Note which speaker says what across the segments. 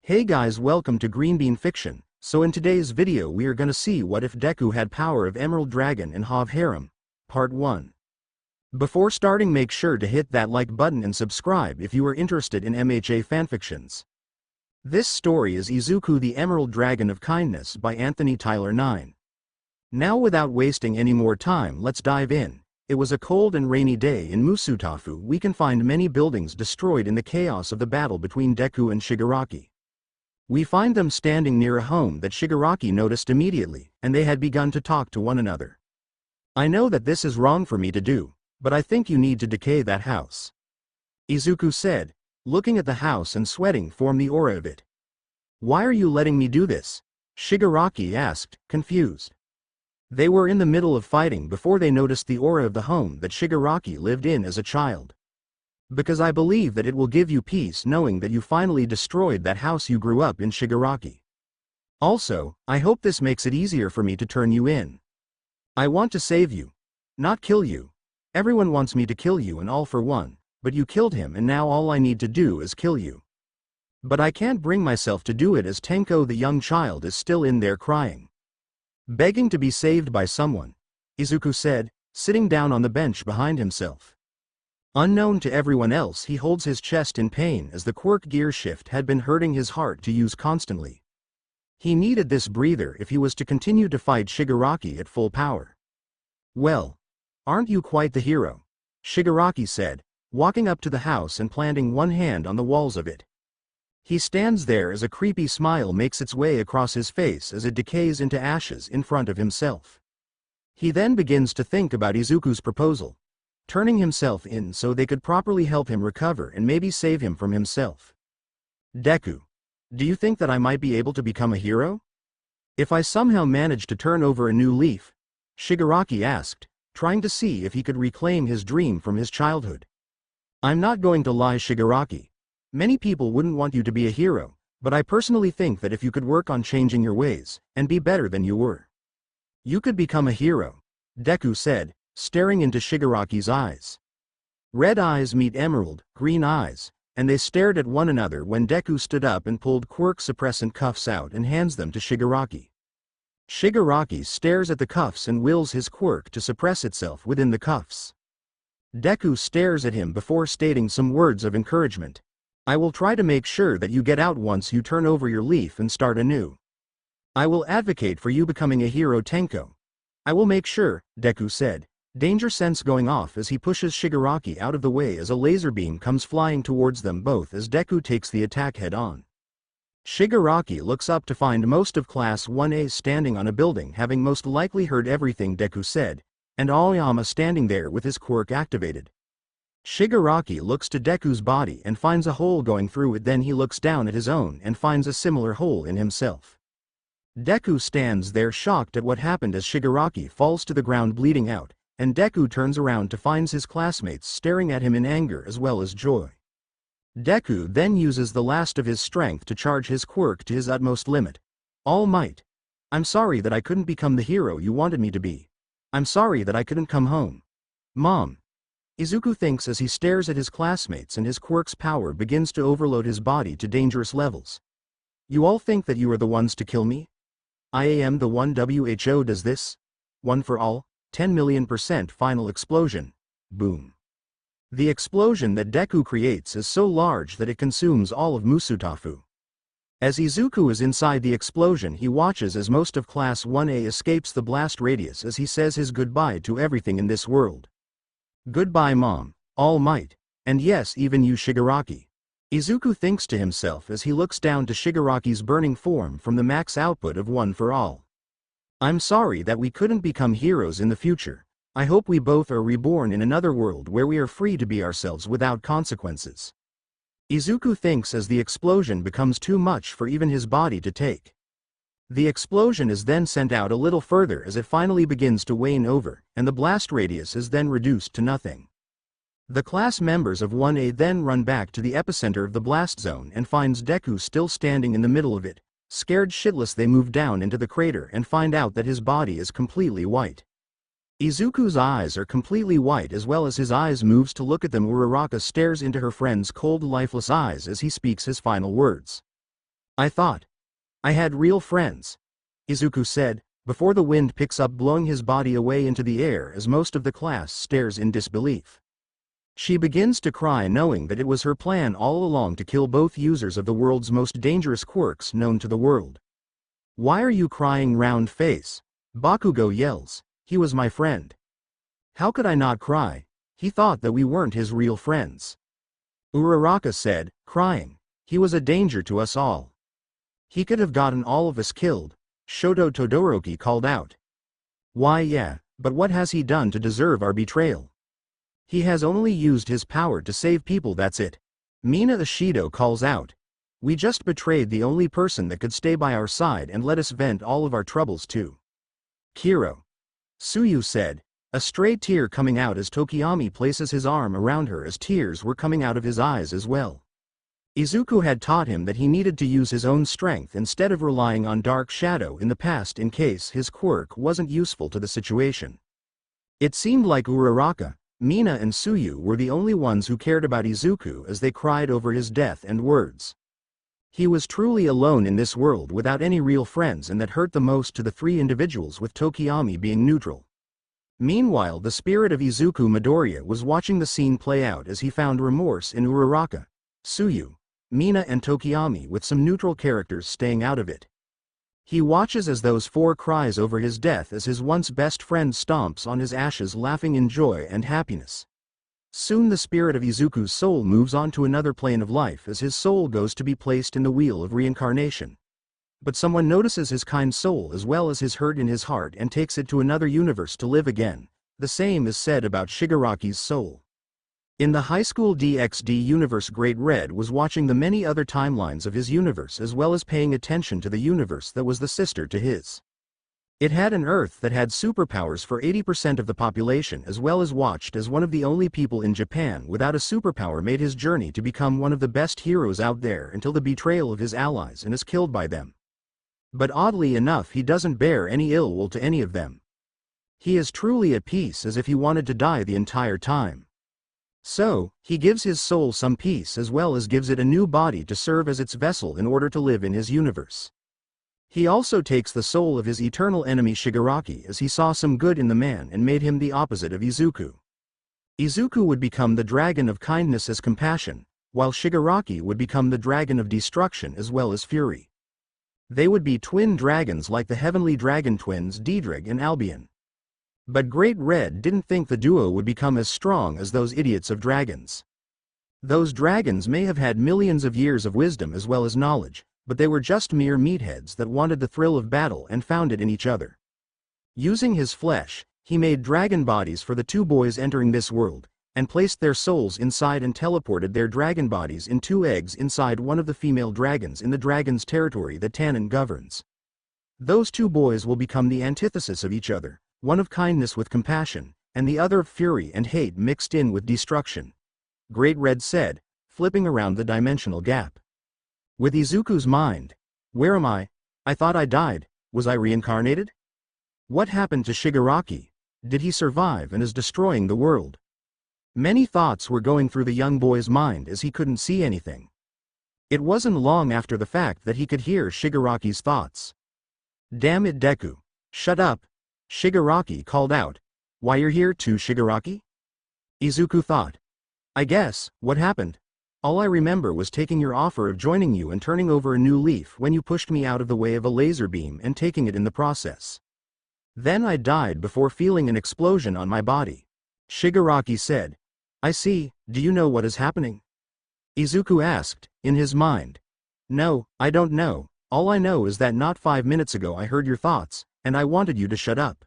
Speaker 1: Hey guys, welcome to Green Bean Fiction. So in today's video we are gonna see what if Deku had power of Emerald Dragon and Harem, Part 1. Before starting, make sure to hit that like button and subscribe if you are interested in MHA fanfictions. This story is Izuku the Emerald Dragon of Kindness by Anthony Tyler 9. Now without wasting any more time, let's dive in. It was a cold and rainy day in Musutafu. We can find many buildings destroyed in the chaos of the battle between Deku and Shigaraki. We find them standing near a home that Shigaraki noticed immediately, and they had begun to talk to one another. I know that this is wrong for me to do, but I think you need to decay that house, Izuku said, looking at the house and sweating from the aura of it. Why are you letting me do this? Shigaraki asked, confused. They were in the middle of fighting before they noticed the aura of the home that Shigaraki lived in as a child. Because I believe that it will give you peace knowing that you finally destroyed that house you grew up in, Shigaraki. Also, I hope this makes it easier for me to turn you in. I want to save you, not kill you. Everyone wants me to kill you and all for one, but you killed him and now all I need to do is kill you. But I can't bring myself to do it as Tenko the young child is still in there crying, begging to be saved by someone, Izuku said, sitting down on the bench behind himself. Unknown to everyone else, he holds his chest in pain as the quirk gear shift had been hurting his heart to use constantly. He needed this breather if he was to continue to fight Shigaraki at full power. Well, aren't you quite the hero? Shigaraki said, walking up to the house and planting one hand on the walls of it. He stands there as a creepy smile makes its way across his face as it decays into ashes in front of himself. He then begins to think about Izuku's proposal, turning himself in so they could properly help him recover and maybe save him from himself. Deku, do you think that I might be able to become a hero? If I somehow manage to turn over a new leaf? Shigaraki asked, trying to see if he could reclaim his dream from his childhood. I'm not going to lie, Shigaraki. Many people wouldn't want you to be a hero, but I personally think that if you could work on changing your ways, and be better than you were, you could become a hero, Deku said, staring into Shigaraki's eyes. Red eyes meet emerald, green eyes, and they stared at one another when Deku stood up and pulled quirk suppressant cuffs out and hands them to Shigaraki. Shigaraki stares at the cuffs and wills his quirk to suppress itself within the cuffs. Deku stares at him before stating some words of encouragement. I will try to make sure that you get out once you turn over your leaf and start anew. I will advocate for you becoming a hero, Tenko. I will make sure, Deku said, danger sense going off as he pushes Shigaraki out of the way as a laser beam comes flying towards them both as Deku takes the attack head on. Shigaraki looks up to find most of Class 1A standing on a building, having most likely heard everything Deku said, and Aoyama standing there with his quirk activated. Shigaraki looks to Deku's body and finds a hole going through it, then he looks down at his own and finds a similar hole in himself. Deku stands there shocked at what happened as Shigaraki falls to the ground bleeding out, and Deku turns around to find his classmates staring at him in anger as well as joy. Deku then uses the last of his strength to charge his quirk to his utmost limit. All might. I'm sorry that I couldn't become the hero you wanted me to be. I'm sorry that I couldn't come home. Mom. Izuku thinks as he stares at his classmates and his quirk's power begins to overload his body to dangerous levels. You all think that you are the ones to kill me? I am the one. WHO does this? One for all? 10,000,000% final explosion. Boom. The explosion that Deku creates is so large that it consumes all of Musutafu. As Izuku is inside the explosion, he watches as most of Class 1A escapes the blast radius as he says his goodbye to everything in this world. Goodbye, Mom, All Might, and yes, even you, Shigaraki. Izuku thinks to himself as he looks down to Shigaraki's burning form from the max output of One for All. I'm sorry that we couldn't become heroes in the future. I hope we both are reborn in another world where we are free to be ourselves without consequences. Izuku thinks as the explosion becomes too much for even his body to take. The explosion is then sent out a little further as it finally begins to wane over, and the blast radius is then reduced to nothing. The class members of 1A then run back to the epicenter of the blast zone and finds Deku still standing in the middle of it. Scared shitless, they move down into the crater and find out that his body is completely white. Izuku's eyes are completely white as well as his eyes moves to look at them. Uraraka stares into her friend's cold lifeless eyes as he speaks his final words. I thought I had real friends, Izuku said, before the wind picks up blowing his body away into the air as most of the class stares in disbelief. She begins to cry knowing that it was her plan all along to kill both users of the world's most dangerous quirks known to the world. Why are you crying, round face? Bakugo yells. He was my friend. How could I not cry? He thought that we weren't his real friends. Uraraka said, crying. He was a danger to us all. He could have gotten all of us killed, Shoto Todoroki called out. Why yeah, but what has he done to deserve our betrayal? He has only used his power to save people, that's it. Mina Ishido calls out. We just betrayed the only person that could stay by our side and let us vent all of our troubles to. Kiro. Tsuyu said, a stray tear coming out as Tokiyami places his arm around her as tears were coming out of his eyes as well. Izuku had taught him that he needed to use his own strength instead of relying on Dark Shadow in the past in case his quirk wasn't useful to the situation. It seemed like Uraraka, Mina and Tsuyu were the only ones who cared about Izuku as they cried over his death and words. He was truly alone in this world without any real friends, and that hurt the most to the three individuals with Tokiyami being neutral. Meanwhile, the spirit of Izuku Midoriya was watching the scene play out as he found remorse in Uraraka, Tsuyu, Mina and Tokiyami, with some neutral characters staying out of it. He watches as those four cries over his death as his once best friend stomps on his ashes, laughing in joy and happiness. Soon the spirit of Izuku's soul moves on to another plane of life as his soul goes to be placed in the wheel of reincarnation. But someone notices his kind soul as well as his hurt in his heart and takes it to another universe to live again. The same is said about Shigaraki's soul. In the high school DxD universe, Great Red was watching the many other timelines of his universe as well as paying attention to the universe that was the sister to his. It had an Earth that had superpowers for 80% of the population, as well as watched as one of the only people in Japan without a superpower made his journey to become one of the best heroes out there until the betrayal of his allies and is killed by them. But oddly enough, he doesn't bear any ill will to any of them. He is truly at peace, as if he wanted to die the entire time. So, he gives his soul some peace as well as gives it a new body to serve as its vessel in order to live in his universe. He also takes the soul of his eternal enemy Shigaraki as he saw some good in the man and made him the opposite of Izuku. Izuku would become the dragon of kindness as compassion, while Shigaraki would become the dragon of destruction as well as fury. They would be twin dragons like the heavenly dragon twins Diedrich and Albion. But Great Red didn't think the duo would become as strong as those idiots of dragons. Those dragons may have had millions of years of wisdom as well as knowledge, but they were just mere meatheads that wanted the thrill of battle and found it in each other. Using his flesh, he made dragon bodies for the two boys entering this world, and placed their souls inside and teleported their dragon bodies in two eggs inside one of the female dragons in the dragon's territory that Tannen governs. Those two boys will become the antithesis of each other, one of kindness with compassion, and the other of fury and hate mixed in with destruction. Great Red said, flipping around the dimensional gap. With Izuku's mind, where am I? I thought I died. Was I reincarnated? What happened to Shigaraki? Did he survive and is destroying the world? Many thoughts were going through the young boy's mind as he couldn't see anything. It wasn't long after the fact that he could hear Shigaraki's thoughts. Damn it, Deku. Shut up. Shigaraki called out. Why, you're here too, Shigaraki? Izuku thought. I guess, what happened? All I remember was taking your offer of joining you and turning over a new leaf when you pushed me out of the way of a laser beam and taking it in the process. Then I died before feeling an explosion on my body. Shigaraki said. I see, do you know what is happening? Izuku asked, in his mind. No, I don't know. All I know is that not 5 minutes ago I heard your thoughts, and I wanted you to shut up.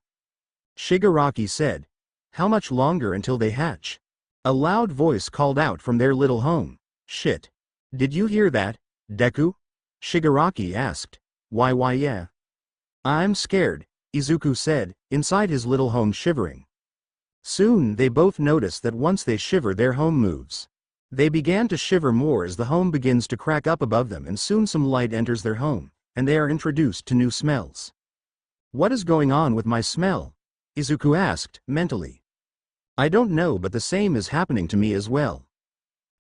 Speaker 1: Shigaraki said. How much longer until they hatch? A loud voice called out from their little home. Shit. Did you hear that, Deku? Shigaraki asked. Why yeah. I'm scared, Izuku said, inside his little home shivering. Soon they both noticed that once they shiver their home moves. They began to shiver more as the home begins to crack up above them, and soon some light enters their home, and they are introduced to new smells. What is going on with my smell? Izuku asked, mentally. I don't know, but the same is happening to me as well.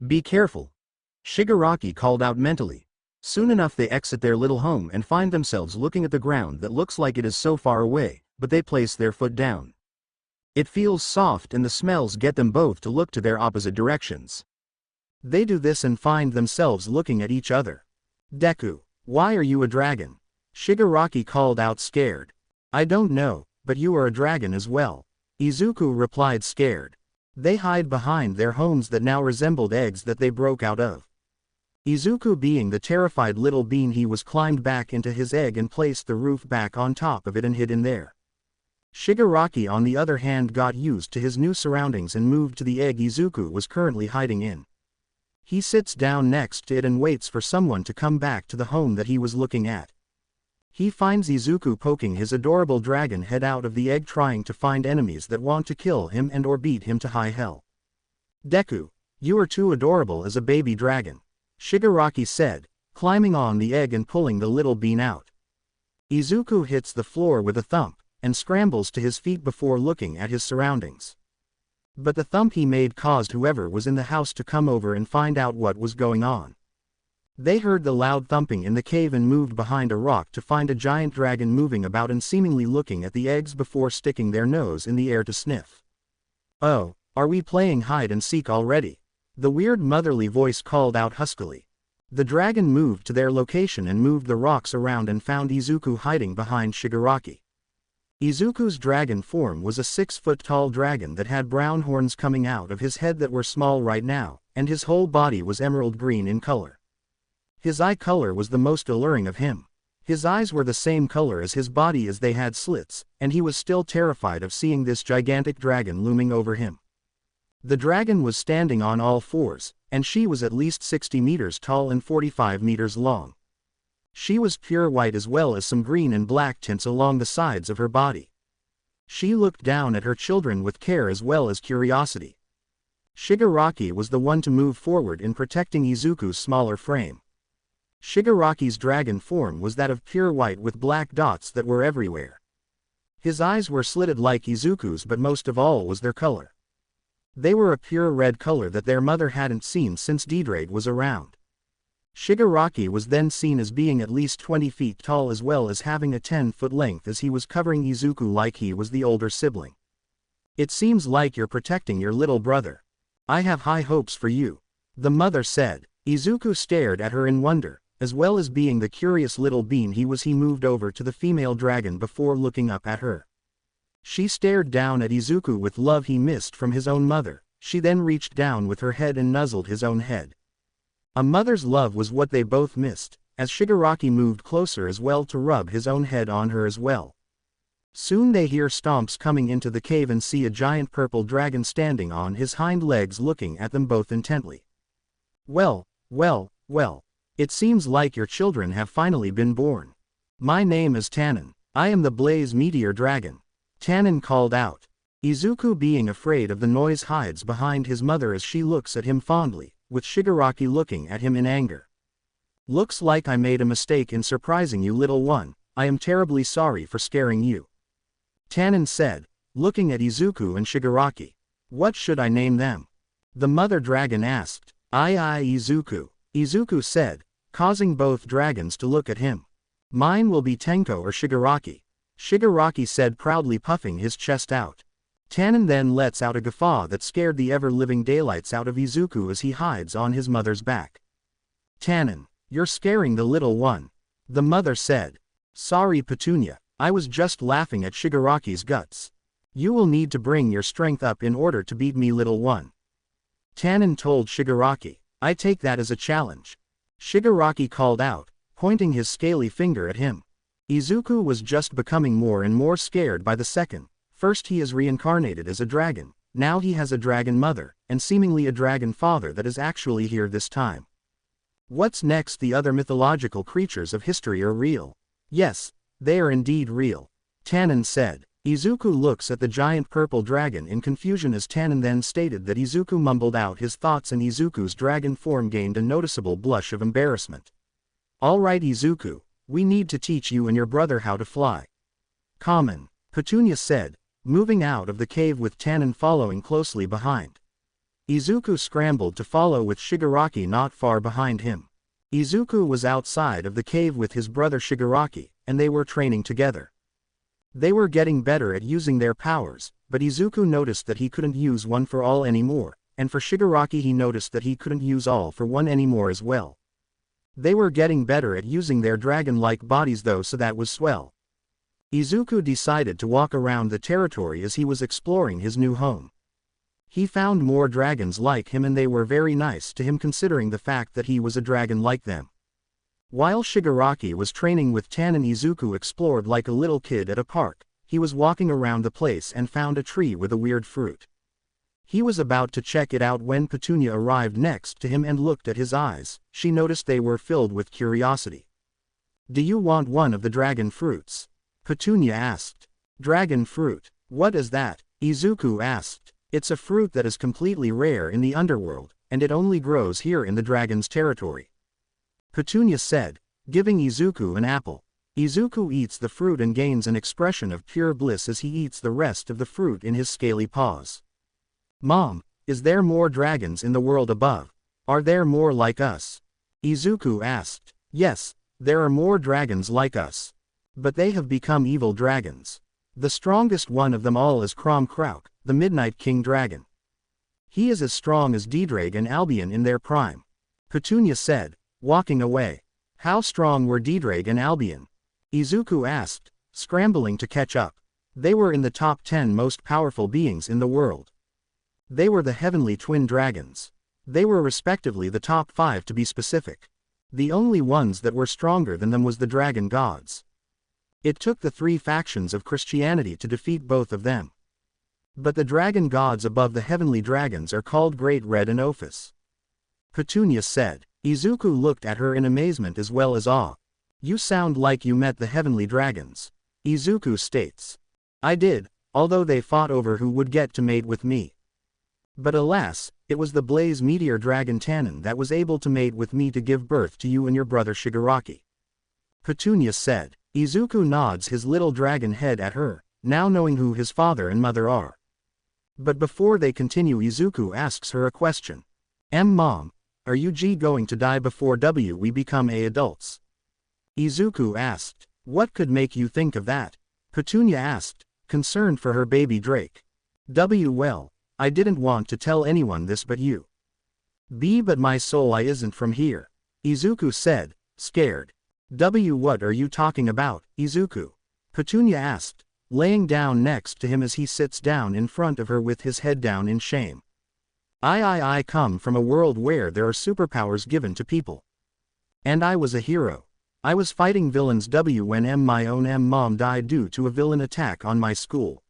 Speaker 1: Be careful. Shigaraki called out mentally. Soon enough they exit their little home and find themselves looking at the ground that looks like it is so far away, but they place their foot down. It feels soft and the smells get them both to look to their opposite directions. They do this and find themselves looking at each other. "Deku, why are you a dragon?" Shigaraki called out scared. "I don't know, but you are a dragon as well," Izuku replied scared. They hide behind their homes that now resembled eggs that they broke out of. Izuku, being the terrified little bean he was, climbed back into his egg and placed the roof back on top of it and hid in there. Shigaraki on the other hand got used to his new surroundings and moved to the egg Izuku was currently hiding in. He sits down next to it and waits for someone to come back to the home that he was looking at. He finds Izuku poking his adorable dragon head out of the egg trying to find enemies that want to kill him and or beat him to high hell. "Deku, you are too adorable as a baby dragon," Shigaraki said, climbing on the egg and pulling the little bean out. Izuku hits the floor with a thump, and scrambles to his feet before looking at his surroundings. But the thump he made caused whoever was in the house to come over and find out what was going on. They heard the loud thumping in the cave and moved behind a rock to find a giant dragon moving about and seemingly looking at the eggs before sticking their nose in the air to sniff. "Oh, are we playing hide and seek already?" The weird motherly voice called out huskily. The dragon moved to their location and moved the rocks around and found Izuku hiding behind Shigaraki. Izuku's dragon form was a 6-foot-tall dragon that had brown horns coming out of his head that were small right now, and his whole body was emerald green in color. His eye color was the most alluring of him. His eyes were the same color as his body as they had slits, and he was still terrified of seeing this gigantic dragon looming over him. The dragon was standing on all fours, and she was at least 60 meters tall and 45 meters long. She was pure white as well as some green and black tints along the sides of her body. She looked down at her children with care as well as curiosity. Shigaraki was the one to move forward in protecting Izuku's smaller frame. Shigaraki's dragon form was that of pure white with black dots that were everywhere. His eyes were slitted like Izuku's, but most of all was their color. They were a pure red color that their mother hadn't seen since Dedrade was around. Shigaraki was then seen as being at least 20 feet tall as well as having a 10-foot length as he was covering Izuku like he was the older sibling. "It seems like you're protecting your little brother. I have high hopes for you," the mother said. Izuku stared at her in wonder, as well as being the curious little bean he was. He moved over to the female dragon before looking up at her. She stared down at Izuku with love he missed from his own mother. She then reached down with her head and nuzzled his own head. A mother's love was what they both missed, as Shigaraki moved closer as well to rub his own head on her as well. Soon they hear stomps coming into the cave and see a giant purple dragon standing on his hind legs looking at them both intently. Well, it seems like your children have finally been born. My name is Tannen. I am the Blaze Meteor Dragon," Tannen called out. Izuku, being afraid of the noise, hides behind his mother as she looks at him fondly, with Shigaraki looking at him in anger. "Looks like I made a mistake in surprising you, little one. I am terribly sorry for scaring you," Tannen said, looking at Izuku and Shigaraki. "What should I name them?" the mother dragon asked. Izuku," Izuku said, causing both dragons to look at him. "Mine will be Tenko or Shigaraki," Shigaraki said, proudly puffing his chest out. Tannen then lets out a guffaw that scared the ever-living daylights out of Izuku as he hides on his mother's back. "Tannen, you're scaring the little one," the mother said. "Sorry Petunia, I was just laughing at Shigaraki's guts. You will need to bring your strength up in order to beat me, little one," Tannen told Shigaraki. "I take that as a challenge," Shigaraki called out, pointing his scaly finger at him. Izuku was just becoming more and more scared by the second. First he is reincarnated as a dragon, now he has a dragon mother, and seemingly a dragon father that is actually here this time. What's next? The other mythological creatures of history are real. Yes, they are indeed real, Tannen said. Izuku looks at the giant purple dragon in confusion as Tannen then stated that Izuku mumbled out his thoughts and Izuku's dragon form gained a noticeable blush of embarrassment. "Alright Izuku, we need to teach you and your brother how to fly." "Common," Petunia said, moving out of the cave with Tannen following closely behind. Izuku scrambled to follow with Shigaraki not far behind him. Izuku was outside of the cave with his brother Shigaraki, and they were training together. They were getting better at using their powers, but Izuku noticed that he couldn't use one for all anymore, and for Shigaraki he noticed that he couldn't use all for one anymore as well. They were getting better at using their dragon-like bodies though, so that was swell. Izuku decided to walk around the territory as he was exploring his new home. He found more dragons like him and they were very nice to him considering the fact that he was a dragon like them. While Shigaraki was training with Tannen, Izuku explored like a little kid at a park. He was walking around the place and found a tree with a weird fruit. He was about to check it out when Petunia arrived next to him and looked at his eyes. She noticed they were filled with curiosity. "Do you want one of the dragon fruits?" Petunia asked. "Dragon fruit? What is that?" Izuku asked. "It's a fruit that is completely rare in the underworld, and it only grows here in the dragon's territory," Petunia said, giving Izuku an apple. Izuku eats the fruit and gains an expression of pure bliss as he eats the rest of the fruit in his scaly paws. "Mom, is there more dragons in the world above? Are there more like us?" Izuku asked. "Yes, there are more dragons like us. But they have become evil dragons. The strongest one of them all is Crom Krauk, the Midnight King Dragon. He is as strong as Didrag and Albion in their prime," Petunia said, walking away. "How strong were Didrag and Albion?" Izuku asked, scrambling to catch up. They were in the top 10 most powerful beings in the world. They were the Heavenly Twin Dragons. They were respectively the top 5 to be specific. The only ones that were stronger than them was the Dragon Gods. It took the 3 factions of Christianity to defeat both of them. But the Dragon Gods above the Heavenly Dragons are called Great Red and Ophis," Petunia said. Izuku looked at her in amazement as well as awe. "You sound like you met the Heavenly Dragons," Izuku states. "I did, although they fought over who would get to mate with me. But alas, it was the Blaze Meteor Dragon Tannen that was able to mate with me to give birth to you and your brother Shigaraki," Petunia said. Izuku nods his little dragon head at her, now knowing who his father and mother are. But before they continue, Izuku asks her a question. Mom, are you going to die before we become adults?" Izuku asked. "What could make you think of that?" Petunia asked, concerned for her baby Drake. Well, I didn't want to tell anyone this but you. But my soul I isn't from here," Izuku said, scared. What are you talking about, Izuku?" Petunia asked, laying down next to him as he sits down in front of her with his head down in shame. I come from a world where there are superpowers given to people. And I was a hero. I was fighting villains when my own mom died due to a villain attack on my school,"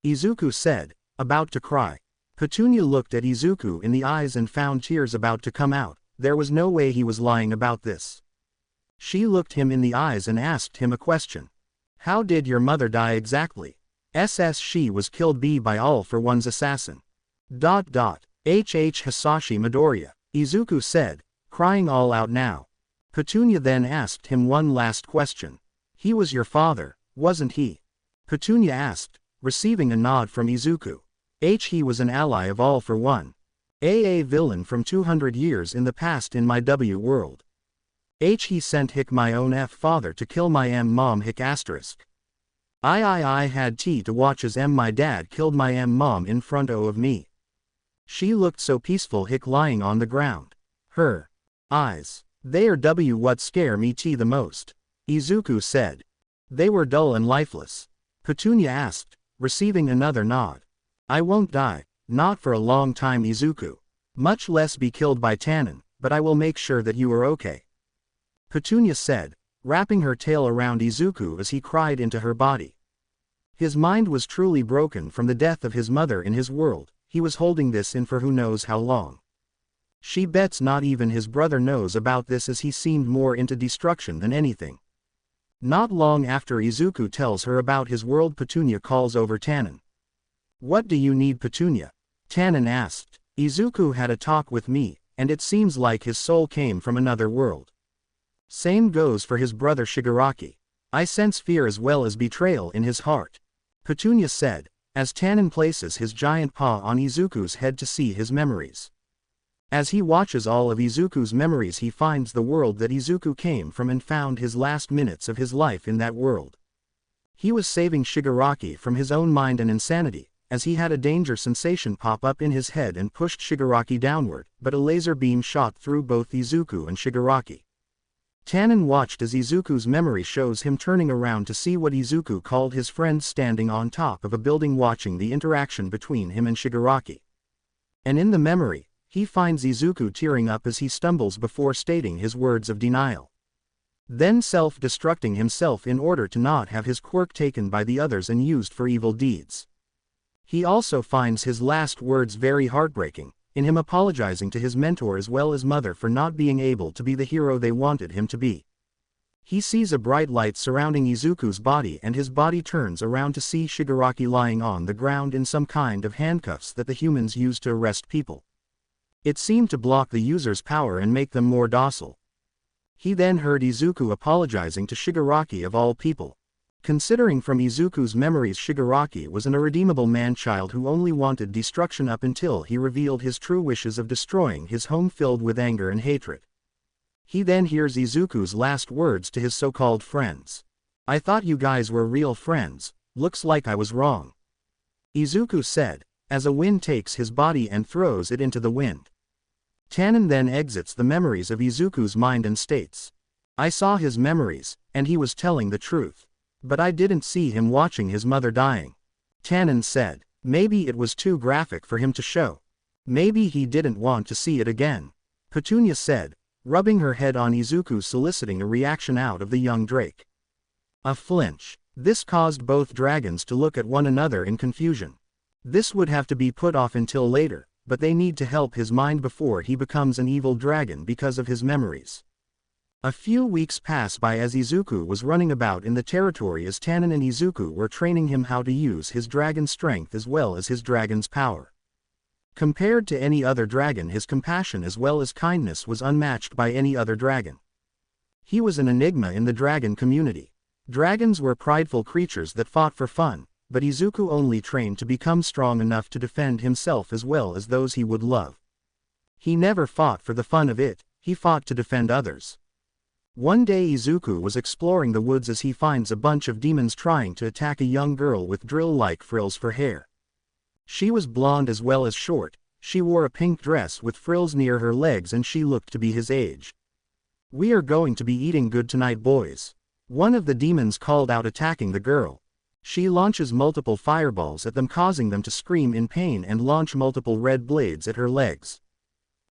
Speaker 1: Izuku said, about to cry. Petunia looked at Izuku in the eyes and found tears about to come out. There was no way he was lying about this. She looked him in the eyes and asked him a question. "How did your mother die exactly?" She was killed by All for One's assassin. Hisashi Midoriya, Izuku said, crying all out now. Petunia then asked him one last question. "He was your father, wasn't he?" Petunia asked, receiving a nod from Izuku. He was an ally of All for One. A villain from 200 years in the past in my world. He sent my own father to kill my mom asterisk. I had to watch as my dad killed my mom in front of me. She looked so peaceful lying on the ground. Her eyes, they are what scare me the most," Izuku said. "They were dull and lifeless." Petunia asked, receiving another nod. "I won't die, not for a long time, Izuku. Much less be killed by Tannen, but I will make sure that you are okay," Petunia said, wrapping her tail around Izuku as he cried into her body. His mind was truly broken from the death of his mother in his world. He was holding this in for who knows how long. She bets not even his brother knows about this as he seemed more into destruction than anything. Not long after Izuku tells her about his world, Petunia calls over Tannen. "What do you need, Petunia?" Tannen asked. "Izuku had a talk with me, and it seems like his soul came from another world. Same goes for his brother Shigaraki. I sense fear as well as betrayal in his heart," Petunia said, as Tannen places his giant paw on Izuku's head to see his memories. As he watches all of Izuku's memories, he finds the world that Izuku came from and found his last minutes of his life in that world. He was saving Shigaraki from his own mind and insanity, as he had a danger sensation pop up in his head and pushed Shigaraki downward, but a laser beam shot through both Izuku and Shigaraki. Tannen watched as Izuku's memory shows him turning around to see what Izuku called his friends standing on top of a building watching the interaction between him and Shigaraki. And in the memory, he finds Izuku tearing up as he stumbles before stating his words of denial. Then self-destructing himself in order to not have his quirk taken by the others and used for evil deeds. He also finds his last words very heartbreaking, in him apologizing to his mentor as well as mother for not being able to be the hero they wanted him to be. He sees a bright light surrounding Izuku's body and his body turns around to see Shigaraki lying on the ground in some kind of handcuffs that the humans use to arrest people. It seemed to block the user's power and make them more docile. He then heard Izuku apologizing to Shigaraki of all people. Considering from Izuku's memories, Shigaraki was an irredeemable man-child who only wanted destruction up until he revealed his true wishes of destroying his home filled with anger and hatred. He then hears Izuku's last words to his so-called friends. "I thought you guys were real friends, looks like I was wrong," Izuku said, as a wind takes his body and throws it into the wind. Tannen then exits the memories of Izuku's mind and states, "I saw his memories, and he was telling the truth. But I didn't see him watching his mother dying." Tannen said, "Maybe it was too graphic for him to show. Maybe he didn't want to see it again," Petunia said, rubbing her head on Izuku, soliciting a reaction out of the young Drake. A flinch. This caused both dragons to look at one another in confusion. This would have to be put off until later, but they need to help his mind before he becomes an evil dragon because of his memories. A few weeks pass by as Izuku was running about in the territory as Tannen and Izuku were training him how to use his dragon strength as well as his dragon's power. Compared to any other dragon, his compassion as well as kindness was unmatched by any other dragon. He was an enigma in the dragon community. Dragons were prideful creatures that fought for fun, but Izuku only trained to become strong enough to defend himself as well as those he would love. He never fought for the fun of it, he fought to defend others. One day Izuku was exploring the woods as he finds a bunch of demons trying to attack a young girl with drill-like frills for hair. She was blonde as well as short, she wore a pink dress with frills near her legs and she looked to be his age. "We are going to be eating good tonight, boys," one of the demons called out, attacking the girl. She launches multiple fireballs at them, causing them to scream in pain and launch multiple red blades at her legs.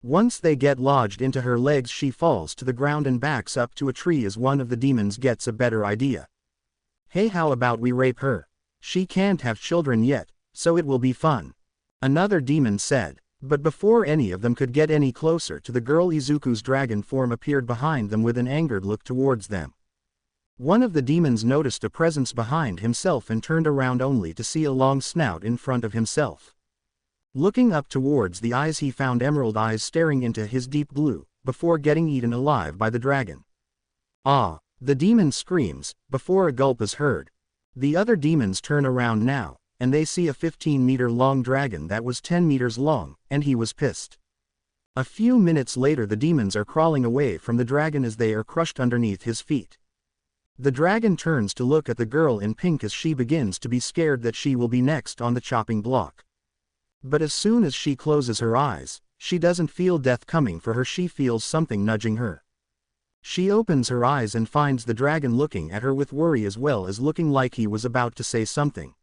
Speaker 1: Once they get lodged into her legs, she falls to the ground and backs up to a tree as one of the demons gets a better idea. "Hey, how about we rape her? She can't have children yet, so it will be fun," another demon said. But before any of them could get any closer to the girl, Izuku's dragon form appeared behind them with an angered look towards them. One of the demons noticed a presence behind himself and turned around only to see a long snout in front of himself. Looking up towards the eyes, he found emerald eyes staring into his deep blue, before getting eaten alive by the dragon. "Ah!" the demon screams, before a gulp is heard. The other demons turn around now, and they see a 15-meter-long dragon that was 10 meters long, and he was pissed. A few minutes later, the demons are crawling away from the dragon as they are crushed underneath his feet. The dragon turns to look at the girl in pink as she begins to be scared that she will be next on the chopping block. But as soon as she closes her eyes, she doesn't feel death coming for her, she feels something nudging her. She opens her eyes and finds the dragon looking at her with worry as well as looking like he was about to say something.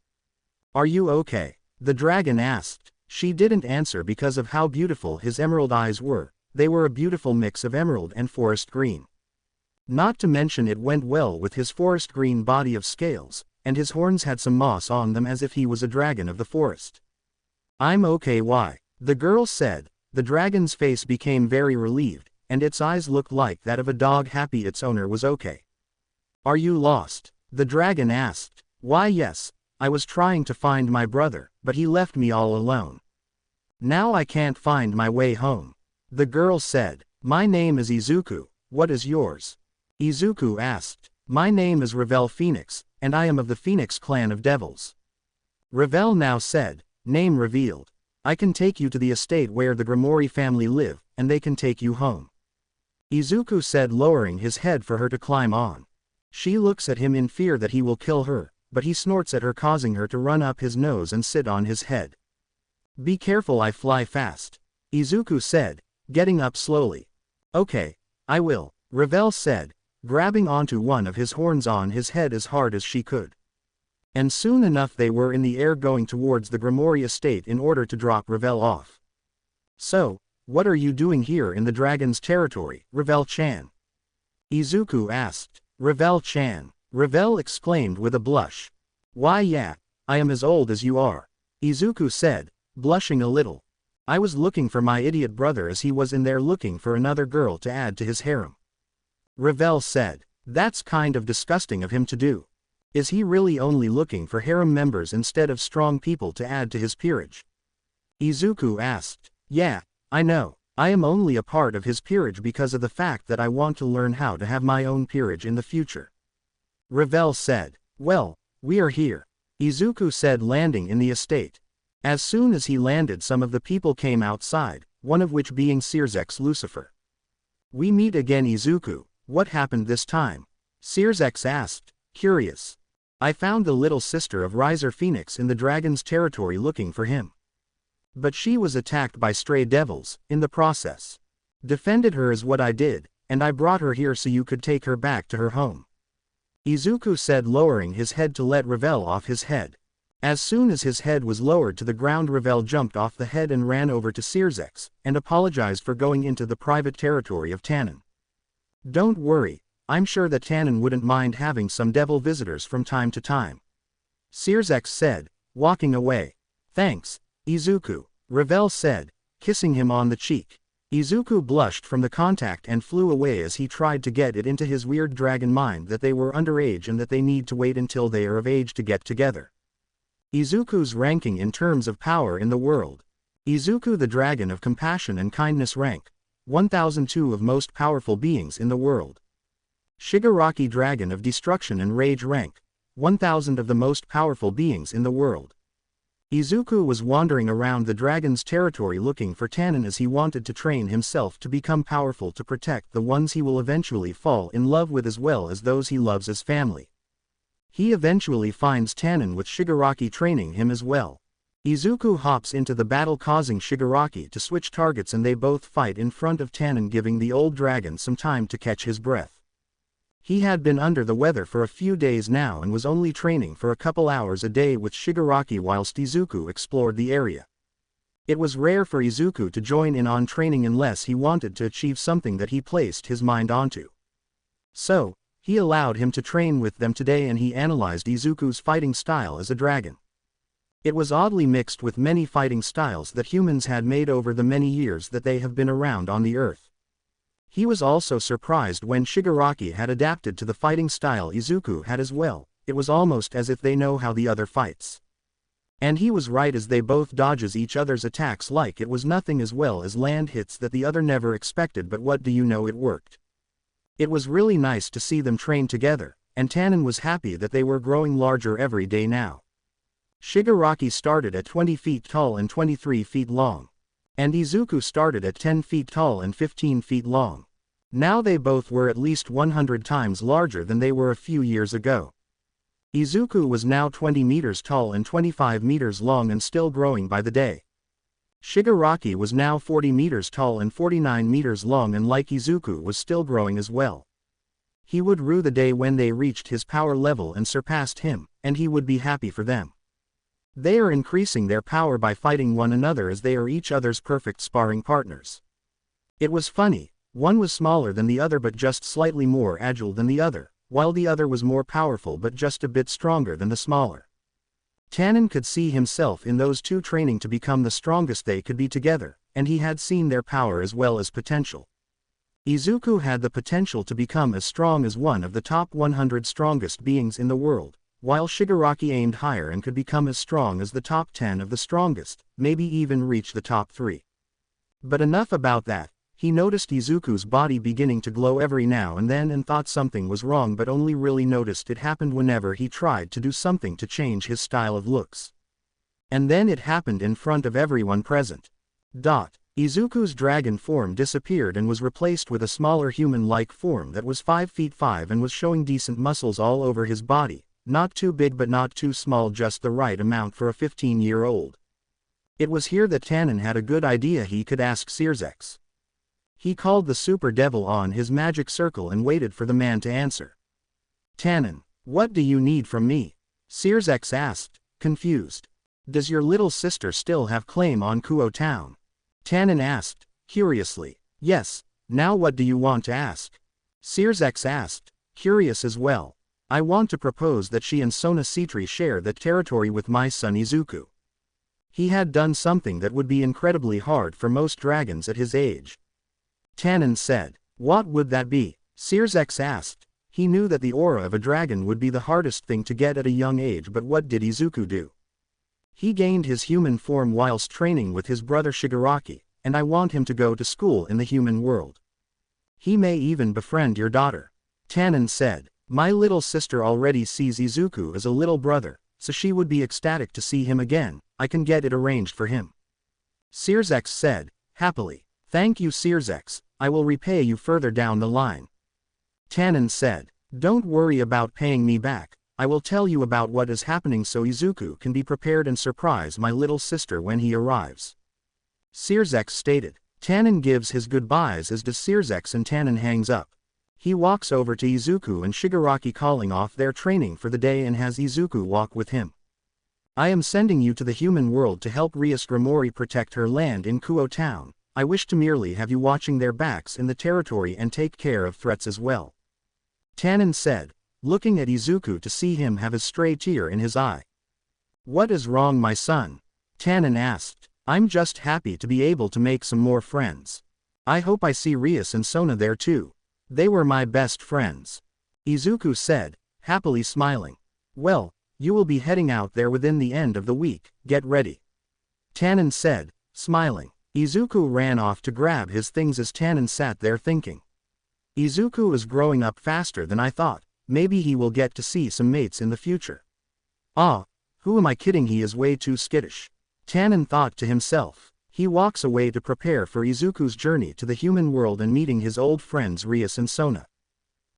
Speaker 1: "Are you okay?" the dragon asked. She didn't answer because of how beautiful his emerald eyes were. They were a beautiful mix of emerald and forest green. Not to mention it went well with his forest green body of scales, and his horns had some moss on them as if he was a dragon of the forest. "I'm okay, why?" the girl said. The dragon's face became very relieved, and its eyes looked like that of a dog happy its owner was okay. "Are you lost?" the dragon asked. "Why, yes, I was trying to find my brother, but he left me all alone. Now I can't find my way home," the girl said. "My name is Izuku, what is yours?" Izuku asked. "My name is Revel Phoenix, and I am of the Phoenix clan of devils." Revel now said, "Name revealed." I can take you to the estate where the Grimoire family live, and they can take you home. Izuku said, lowering his head for her to climb on. She looks at him in fear that he will kill her, but he snorts at her, causing her to run up his nose and sit on his head. Be careful, I fly fast, Izuku said, getting up slowly. Okay, I will, Revel said, grabbing onto one of his horns on his head as hard as she could. And soon enough they were in the air going towards the Grimoire estate in order to drop Revel off. So, what are you doing here in the dragon's territory, Revel-chan? Izuku asked. Revel-chan, Revel exclaimed with a blush. Why yeah, I am as old as you are, Izuku said, blushing a little. I was looking for my idiot brother as he was in there looking for another girl to add to his harem. Revel said, that's kind of disgusting of him to do. Is he really only looking for harem members instead of strong people to add to his peerage? Izuku asked. Yeah, I know, I am only a part of his peerage because of the fact that I want to learn how to have my own peerage in the future. Revel said. Well, we are here, Izuku said, landing in the estate. As soon as he landed, some of the people came outside, one of which being Searzek's Lucifer. We meet again, Izuku, what happened this time? Searzek asked, curious. I found the little sister of Riser Phoenix in the dragon's territory looking for him. But she was attacked by stray devils, in the process. Defended her is what I did, and I brought her here so you could take her back to her home. Izuku said, lowering his head to let Revel off his head. As soon as his head was lowered to the ground, Revel jumped off the head and ran over to Searzek, and apologized for going into the private territory of Tannen. Don't worry, I'm sure that Tannen wouldn't mind having some devil visitors from time to time. Searzek said, walking away. Thanks, Izuku, Revel said, kissing him on the cheek. Izuku blushed from the contact and flew away as he tried to get it into his weird dragon mind that they were underage and that they need to wait until they are of age to get together. Izuku's ranking in terms of power in the world. Izuku, the dragon of compassion and kindness, rank 1002 of most powerful beings in the world. Shigaraki, dragon of destruction and rage, rank 1000 of the most powerful beings in the world. Izuku was wandering around the dragon's territory looking for Tannen as he wanted to train himself to become powerful to protect the ones he will eventually fall in love with as well as those he loves as family. He eventually finds Tannen with Shigaraki training him as well. Izuku hops into the battle, causing Shigaraki to switch targets, and they both fight in front of Tannen, giving the old dragon some time to catch his breath. He had been under the weather for a few days now and was only training for a couple hours a day with Shigaraki whilst Izuku explored the area. It was rare for Izuku to join in on training unless he wanted to achieve something that he placed his mind onto. So, he allowed him to train with them today, and he analyzed Izuku's fighting style as a dragon. It was oddly mixed with many fighting styles that humans had made over the many years that they have been around on the earth. He was also surprised when Shigaraki had adapted to the fighting style Izuku had as well. It was almost as if they know how the other fights. And he was right, as they both dodges each other's attacks like it was nothing, as well as land hits that the other never expected. But what do you know, it worked. It was really nice to see them train together, and Tannen was happy that they were growing larger every day now. Shigaraki started at 20 feet tall and 23 feet long. And Izuku started at 10 feet tall and 15 feet long. Now they both were at least 100 times larger than they were a few years ago. Izuku was now 20 meters tall and 25 meters long and still growing by the day. Shigaraki was now 40 meters tall and 49 meters long, and like Izuku was still growing as well. He would rue the day when they reached his power level and surpassed him, and he would be happy for them. They are increasing their power by fighting one another as they are each other's perfect sparring partners. It was funny, one was smaller than the other but just slightly more agile than the other, while the other was more powerful but just a bit stronger than the smaller. Tannen could see himself in those two training to become the strongest they could be together, and he had seen their power as well as potential. Izuku had the potential to become as strong as one of the top 100 strongest beings in the world, while Shigaraki aimed higher and could become as strong as the top 10 of the strongest, maybe even reach the top 3. But enough about that. He noticed Izuku's body beginning to glow every now and then and thought something was wrong, but only really noticed it happened whenever he tried to do something to change his style of looks. And then it happened in front of everyone present. Izuku's dragon form disappeared and was replaced with a smaller human-like form that was 5 feet 5 and was showing decent muscles all over his body, not too big but not too small, just the right amount for a 15-year-old. It was here that Tannen had a good idea he could ask Circex. He called the super devil on his magic circle and waited for the man to answer. Tannen, what do you need from me? Circex asked, confused. Does your little sister still have claim on Kuo town? Tannen asked, curiously. Yes, now what do you want to ask? Circex asked, curious as well. I want to propose that she and Sona Citri share that territory with my son Izuku. He had done something that would be incredibly hard for most dragons at his age. Tannen said. What would that be? Circex asked. He knew that the aura of a dragon would be the hardest thing to get at a young age, but what did Izuku do? He gained his human form whilst training with his brother Shigaraki, and I want him to go to school in the human world. He may even befriend your daughter. Tannen said. My little sister already sees Izuku as a little brother, so she would be ecstatic to see him again. I can get it arranged for him. Circex said, happily. Thank you, Circex, I will repay you further down the line. Tannen said. Don't worry about paying me back, I will tell you about what is happening so Izuku can be prepared and surprise my little sister when he arrives. Circex stated. Tannen gives his goodbyes as does Circex and Tannen hangs up. He walks over to Izuku and Shigaraki calling off their training for the day and has Izuku walk with him. I am sending you to the human world to help Rias Grimori protect her land in Kuo town. I wish to merely have you watching their backs in the territory and take care of threats as well. Tannen said, looking at Izuku to see him have a stray tear in his eye. What is wrong, my son? Tannen asked. I'm just happy to be able to make some more friends. I hope I see Rias and Sona there too. They were my best friends. Izuku said, happily smiling. Well, you will be heading out there within the end of the week, get ready. Tannen said, smiling. Izuku ran off to grab his things as Tannen sat there thinking. Izuku is growing up faster than I thought, maybe he will get to see some mates in the future. Ah, who am I kidding, he is way too skittish. Tannen thought to himself. He walks away to prepare for Izuku's journey to the human world and meeting his old friends Rias and Sona.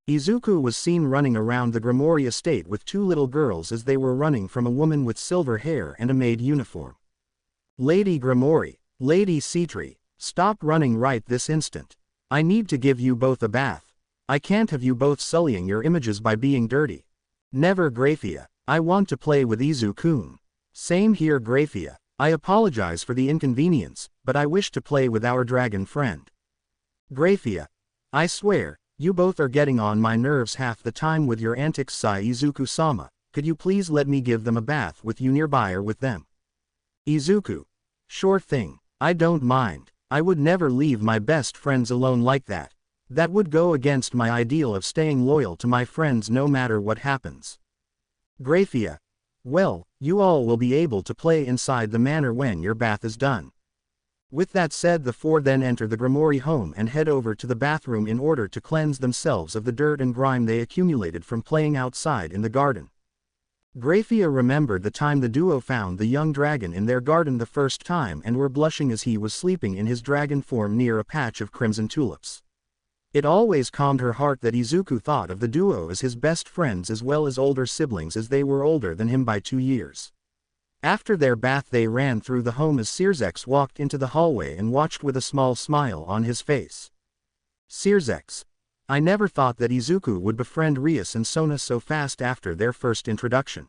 Speaker 1: Izuku was seen running around the Grimori estate with two little girls as they were running from a woman with silver hair and a maid uniform. Lady Grimori, Lady Citri, stop running right this instant. I need to give you both a bath. I can't have you both sullying your images by being dirty. Never, Graphia. I want to play with Izu-kun. Same here, Graphia. I apologize for the inconvenience, but I wish to play with our dragon friend. Graphia. I swear, you both are getting on my nerves half the time with your antics. Sigh Izuku-sama, could you please let me give them a bath with you nearby or with them? Izuku. Sure thing. I don't mind. I would never leave my best friends alone like that. That would go against my ideal of staying loyal to my friends no matter what happens. Graphia. Well, you all will be able to play inside the manor when your bath is done. With that said, the four then enter the Grimori home and head over to the bathroom in order to cleanse themselves of the dirt and grime they accumulated from playing outside in the garden. Graphia remembered the time the duo found the young dragon in their garden the first time and were blushing as he was sleeping in his dragon form near a patch of crimson tulips. It always calmed her heart that Izuku thought of the duo as his best friends as well as older siblings, as they were older than him by 2 years. After their bath they ran through the home as Circex walked into the hallway and watched with a small smile on his face. Circex. I never thought that Izuku would befriend Rias and Sona so fast after their first introduction.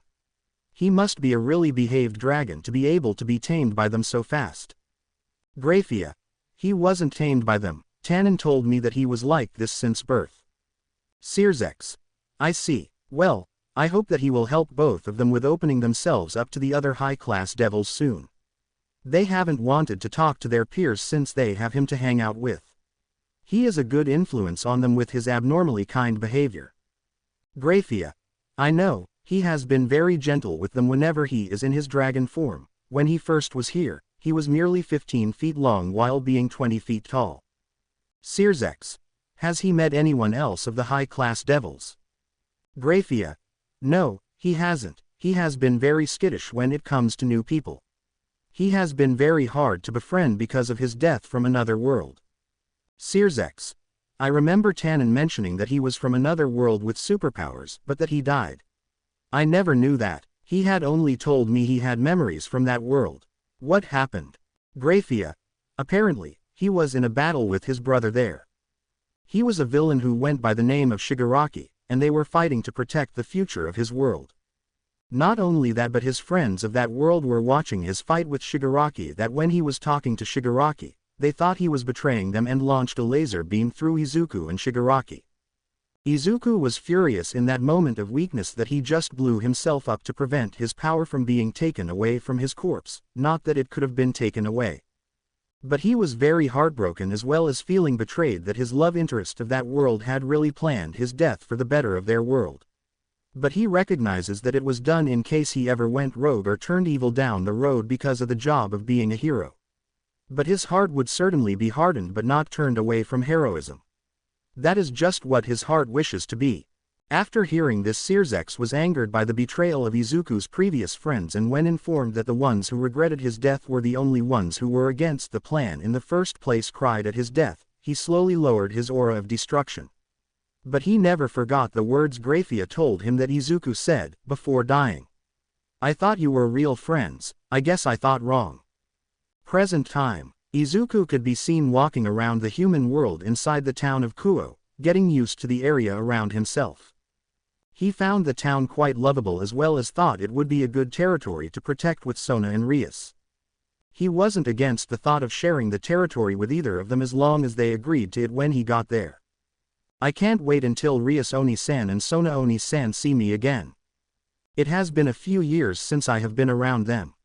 Speaker 1: He must be a really behaved dragon to be able to be tamed by them so fast. Graphia. He wasn't tamed by them. Tannen told me that he was like this since birth. Circex. I see. Well, I hope that he will help both of them with opening themselves up to the other high-class devils soon. They haven't wanted to talk to their peers since they have him to hang out with. He is a good influence on them with his abnormally kind behavior. Graphia. I know, he has been very gentle with them whenever he is in his dragon form. When he first was here, he was merely 15 feet long while being 20 feet tall. Circex. Has he met anyone else of the high-class devils? Graphia. No, he hasn't. He has been very skittish when it comes to new people. He has been very hard to befriend because of his death from another world. Searsex. I remember Tannen mentioning that he was from another world with superpowers, but that he died. I never knew that. He had only told me he had memories from that world. What happened? Graphia. Apparently, he was in a battle with his brother there. He was a villain who went by the name of Shigaraki, and they were fighting to protect the future of his world. Not only that, but his friends of that world were watching his fight with Shigaraki, that when he was talking to Shigaraki, they thought he was betraying them and launched a laser beam through Izuku and Shigaraki. Izuku was furious in that moment of weakness that he just blew himself up to prevent his power from being taken away from his corpse, not that it could have been taken away. But he was very heartbroken as well as feeling betrayed that his love interest of that world had really planned his death for the better of their world. But he recognizes that it was done in case he ever went rogue or turned evil down the road because of the job of being a hero. But his heart would certainly be hardened but not turned away from heroism. That is just what his heart wishes to be. After hearing this, Searsex was angered by the betrayal of Izuku's previous friends, and when informed that the ones who regretted his death were the only ones who were against the plan in the first place cried at his death, he slowly lowered his aura of destruction. But he never forgot the words Graphia told him that Izuku said, before dying. "I thought you were real friends, I guess I thought wrong." Present time. Izuku could be seen walking around the human world inside the town of Kuo, getting used to the area around himself. He found the town quite lovable as well as thought it would be a good territory to protect with Sona and Rias. He wasn't against the thought of sharing the territory with either of them as long as they agreed to it when he got there. "I can't wait until Rias Oni-san and Sona Oni-san see me again. It has been a few years since I have been around them.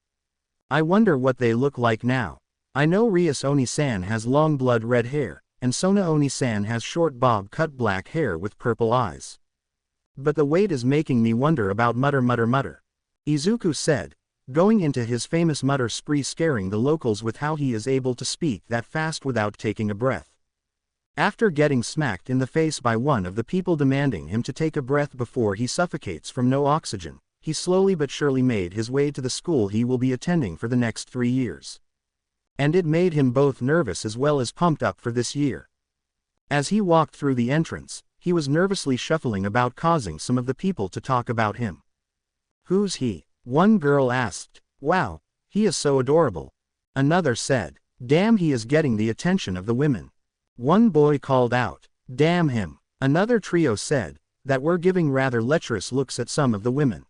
Speaker 1: I wonder what they look like now. I know Rias Oni-san has long blood red hair, and Sona Oni-san has short bob-cut black hair with purple eyes. But the wait is making me wonder about mutter." Izuku said, going into his famous mutter spree, scaring the locals with how he is able to speak that fast without taking a breath. After getting smacked in the face by one of the people demanding him to take a breath before he suffocates from no oxygen, he slowly but surely made his way to the school he will be attending for the next 3 years. And it made him both nervous as well as pumped up for this year. As he walked through the entrance, he was nervously shuffling about, causing some of the people to talk about him. "Who's he?" one girl asked. "Wow, he is so adorable." Another said, "Damn, he is getting the attention of the women." One boy called out, "Damn him." Another trio said that were giving rather lecherous looks at some of the women.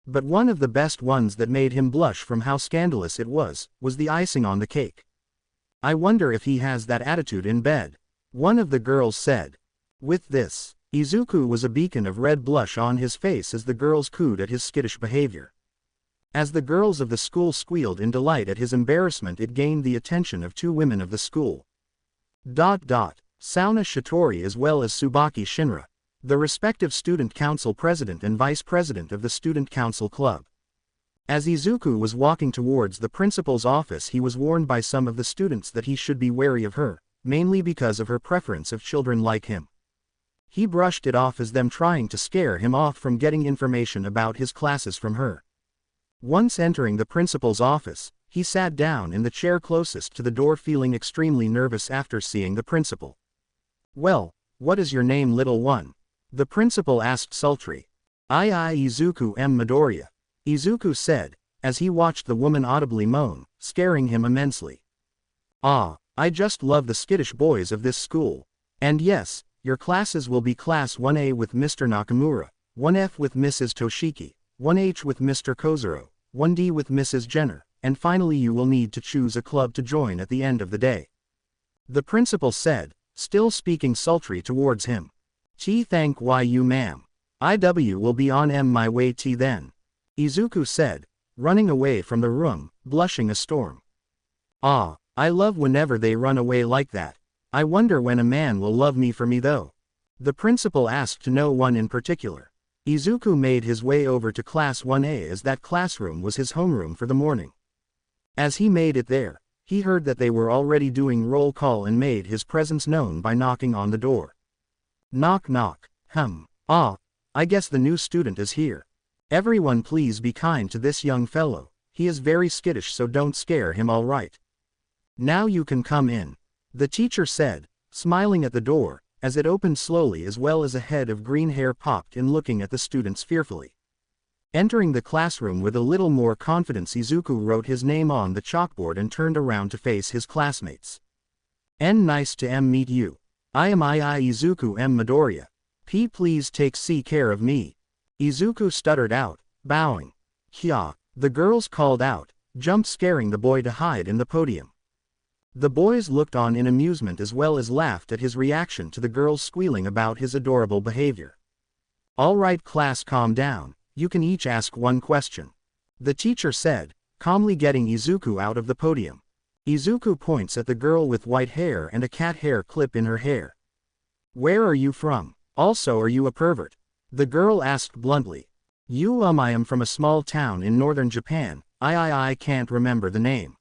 Speaker 1: But one of the best ones that made him blush from how scandalous it was the icing on the cake. "I wonder if he has that attitude in bed," one of the girls said. With this, Izuku was a beacon of red blush on his face as the girls cooed at his skittish behavior. As the girls of the school squealed in delight at his embarrassment, it gained the attention of 2 women of the school. Sauna Shitori as well as Tsubaki Shinra, the respective student council president and vice president of the student council club. As Izuku was walking towards the principal's office, he was warned by some of the students that he should be wary of her, mainly because of her preference of children like him. He brushed it off as them trying to scare him off from getting information about his classes from her. Once entering the principal's office, he sat down in the chair closest to the door, feeling extremely nervous after seeing the principal. "Well, what is your name, little one?" the principal asked sultry. I Izuku M. Midoriya," Izuku said, as he watched the woman audibly moan, scaring him immensely. "Ah, I just love the skittish boys of this school. And yes, your classes will be Class 1A with Mr. Nakamura, 1F with Mrs. Toshiki, 1H with Mr. Kozuro, 1D with Mrs. Jenner, and finally you will need to choose a club to join at the end of the day," the principal said, still speaking sultry towards him. Thank you, ma'am. IW will be on my way then," Izuku said, running away from the room, blushing a storm. "Ah, I love whenever they run away like that. I wonder when a man will love me for me though," the principal asked no one in particular. Izuku made his way over to Class 1A as that classroom was his homeroom for the morning. As he made it there, he heard that they were already doing roll call and made his presence known by knocking on the door. Knock knock. Ah, I guess the new student is here. Everyone please be kind to this young fellow, He is very skittish, so don't scare him, alright? Now you can come in, the teacher said, smiling at the door, as it opened slowly, as well as a head of green hair popped in, looking at the students fearfully. Entering the classroom with a little more confidence, Izuku wrote his name on the chalkboard and turned around to face his classmates. Nice to meet you. I am Izuku Midoriya. Please take care of me. Izuku stuttered out, bowing. Hya, the girls called out, scaring the boy to hide in the podium. The boys looked on in amusement as well as laughed at his reaction to the girls squealing about his adorable behavior. Alright class, calm down, you can each ask one question, the teacher said, calmly getting Izuku out of the podium. Izuku points at the girl with white hair and a cat hair clip in her hair. Where are you from? Also, are you a pervert? The girl asked bluntly. I am from a small town in northern Japan. I can't remember the name.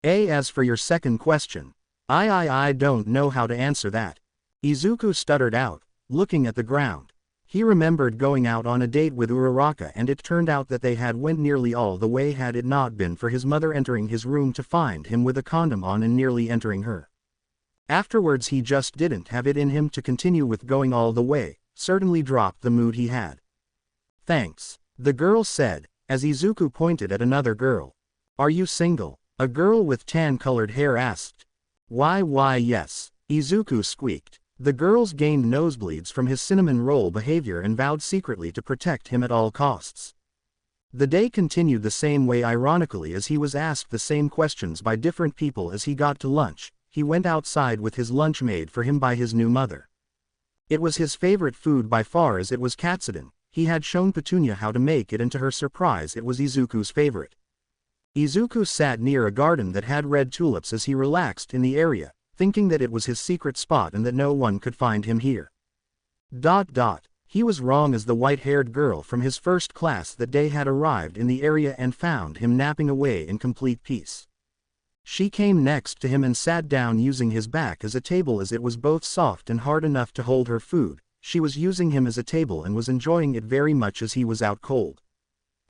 Speaker 1: As for your second question, I don't know how to answer that. Izuku stuttered out, looking at the ground. He remembered going out on a date with Uraraka, and it turned out that they had went nearly all the way had it not been for his mother entering his room to find him with a condom on and nearly entering her. Afterwards he just didn't have it in him to continue with going all the way, certainly dropped the mood he had. Thanks, the girl said, as Izuku pointed at another girl. Are you single? A girl with tan-colored hair asked. Why yes, Izuku squeaked. The girls gained nosebleeds from his cinnamon roll behavior and vowed secretly to protect him at all costs. The day continued the same way. Ironically, as he was asked the same questions by different people as he got to lunch, he went outside with his lunch made for him by his new mother. It was his favorite food by far, as it was katsudon. He had shown Petunia how to make it, and to her surprise it was Izuku's favorite. Izuku sat near a garden that had red tulips as he relaxed in the area, thinking that it was his secret spot and that no one could find him here. He was wrong, as the white-haired girl from his first class that day had arrived in the area and found him napping away in complete peace. She came next to him and sat down using his back as a table, as it was both soft and hard enough to hold her food. She was using him as a table and was enjoying it very much as he was out cold.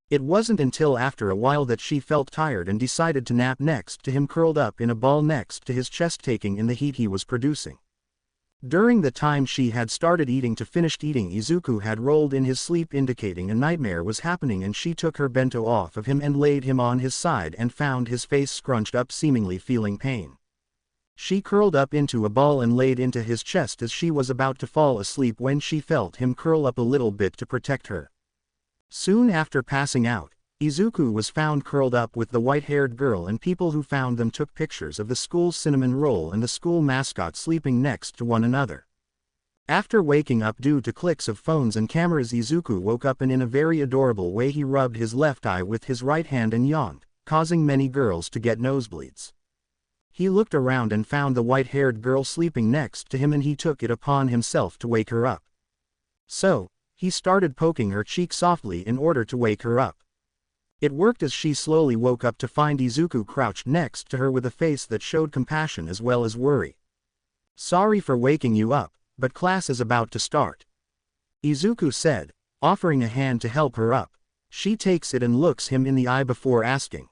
Speaker 1: It wasn't until after a while that she felt tired and decided to nap next to him, curled up in a ball next to his chest, taking in the heat he was producing. During the time she had started eating to finished eating, Izuku had rolled in his sleep, indicating a nightmare was happening, and she took her bento off of him and laid him on his side and found his face scrunched up, seemingly feeling pain. She curled up into a ball and laid into his chest as she was about to fall asleep when she felt him curl up a little bit to protect her. Soon after passing out, Izuku was found curled up with the white-haired girl, and people who found them took pictures of the school's cinnamon roll and the school mascot sleeping next to one another. After waking up due to clicks of phones and cameras, Izuku woke up, and in a very adorable way he rubbed his left eye with his right hand and yawned, causing many girls to get nosebleeds. He looked around and found the white-haired girl sleeping next to him, and he took it upon himself to wake her up. So, he started poking her cheek softly in order to wake her up. It worked, as she slowly woke up to find Izuku crouched next to her with a face that showed compassion as well as worry. Sorry for waking you up, but class is about to start, Izuku said, offering a hand to help her up. She takes it and looks him in the eye before asking,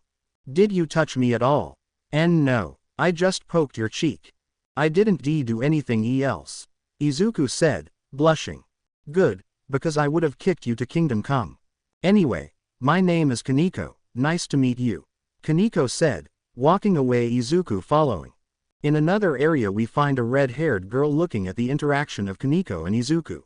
Speaker 1: Did you touch me at all? No, I just poked your cheek. I didn't do anything else, Izuku said, blushing. Good, because I would have kicked you to Kingdom Come. Anyway, my name is Kaneko, nice to meet you, Kaneko said, walking away, Izuku following. In another area we find a red-haired girl looking at the interaction of Kaneko and Izuku.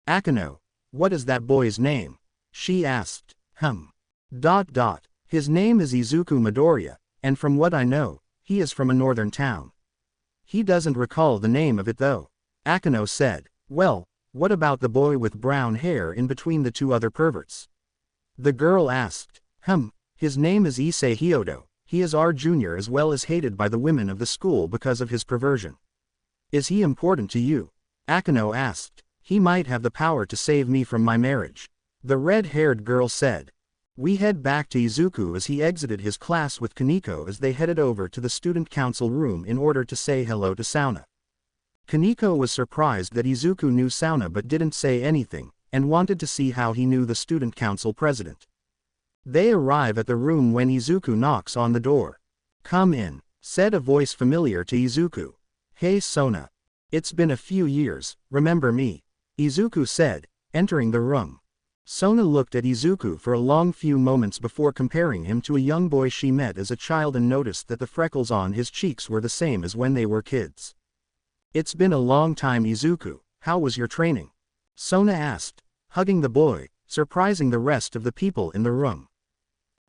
Speaker 1: Akano, what is that boy's name? She asked. His name is Izuku Midoriya, and from what I know, he is from a northern town. He doesn't recall the name of it though, Akano said. Well, what about the boy with brown hair in between the two other perverts? The girl asked. His name is Issei Hyodo. He is our junior as well as hated by the women of the school because of his perversion. Is he important to you? Akano asked. He might have the power to save me from my marriage, the red-haired girl said. We head back to Izuku as he exited his class with Kaneko as they headed over to the student council room in order to say hello to Sauna. Kaneko was surprised that Izuku knew Sauna but didn't say anything, and wanted to see how he knew the student council president. They arrive at the room when Izuku knocks on the door. "Come in," said a voice familiar to Izuku. "Hey Sona. It's been a few years, remember me?" Izuku said, entering the room. Sona looked at Izuku for a long few moments before comparing him to a young boy she met as a child and noticed that the freckles on his cheeks were the same as when they were kids. "It's been a long time Izuku, how was your training?" Sona asked, hugging the boy, surprising the rest of the people in the room.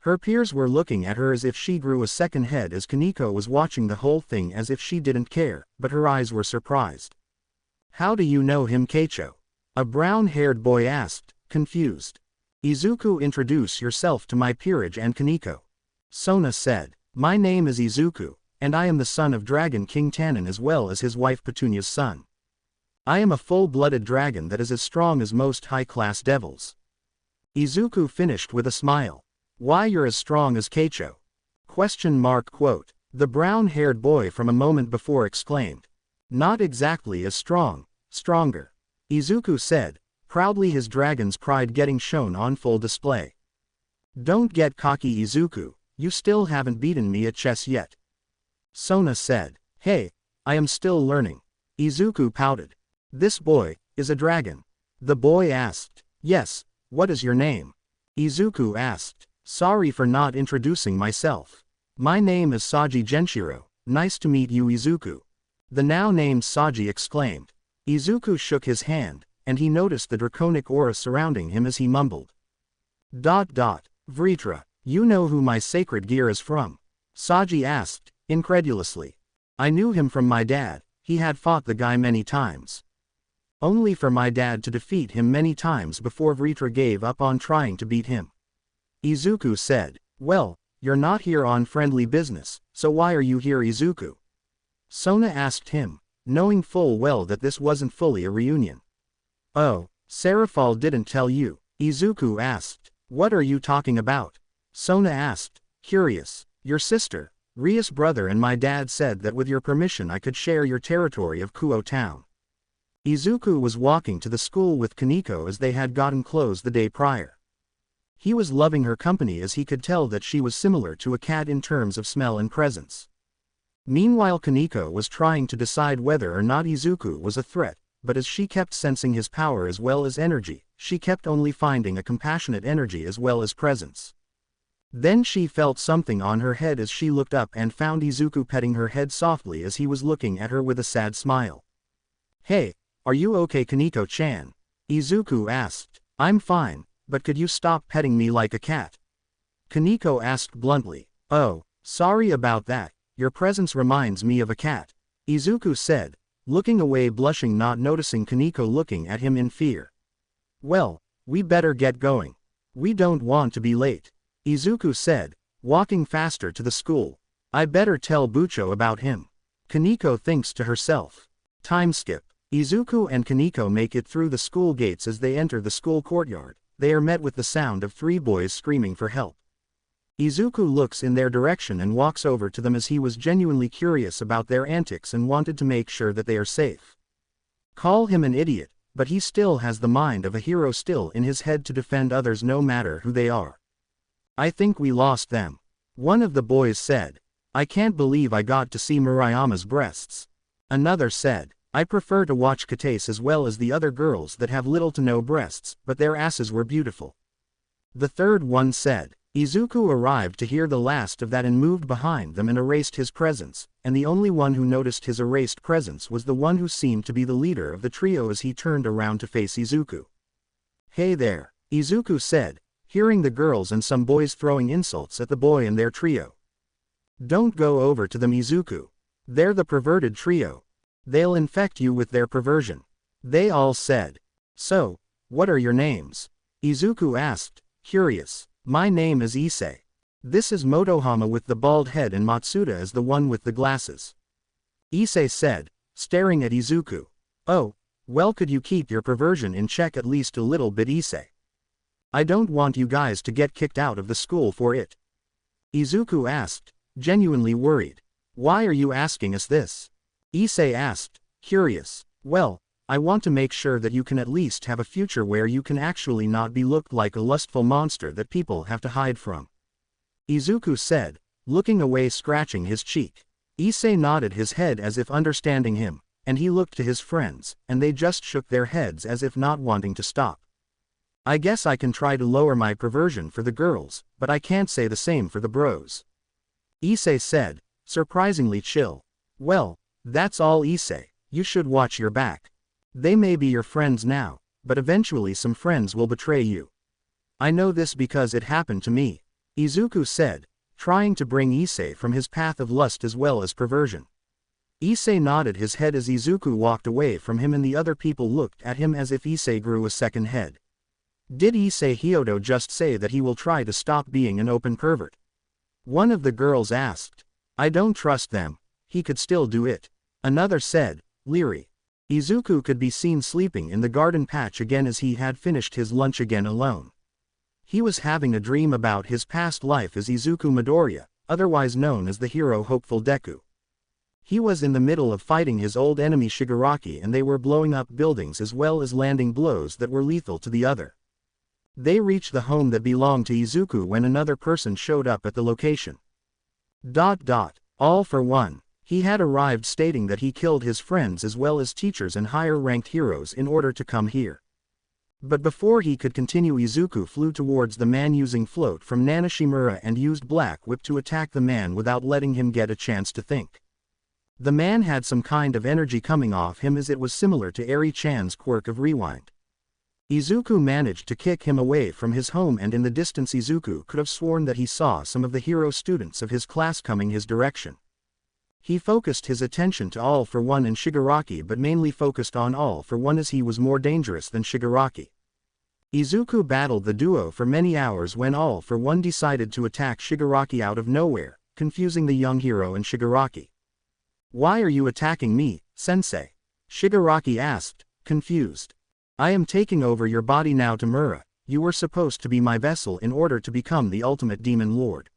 Speaker 1: Her peers were looking at her as if she grew a second head as Kaneko was watching the whole thing as if she didn't care, but her eyes were surprised. "How do you know him Keicho?" a brown-haired boy asked, confused. "Izuku, introduce yourself to my peerage and Kaneko." Sona said, "My name is Izuku, and I am the son of Dragon King Tannen as well as his wife Petunia's son. I am a full-blooded dragon that is as strong as most high-class devils." Izuku finished with a smile. "Why you're as strong as Keicho?" Quote. The brown-haired boy from a moment before exclaimed. "Not exactly as strong, stronger," Izuku said, proudly, his dragon's pride getting shown on full display. "Don't get cocky Izuku, you still haven't beaten me at chess yet." Sona said. "Hey, I am still learning." Izuku pouted. "This boy is a dragon?" the boy asked. "Yes, what is your name?" Izuku asked. "Sorry for not introducing myself. My name is Saji Genshiro, nice to meet you Izuku." The now named Saji exclaimed. Izuku shook his hand, and he noticed the draconic aura surrounding him as he mumbled. "Vritra, you know who my sacred gear is from?" Saji asked, incredulously. "I knew him from my dad, he had fought the guy many times. Only for my dad to defeat him many times before Vritra gave up on trying to beat him." Izuku said. "Well, you're not here on friendly business, so why are you here Izuku?" Sona asked him, knowing full well that this wasn't fully a reunion. "Oh, Serafal didn't tell you?" Izuku asked. "What are you talking about?" Sona asked, curious. "Your sister, Ria's brother and my dad said that with your permission I could share your territory of Kuo Town." Izuku was walking to the school with Kaneko as they had gotten close the day prior. He was loving her company as he could tell that she was similar to a cat in terms of smell and presence. Meanwhile Kaneko was trying to decide whether or not Izuku was a threat, but as she kept sensing his power as well as energy, she kept only finding a compassionate energy as well as presence. Then she felt something on her head as she looked up and found Izuku petting her head softly as he was looking at her with a sad smile. "Hey, are you okay Kaneko-chan?" Izuku asked. "I'm fine, but could you stop petting me like a cat?" Kaneko asked bluntly. "Oh, sorry about that, your presence reminds me of a cat," Izuku said, looking away blushing not noticing Kaneko looking at him in fear. "Well, we better get going. We don't want to be late," Izuku said, walking faster to the school. "I better tell Bucho about him." Kaneko thinks to herself. Time skip. Izuku and Kaneko make it through the school gates. As they enter the school courtyard, they are met with the sound of 3 boys screaming for help. Izuku looks in their direction and walks over to them as he was genuinely curious about their antics and wanted to make sure that they are safe. Call him an idiot, but he still has the mind of a hero still in his head to defend others no matter who they are. "I think we lost them," one of the boys said. "I can't believe I got to see Murayama's breasts." Another said. "I prefer to watch Kate's as well as the other girls that have little to no breasts, but their asses were beautiful." The third one said. Izuku arrived to hear the last of that and moved behind them and erased his presence, and the only one who noticed his erased presence was the one who seemed to be the leader of the trio as he turned around to face Izuku. "Hey there," Izuku said, hearing the girls and some boys throwing insults at the boy and their trio. "Don't go over to them Izuku. They're the perverted trio. They'll infect you with their perversion," they all said. "So, what are your names?" Izuku asked, curious. "My name is Issei. This is Motohama with the bald head and Matsuda is the one with the glasses," Issei said, staring at Izuku. "Oh, well, could you keep your perversion in check at least a little bit Issei? I don't want you guys to get kicked out of the school for it," Izuku asked, genuinely worried. "Why are you asking us this?" Issei asked, curious. "Well, I want to make sure that you can at least have a future where you can actually not be looked like a lustful monster that people have to hide from. Izuku said, looking away, scratching his cheek. Issei nodded his head as if understanding him, and he looked to his friends, and they just shook their heads as if not wanting to stop. I guess I can try to lower my perversion for the girls, but I can't say the same for the bros. Issei said, surprisingly chill. Well, that's all, Issei. You should watch your back. They may be your friends now, but eventually some friends will betray you. I know this because it happened to me, Izuku said, trying to bring Issei from his path of lust as well as perversion. Issei nodded his head as Izuku walked away from him, and the other people looked at him as if Issei grew a second head. Did Issei Hyodo just say that he will try to stop being an open pervert? One of the girls asked. I don't trust them. He could still do it. Another said, leery. Izuku could be seen sleeping in the garden patch again as he had finished his lunch again alone. He was having a dream about his past life as Izuku Midoriya, otherwise known as the hero hopeful Deku. He was in the middle of fighting his old enemy Shigaraki, and they were blowing up buildings as well as landing blows that were lethal to the other. They reached the home that belonged to Izuku when another person showed up at the location. All for one. He had arrived stating that he killed his friends as well as teachers and higher-ranked heroes in order to come here. But before he could continue, Izuku flew towards the man using float from Nanashimura and used Black Whip to attack the man without letting him get a chance to think. The man had some kind of energy coming off him as it was similar to Eri-chan's quirk of Rewind. Izuku managed to kick him away from his home, and in the distance Izuku could have sworn that he saw some of the hero students of his class coming his direction. He focused his attention to All for One and Shigaraki, but mainly focused on All for One as he was more dangerous than Shigaraki. Izuku battled the duo for many hours when All for One decided to attack Shigaraki out of nowhere, confusing the young hero and Shigaraki. Why are you attacking me, sensei? Shigaraki asked, confused. I am taking over your body now, Tamura. You were supposed to be my vessel in order to become the ultimate demon lord.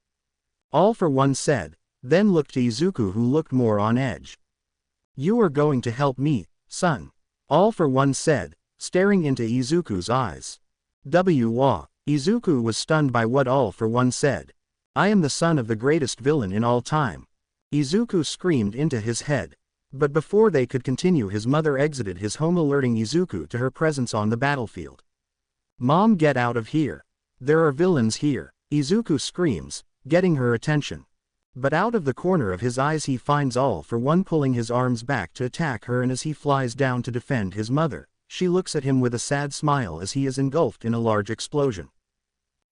Speaker 1: All for One said, then looked to Izuku, who looked more on edge. You are going to help me, son. All for One said, staring into Izuku's eyes. Izuku was stunned by what All for One said. I am the son of the greatest villain in all time. Izuku screamed into his head. But before they could continue, his mother exited his home, alerting Izuku to her presence on the battlefield. Mom, get out of here. There are villains here, Izuku screams, getting her attention. But out of the corner of his eyes he finds All for One pulling his arms back to attack her, and as he flies down to defend his mother, she looks at him with a sad smile as he is engulfed in a large explosion.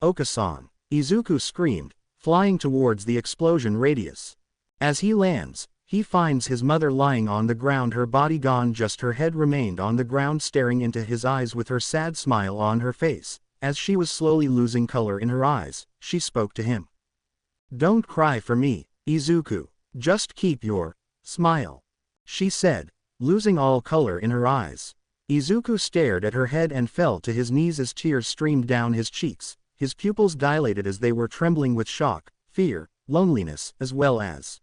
Speaker 1: Okasan, Izuku screamed, flying towards the explosion radius. As he lands, he finds his mother lying on the ground, her body gone, just her head remained on the ground, staring into his eyes with her sad smile on her face. As she was slowly losing color in her eyes, she spoke to him. Don't cry for me, Izuku. Just keep your smile, she said, losing all color in her eyes. Izuku stared at her head and fell to his knees as tears streamed down his cheeks. His pupils dilated as they were trembling with shock, fear, loneliness, as well as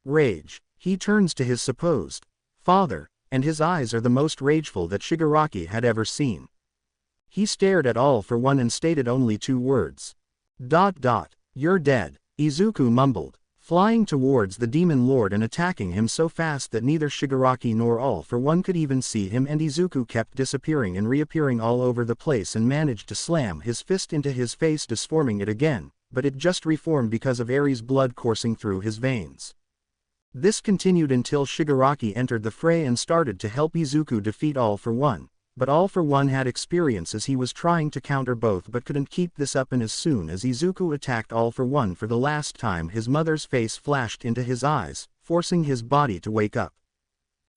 Speaker 1: rage. He turns to his supposed father, and his eyes are the most rageful that Shigaraki had ever seen. He stared at All for One and stated only 2 words. You're dead, Izuku mumbled, flying towards the demon lord and attacking him so fast that neither Shigaraki nor All for One could even see him, and Izuku kept disappearing and reappearing all over the place and managed to slam his fist into his face, disforming it again, but it just reformed because of Aries' blood coursing through his veins. This continued until Shigaraki entered the fray and started to help Izuku defeat All for One, but All for One had experience as he was trying to counter both but couldn't keep this up, and as soon as Izuku attacked All for One for the last time, his mother's face flashed into his eyes, forcing his body to wake up.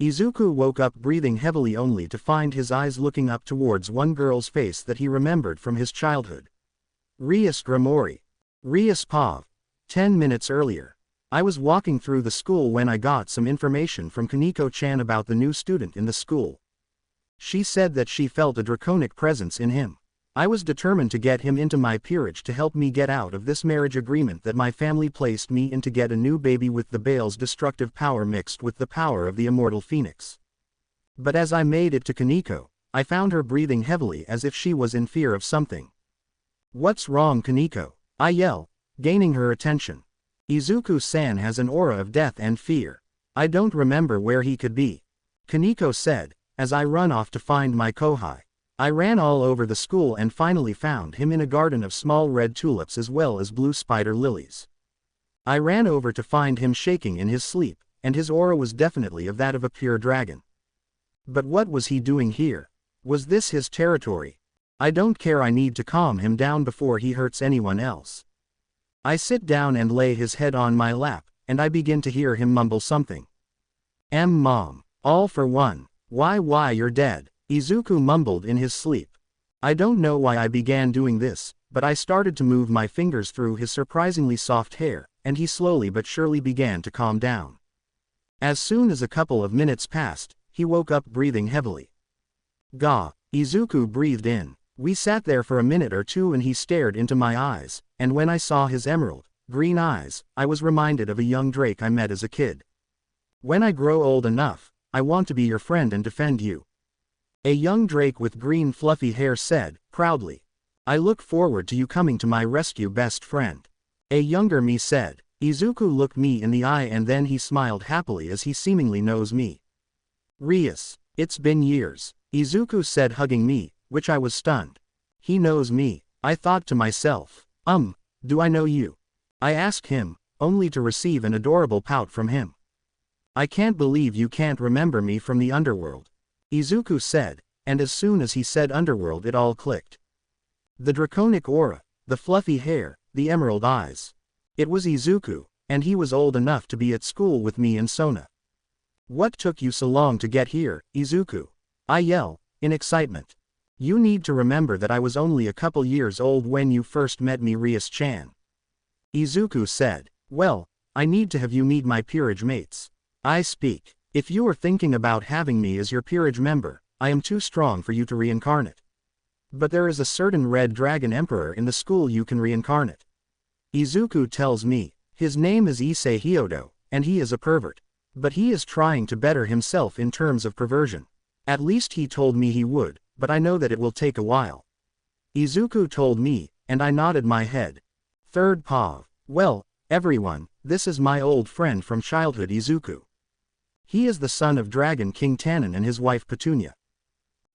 Speaker 1: Izuku woke up breathing heavily, only to find his eyes looking up towards one girl's face that he remembered from his childhood. Rias Gramori. Rias Pav. 10 minutes earlier. I was walking through the school when I got some information from Kaneko-chan about the new student in the school. She said that she felt a draconic presence in him. I was determined to get him into my peerage to help me get out of this marriage agreement that my family placed me in to get a new baby with the Bale's destructive power mixed with the power of the immortal phoenix. But as I made it to Kaneko, I found her breathing heavily as if she was in fear of something. "What's wrong, Kaneko?" I yell, gaining her attention. "Izuku-san has an aura of death and fear. I don't remember where he could be," Kaneko said, as I run off to find my kohai. I ran all over the school and finally found him in a garden of small red tulips as well as blue spider lilies. I ran over to find him shaking in his sleep, and his aura was definitely of that of a pure dragon. But what was he doing here? Was this his territory? I don't care, I need to calm him down before he hurts anyone else. I sit down and lay his head on my lap, and I begin to hear him mumble something. Mom. All for one. Why you're dead," Izuku mumbled in his sleep. I don't know why I began doing this, but I started to move my fingers through his surprisingly soft hair, and he slowly but surely began to calm down. As soon as a couple of minutes passed, he woke up breathing heavily. "Gah," Izuku breathed in. We sat there for a minute or two and he stared into my eyes, and when I saw his emerald, green eyes, I was reminded of a young drake I met as a kid. "When I grow old enough, I want to be your friend and defend you," a young drake with green fluffy hair said, proudly. "I look forward to you coming to my rescue, best friend," a younger me said. Izuku looked me in the eye and then he smiled happily as he seemingly knows me. "Rias, it's been years," Izuku said, hugging me, which I was stunned. He knows me. I thought to myself, do I know you? I asked him, only to receive an adorable pout from him. "I can't believe you can't remember me from the underworld," Izuku said, and as soon as he said underworld it all clicked. The draconic aura, the fluffy hair, the emerald eyes. It was Izuku, and he was old enough to be at school with me and Sona. "What took you so long to get here, Izuku?" I yell, in excitement. "You need to remember that I was only a couple years old when you first met me, Rias-chan," Izuku said. "Well, I need to have you meet my peerage mates." I speak. "If you are thinking about having me as your peerage member, I am too strong for you to reincarnate. But there is a certain red dragon emperor in the school you can reincarnate," Izuku tells me. "His name is Issei Hyodo, and he is a pervert. But he is trying to better himself in terms of perversion. At least he told me he would, but I know that it will take a while," Izuku told me, and I nodded my head. Third Pav. "Well, everyone, this is my old friend from childhood, Izuku. He is the son of Dragon King Tannen and his wife Petunia,"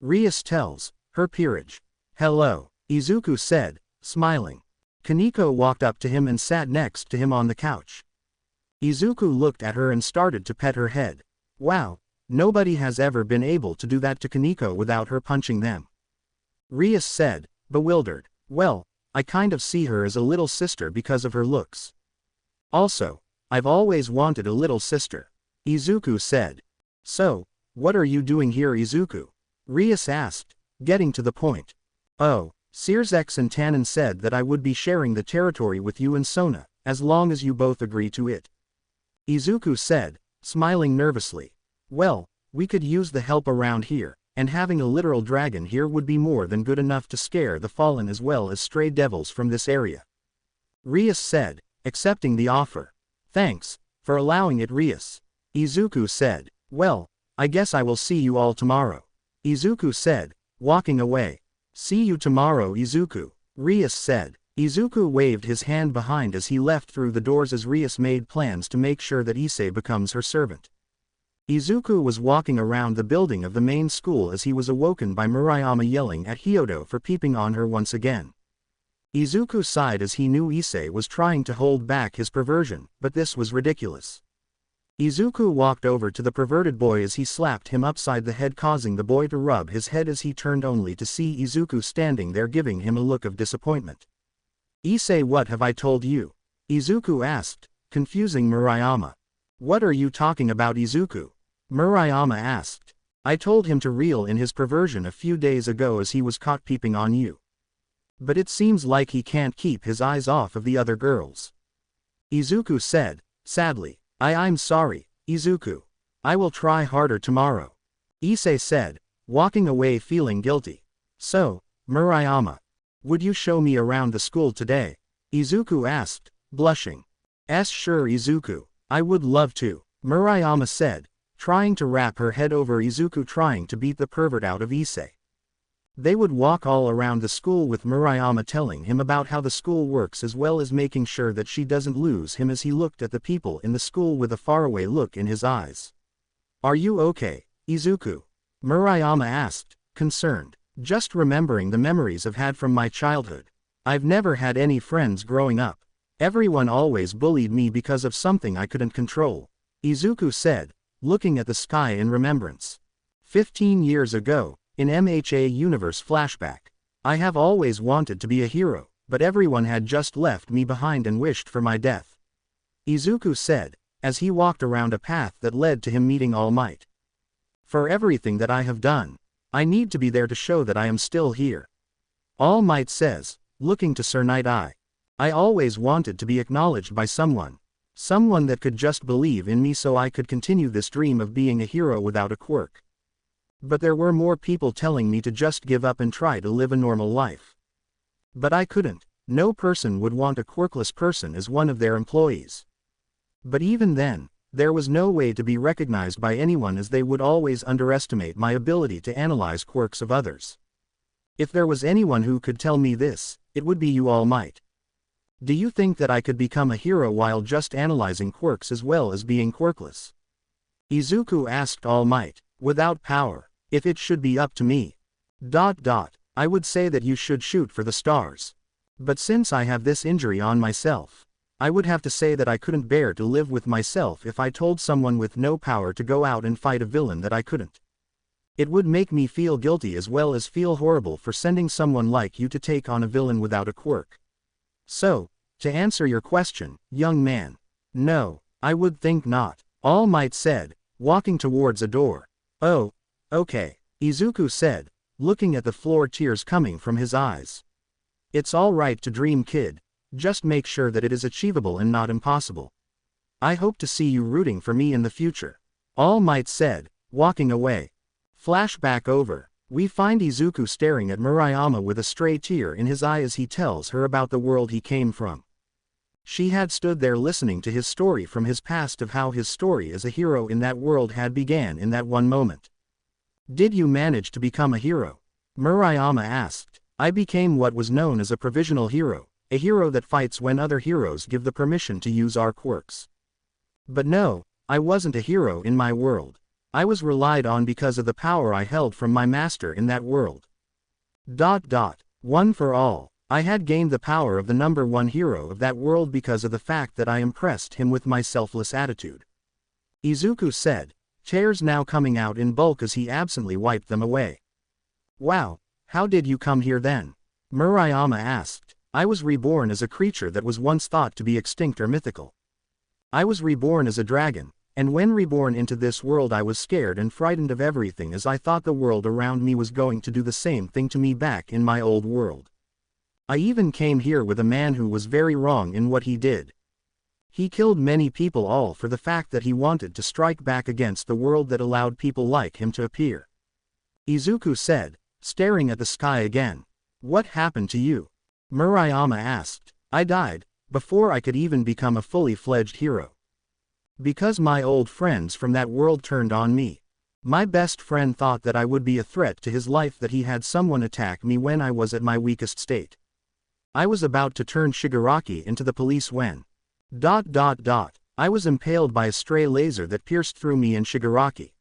Speaker 1: Rias tells, her peerage. "Hello," Izuku said, smiling. Kaneko walked up to him and sat next to him on the couch. Izuku looked at her and started to pet her head. Wow, nobody has ever been able to do that to Kaneko without her punching them. Rias said, bewildered. "Well, I kind of see her as a little sister because of her looks. Also, I've always wanted a little sister," Izuku said. "So, what are you doing here, Izuku?" Rias asked, getting to the point. "Oh, Searsex and Tannen said that I would be sharing the territory with you and Sona, as long as you both agree to it," Izuku said, smiling nervously. "Well, we could use the help around here, and having a literal dragon here would be more than good enough to scare the fallen as well as stray devils from this area," Rias said, accepting the offer. "Thanks for allowing it, Rias," Izuku said. "Well, I guess I will see you all tomorrow," Izuku said, walking away. "See you tomorrow, Izuku," Rias said. Izuku waved his hand behind as he left through the doors as Rias made plans to make sure that Issei becomes her servant. Izuku was walking around the building of the main school as he was awoken by Murayama yelling at Hyodo for peeping on her once again. Izuku sighed as he knew Issei was trying to hold back his perversion, but this was ridiculous. Izuku walked over to the perverted boy as he slapped him upside the head, causing the boy to rub his head as he turned only to see Izuku standing there giving him a look of disappointment. "Issei, what have I told you?" Izuku asked, confusing Murayama. "What are you talking about, Izuku?" Murayama asked. "I told him to reel in his perversion a few days ago as he was caught peeping on you. But it seems like he can't keep his eyes off of the other girls," Izuku said, sadly. I'm sorry, Izuku. I will try harder tomorrow," Issei said, walking away feeling guilty. "So, Murayama, would you show me around the school today?" Izuku asked, blushing. Sure, Izuku. I would love to," Murayama said, trying to wrap her head over Izuku, trying to beat the pervert out of Issei. They would walk all around the school with Murayama telling him about how the school works, as well as making sure that she doesn't lose him, as he looked at the people in the school with a faraway look in his eyes. "Are you okay, Izuku?" Murayama asked, concerned. "Just remembering the memories I've had from my childhood. I've never had any friends growing up. Everyone always bullied me because of something I couldn't control," Izuku said, looking at the sky in remembrance. 15 years ago, in MHA Universe flashback. "I have always wanted to be a hero, but everyone had just left me behind and wished for my death," Izuku said, as he walked around a path that led to him meeting All Might. "For everything that I have done, I need to be there to show that I am still here," All Might says, looking to Sir Night Eye. "I always wanted to be acknowledged by someone that could just believe in me, so I could continue this dream of being a hero without a quirk. But there were more people telling me to just give up and try to live a normal life. But I couldn't. No person would want a quirkless person as one of their employees. But even then, there was no way to be recognized by anyone, as they would always underestimate my ability to analyze quirks of others. If there was anyone who could tell me this, it would be you, All Might. Do you think that I could become a hero while just analyzing quirks as well as being quirkless?" Izuku asked All Might. "Without power, if it should be up to me, I would say that you should shoot for the stars. But since I have this injury on myself, I would have to say that I couldn't bear to live with myself if I told someone with no power to go out and fight a villain that I couldn't. It would make me feel guilty as well as feel horrible for sending someone like you to take on a villain without a quirk. So, to answer your question, young man, no, I would think not," All Might said, walking towards a door. "Oh, okay," Izuku said, looking at the floor, tears coming from his eyes. "It's all right to dream, kid. Just make sure that it is achievable and not impossible. I hope to see you rooting for me in the future," All Might said, walking away. Flashback over. We find Izuku staring at Murayama with a stray tear in his eye as he tells her about the world he came from. She had stood there listening to his story from his past, of how his story as a hero in that world had began in that one moment. "Did you manage to become a hero?" Murayama asked. "I became what was known as a provisional hero, a hero that fights when other heroes give the permission to use our quirks. But no, I wasn't a hero in my world. I was relied on because of the power I held from my master in that world. One for all. I had gained the power of the #1 hero of that world because of the fact that I impressed him with my selfless attitude," Izuku said, tears now coming out in bulk as he absently wiped them away. "Wow, how did you come here then?" Murayama asked. "I was reborn as a creature that was once thought to be extinct or mythical. I was reborn as a dragon, and when reborn into this world I was scared and frightened of everything, as I thought the world around me was going to do the same thing to me back in my old world. I even came here with a man who was very wrong in what he did. He killed many people, all for the fact that he wanted to strike back against the world that allowed people like him to appear," Izuku said, staring at the sky again. "What happened to you?" Murayama asked. "I died, before I could even become a fully fledged hero. Because my old friends from that world turned on me. My best friend thought that I would be a threat to his life, that he had someone attack me when I was at my weakest state. I was about to turn Shigaraki into the police when I was impaled by a stray laser that pierced through me and Shigaraki.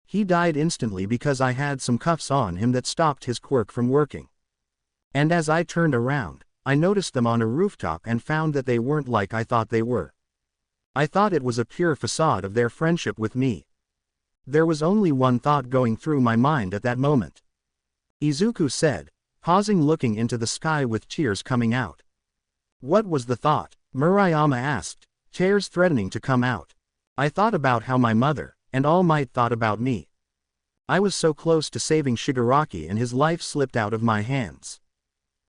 Speaker 1: He died instantly because I had some cuffs on him that stopped his quirk from working. And as I turned around, I noticed them on a rooftop and found that they weren't like I thought they were. I thought it was a pure facade of their friendship with me. There was only one thought going through my mind at that moment," Izuku said, pausing, looking into the sky with tears coming out. "What was the thought?" Murayama asked, tears threatening to come out. "I thought about how my mother, and All Might, thought about me. I was so close to saving Shigaraki and his life slipped out of my hands.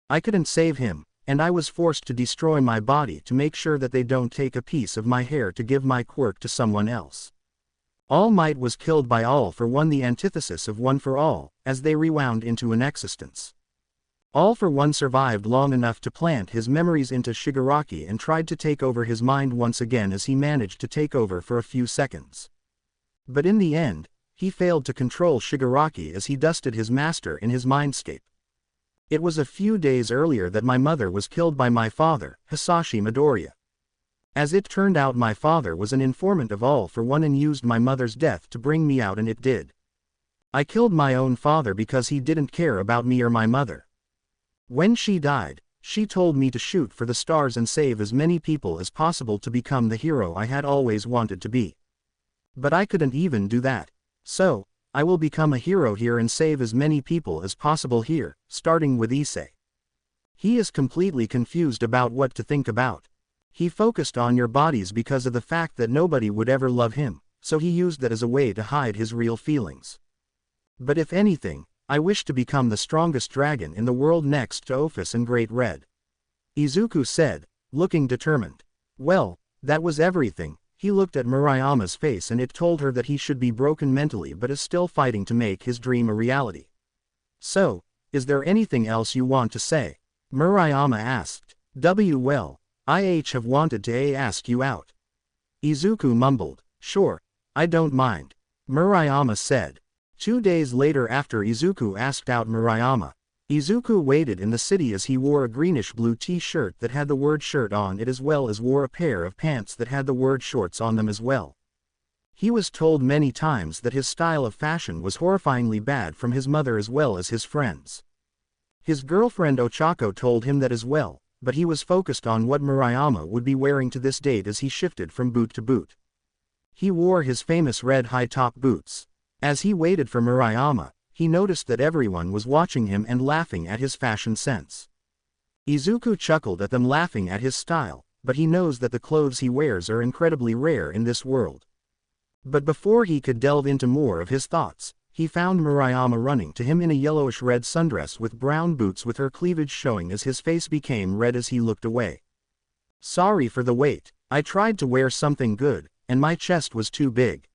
Speaker 1: I couldn't save him, and I was forced to destroy my body to make sure that they don't take a piece of my hair to give my quirk to someone else. All Might was killed by All for One, the antithesis of One for All, as they rewound into an existence. All for One survived long enough to plant his memories into Shigaraki and tried to take over his mind once again, as he managed to take over for a few seconds. But in the end, he failed to control Shigaraki as he dusted his master in his mindscape. It was a few days earlier that my mother was killed by my father, Hisashi Midoriya. As it turned out, my father was an informant of all for one and used my mother's death to bring me out, and it did. I killed my own father because he didn't care about me or my mother. When she died, she told me to shoot for the stars and save as many people as possible to become the hero I had always wanted to be. But I couldn't even do that. So, I will become a hero here and save as many people as possible here, starting with Issei. He is completely confused about what to think about. He focused on your bodies because of the fact that nobody would ever love him, so he used that as a way to hide his real feelings. But if anything, I wish to become the strongest dragon in the world next to Ophis and Great Red. Izuku said, looking determined. Well, that was everything. He looked at Murayama's face and it told her that he should be broken mentally but is still fighting to make his dream a reality. So, is there anything else you want to say? Murayama asked. Well, I have wanted to ask you out. Izuku mumbled. Sure, I don't mind. Murayama said. 2 days later, after Izuku asked out Murayama, Izuku waited in the city as he wore a greenish-blue t-shirt that had the word shirt on it, as well as wore a pair of pants that had the word shorts on them as well. He was told many times that his style of fashion was horrifyingly bad from his mother as well as his friends. His girlfriend Ochako told him that as well, but he was focused on what Murayama would be wearing to this date as he shifted from boot to boot. He wore his famous red high-top boots. As he waited for Murayama, he noticed that everyone was watching him and laughing at his fashion sense. Izuku chuckled at them laughing at his style, but he knows that the clothes he wears are incredibly rare in this world. But before he could delve into more of his thoughts, he found Murayama running to him in a yellowish-red sundress with brown boots with her cleavage showing as his face became red as he looked away. Sorry for the wait, I tried to wear something good, and my chest was too big.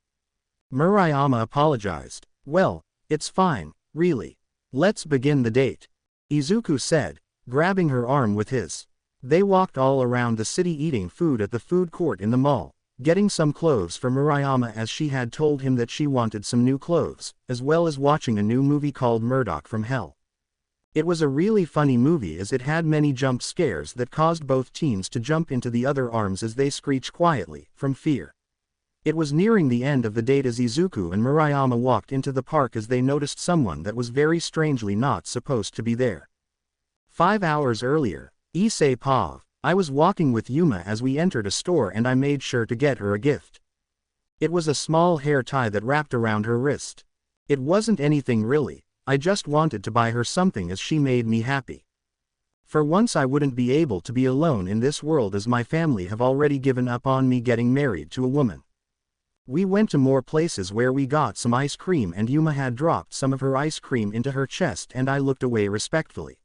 Speaker 1: Murayama apologized. Well, it's fine, really. Let's begin the date. Izuku said, grabbing her arm with his. They walked all around the city eating food at the food court in the mall, getting some clothes for Murayama as she had told him that she wanted some new clothes, as well as watching a new movie called Murdoch from Hell. It was a really funny movie as it had many jump scares that caused both teens to jump into the other arms as they screeched quietly, from fear. It was nearing the end of the date as Izuku and Murayama walked into the park as they noticed someone that was very strangely not supposed to be there. 5 hours earlier, Issei Pav, I was walking with Yuma as we entered a store and I made sure to get her a gift. It was a small hair tie that wrapped around her wrist. It wasn't anything really, I just wanted to buy her something as she made me happy. For once I wouldn't be able to be alone in this world as my family have already given up on me getting married to a woman. We went to more places where we got some ice cream and Yuma had dropped some of her ice cream into her chest and I looked away respectfully.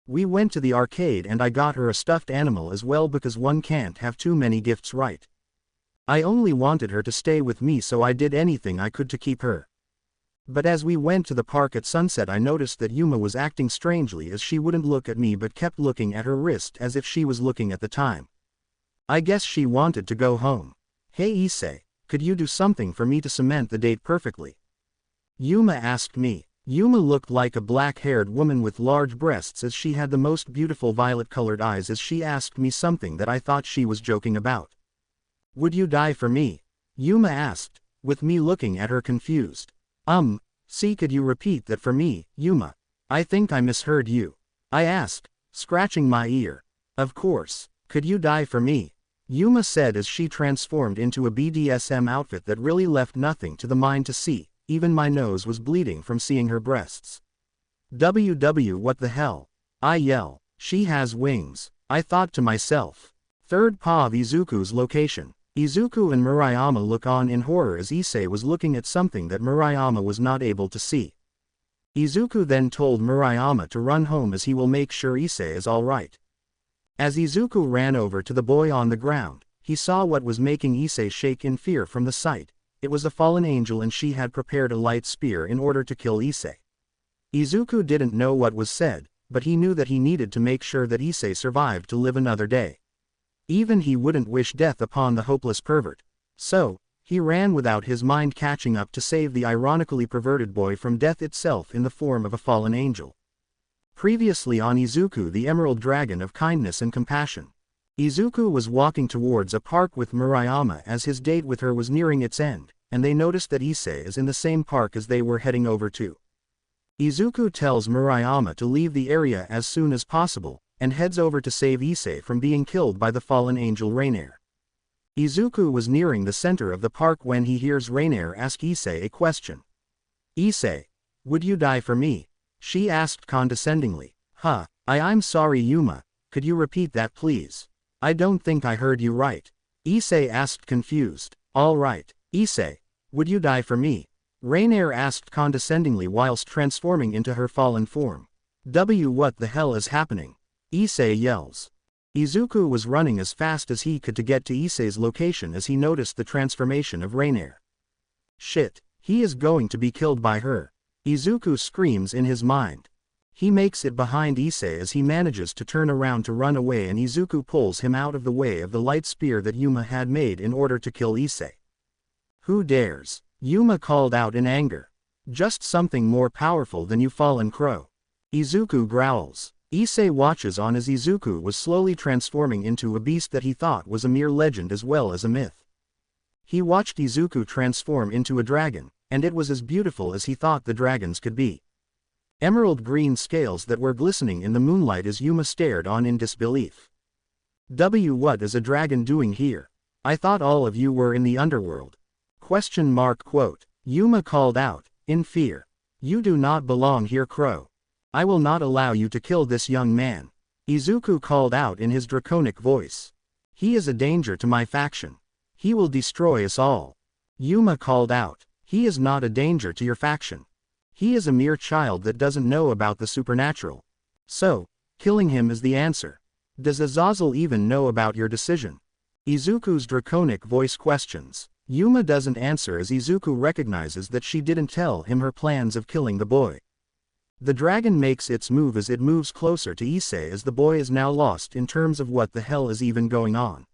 Speaker 1: We went to the arcade and I got her a stuffed animal as well because one can't have too many gifts, right? I only wanted her to stay with me, so I did anything I could to keep her. But as we went to the park at sunset I noticed that Yuma was acting strangely as she wouldn't look at me but kept looking at her wrist as if she was looking at the time. I guess she wanted to go home. Hey Issei, could you do something for me to cement the date perfectly? Yuma asked me. Yuma looked like a black-haired woman with large breasts as she had the most beautiful violet-colored eyes as she asked me something that I thought she was joking about. Would you die for me? Yuma asked, with me looking at her confused. See, could you repeat that for me, Yuma? I think I misheard you. I asked, scratching my ear. Of course. Could you die for me? Yuma said as she transformed into a BDSM outfit that really left nothing to the mind to see, even my nose was bleeding from seeing her breasts. What the hell? I yell, she has wings. I thought to myself. Third Pav Izuku's location. Izuku and Murayama look on in horror as Issei was looking at something that Murayama was not able to see. Izuku then told Murayama to run home as he will make sure Issei is alright. As Izuku ran over to the boy on the ground, he saw what was making Issei shake in fear from the sight. It was a fallen angel and she had prepared a light spear in order to kill Issei. Izuku didn't know what was said, but he knew that he needed to make sure that Issei survived to live another day. Even he wouldn't wish death upon the hopeless pervert. So, He ran without his mind catching up to save the ironically perverted boy from death itself in the form of a fallen angel. Previously on Izuku, the Emerald Dragon of Kindness and Compassion. Izuku was walking towards a park with Murayama as his date with her was nearing its end, and they noticed that Issei is in the same park as they were heading over to. Izuku tells Murayama to leave the area as soon as possible, and heads over to save Issei from being killed by the fallen angel Rainier. Izuku was nearing the center of the park when he hears Rainier ask Issei a question. "Issei, would you die for me?" she asked condescendingly. I'm sorry Yuma, could you repeat that please? I don't think I heard you right." Issei asked confused. "All right, Issei, would you die for me?" Rainier asked condescendingly whilst transforming into her fallen form. What the hell is happening?" Issei yells. Izuku was running as fast as he could to get to Issei's location as he noticed the transformation of Rainier. Shit, he is going to be killed by her. Izuku screams in his mind. He makes it behind Issei as he manages to turn around to run away, and Izuku pulls him out of the way of the light spear that Yuma had made in order to kill Issei. "Who dares?" Yuma called out in anger. "Just something more powerful than you fallen crow." Izuku growls. Issei watches on as Izuku was slowly transforming into a beast that he thought was a mere legend as well as a myth. He watched Izuku transform into a dragon, and it was as beautiful as he thought the dragons could be. Emerald green scales that were glistening in the moonlight as Yuma stared on in disbelief. What is a dragon doing here? I thought all of you were in the underworld. ? Yuma called out, in fear. "You do not belong here, Crow. I will not allow you to kill this young man." Izuku called out in his draconic voice. "He is a danger to my faction. He will destroy us all." Yuma called out. "He is not a danger to your faction. He is a mere child that doesn't know about the supernatural. So, killing him is the answer. Does Azazel even know about your decision?" Izuku's draconic voice questions. Yuma doesn't answer as Izuku recognizes that she didn't tell him her plans of killing the boy. The dragon makes its move as it moves closer to Issei as the boy is now lost in terms of what the hell is even going on.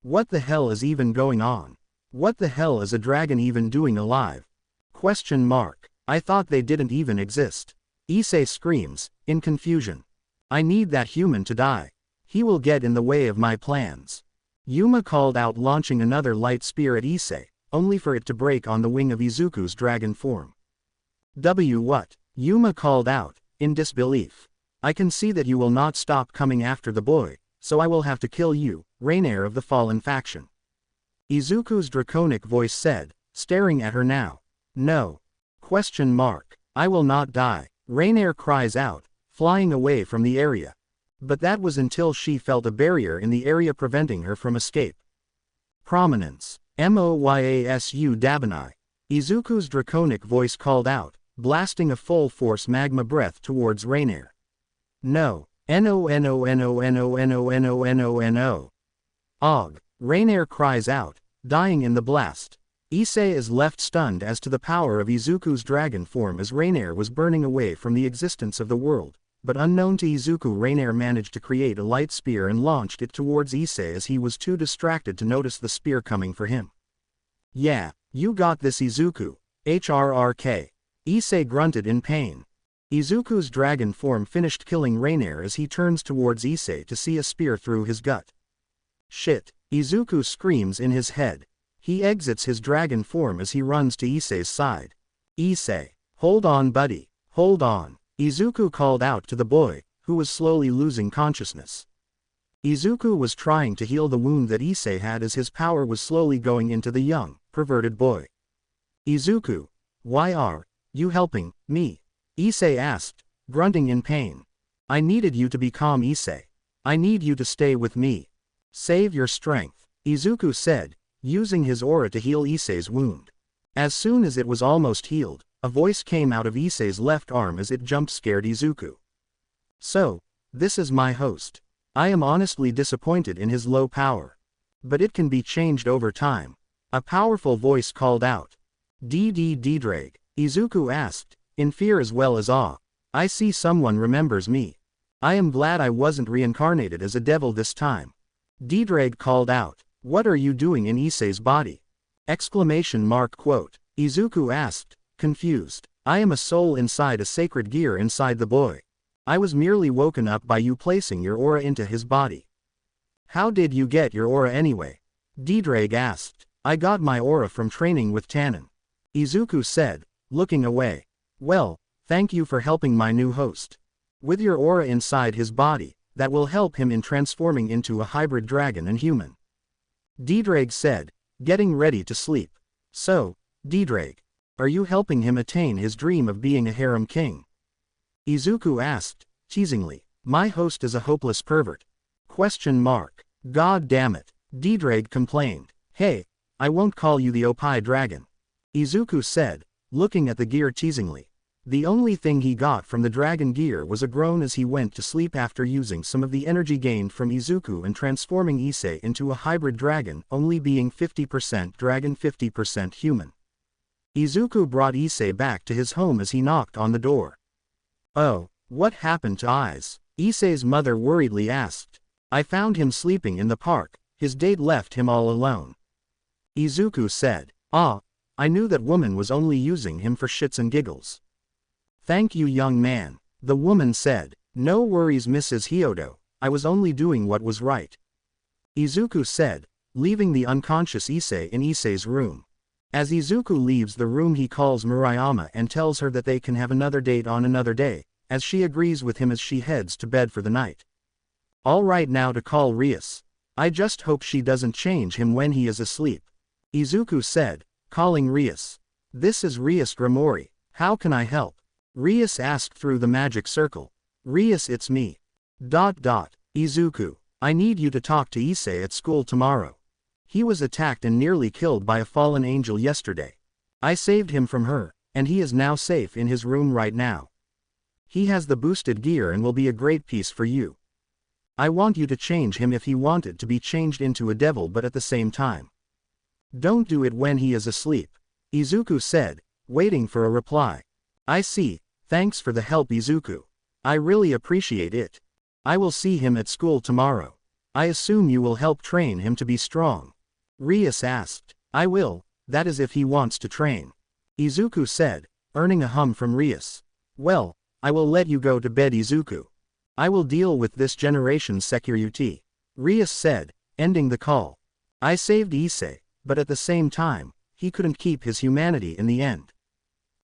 Speaker 1: What the hell is even going on? What the hell is a dragon even doing alive? ? I thought they didn't even exist. Issei screams, in confusion. "I need that human to die. He will get in the way of my plans." Yuma called out, launching another light spear at Issei, only for it to break on the wing of Izuku's dragon form. What? Yuma called out, in disbelief. "I can see that you will not stop coming after the boy, so I will have to kill you, Rainier of the fallen faction." Izuku's draconic voice said, staring at her now. "No. ? I will not die," Rainier cries out, flying away from the area. But that was until she felt a barrier in the area preventing her from escape. Prominence. Moyasu Dabanai. Izuku's draconic voice called out, blasting a full-force magma breath towards Rainier. "No. No. Og. Rainier cries out, dying in the blast. Issei is left stunned as to the power of Izuku's dragon form as Rainier was burning away from the existence of the world, but unknown to Izuku, Rainier managed to create a light spear and launched it towards Issei as he was too distracted to notice the spear coming for him. "Yeah, you got this, Izuku. HRRK. Issei grunted in pain. Izuku's dragon form finished killing Rainier as he turns towards Issei to see a spear through his gut. Shit, Izuku screams in his head. He exits his dragon form as he runs to Issei's side. "Issei, hold on buddy, hold on," Izuku called out to the boy, who was slowly losing consciousness. Izuku was trying to heal the wound that Issei had as his power was slowly going into the young, perverted boy. "Izuku, why are you helping me?" Issei asked, grunting in pain. "I needed you to be calm, Issei. I need you to stay with me. Save your strength," Izuku said, using his aura to heal Issei's wound. As soon as it was almost healed, a voice came out of Issei's left arm as it jump-scared Izuku. "So, this is my host. I am honestly disappointed in his low power. But it can be changed over time," a powerful voice called out. Drag, Izuku asked, in fear as well as awe. "I see someone remembers me. I am glad I wasn't reincarnated as a devil this time." Drag called out, "What are you doing in Issei's body?" Exclamation mark quote. Izuku asked, confused. I am a soul inside a sacred gear inside the boy. I was merely woken up by you placing your aura into his body. How did you get your aura anyway? Dedrag asked. I got my aura from training with Tannen. Izuku said, looking away. Well, thank you for helping my new host. With your aura inside his body, that will help him in transforming into a hybrid dragon and human. Dedrag said, getting ready to sleep. So, Dedrag, are you helping him attain his dream of being a harem king? Izuku asked, teasingly. My host is a hopeless pervert. Question mark. God damn it. Dedrag complained. Hey, I won't call you the Opai dragon. Izuku said, looking at the gear teasingly. The only thing he got from the dragon gear was a groan as he went to sleep after using some of the energy gained from Izuku and transforming Issei into a hybrid dragon, only being 50% dragon 50% human. Izuku brought Issei back to his home as he knocked on the door. Oh, what happened to Eyes? Issei's mother worriedly asked. I found him sleeping in the park, his date left him all alone. Izuku said, ah, I knew that woman was only using him for shits and giggles. Thank you young man, the woman said. No worries Mrs. Hyodo, I was only doing what was right. Izuku said, leaving the unconscious Issei in Issei's room. As Izuku leaves the room he calls Murayama and tells her that they can have another date on another day, as she agrees with him as she heads to bed for the night. All right now to call Rias. I just hope she doesn't change him when he is asleep. Izuku said, calling Rias. This is Rias Gramori, how can I help? Rias asked through the magic circle. Rias it's me. Izuku, I need you to talk to Issei at school tomorrow. He was attacked and nearly killed by a fallen angel yesterday. I saved him from her, and he is now safe in his room right now. He has the boosted gear and will be a great piece for you. I want you to change him if he wanted to be changed into a devil but at the same time. Don't do it when he is asleep. Izuku said, waiting for a reply. I see, thanks for the help Izuku. I really appreciate it. I will see him at school tomorrow. I assume you will help train him to be strong. Rias asked. I will, that is if he wants to train. Izuku said, earning a hum from Rias. Well, I will let you go to bed Izuku. I will deal with this generation's security. Rias said, ending the call. I saved Issei, but at the same time, he couldn't keep his humanity in the end.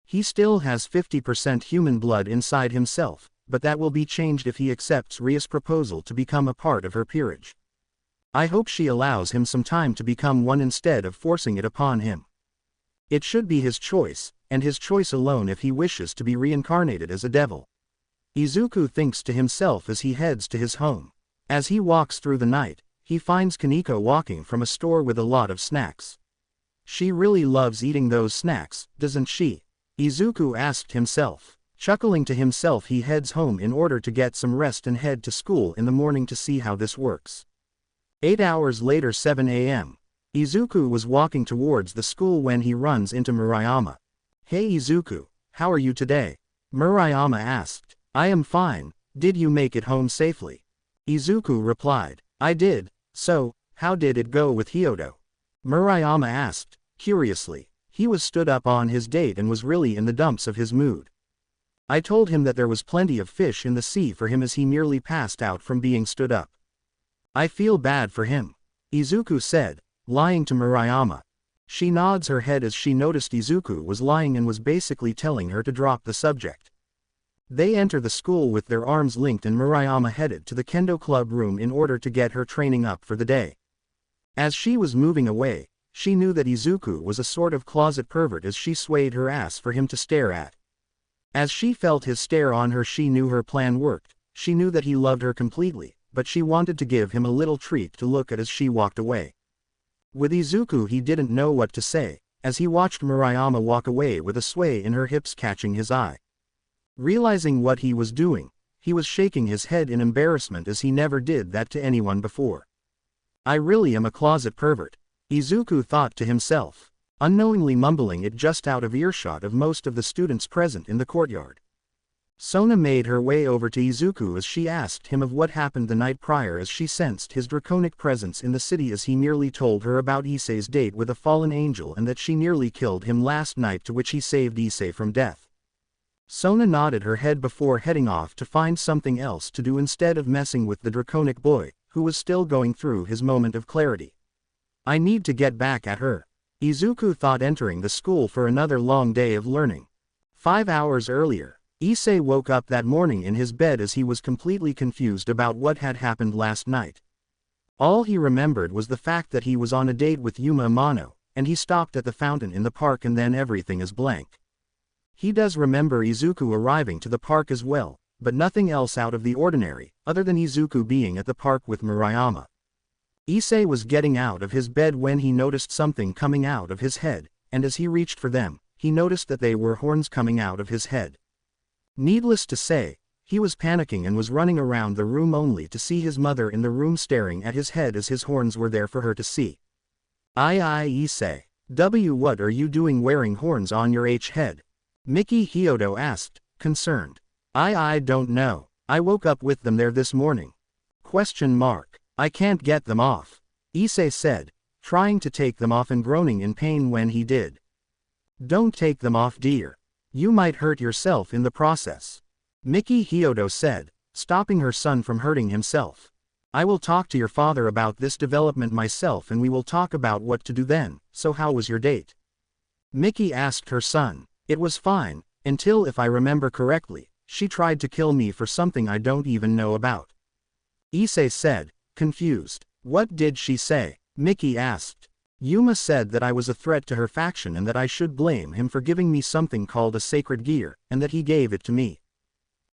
Speaker 1: He still has 50% human blood inside himself, but that will be changed if he accepts Rias' proposal to become a part of her peerage. I hope she allows him some time to become one instead of forcing it upon him. It should be his choice, and his choice alone if he wishes to be reincarnated as a devil. Izuku thinks to himself as he heads to his home. As he walks through the night, he finds Kaneko walking from a store with a lot of snacks. She really loves eating those snacks, doesn't she? Izuku asked himself. Chuckling to himself he heads home in order to get some rest and head to school in the morning to see how this works. 8 hours later 7 a.m. Izuku was walking towards the school when he runs into Murayama. Hey Izuku, how are you today? Murayama asked. I am fine, did you make it home safely? Izuku replied. I did, so, how did it go with Hyodo? Murayama asked, curiously. He was stood up on his date and was really in the dumps of his mood. I told him that there was plenty of fish in the sea for him as he merely passed out from being stood up. I feel bad for him. Izuku said, lying to Murayama. She nods her head as she noticed Izuku was lying and was basically telling her to drop the subject. They enter the school with their arms linked and Murayama headed to the kendo club room in order to get her training up for the day. As she was moving away, she knew that Izuku was a sort of closet pervert as she swayed her ass for him to stare at. As she felt his stare on her she knew her plan worked, she knew that he loved her completely, but she wanted to give him a little treat to look at as she walked away. With Izuku he didn't know what to say, as he watched Murayama walk away with a sway in her hips catching his eye. Realizing what he was doing, he was shaking his head in embarrassment as he never did that to anyone before. I really am a closet pervert, Izuku thought to himself, unknowingly mumbling it just out of earshot of most of the students present in the courtyard. Sona made her way over to Izuku as she asked him of what happened the night prior as she sensed his draconic presence in the city as he nearly told her about Issei's date with a fallen angel and that she nearly killed him last night, to which he saved Issei from death. Sona nodded her head before heading off to find something else to do instead of messing with the draconic boy, who was still going through his moment of clarity. I need to get back at her, Izuku thought, entering the school for another long day of learning. 5 hours earlier, Issei woke up that morning in his bed as he was completely confused about what had happened last night. All he remembered was the fact that he was on a date with Yuma Amano, and he stopped at the fountain in the park, and then everything is blank. He does remember Izuku arriving to the park as well, but nothing else out of the ordinary, other than Izuku being at the park with Murayama. Issei was getting out of his bed when he noticed something coming out of his head, and as he reached for them, he noticed that they were horns coming out of his head. Needless to say, he was panicking and was running around the room only to see his mother in the room staring at his head as his horns were there for her to see. Issei. What are you doing wearing horns on your head? Miki Hyodo asked, concerned. I don't know. I woke up with them there this morning. I can't get them off, Issei said, trying to take them off and groaning in pain when he did. Don't take them off, dear. You might hurt yourself in the process, Miki Hyodo said, stopping her son from hurting himself. I will talk to your father about this development myself and we will talk about what to do then. So how was your date? Miki asked her son. It was fine, until, if I remember correctly, she tried to kill me for something I don't even know about, Issei said, confused. What did she say? Miki asked. Yuma said that I was a threat to her faction and that I should blame him for giving me something called a sacred gear, and that he gave it to me.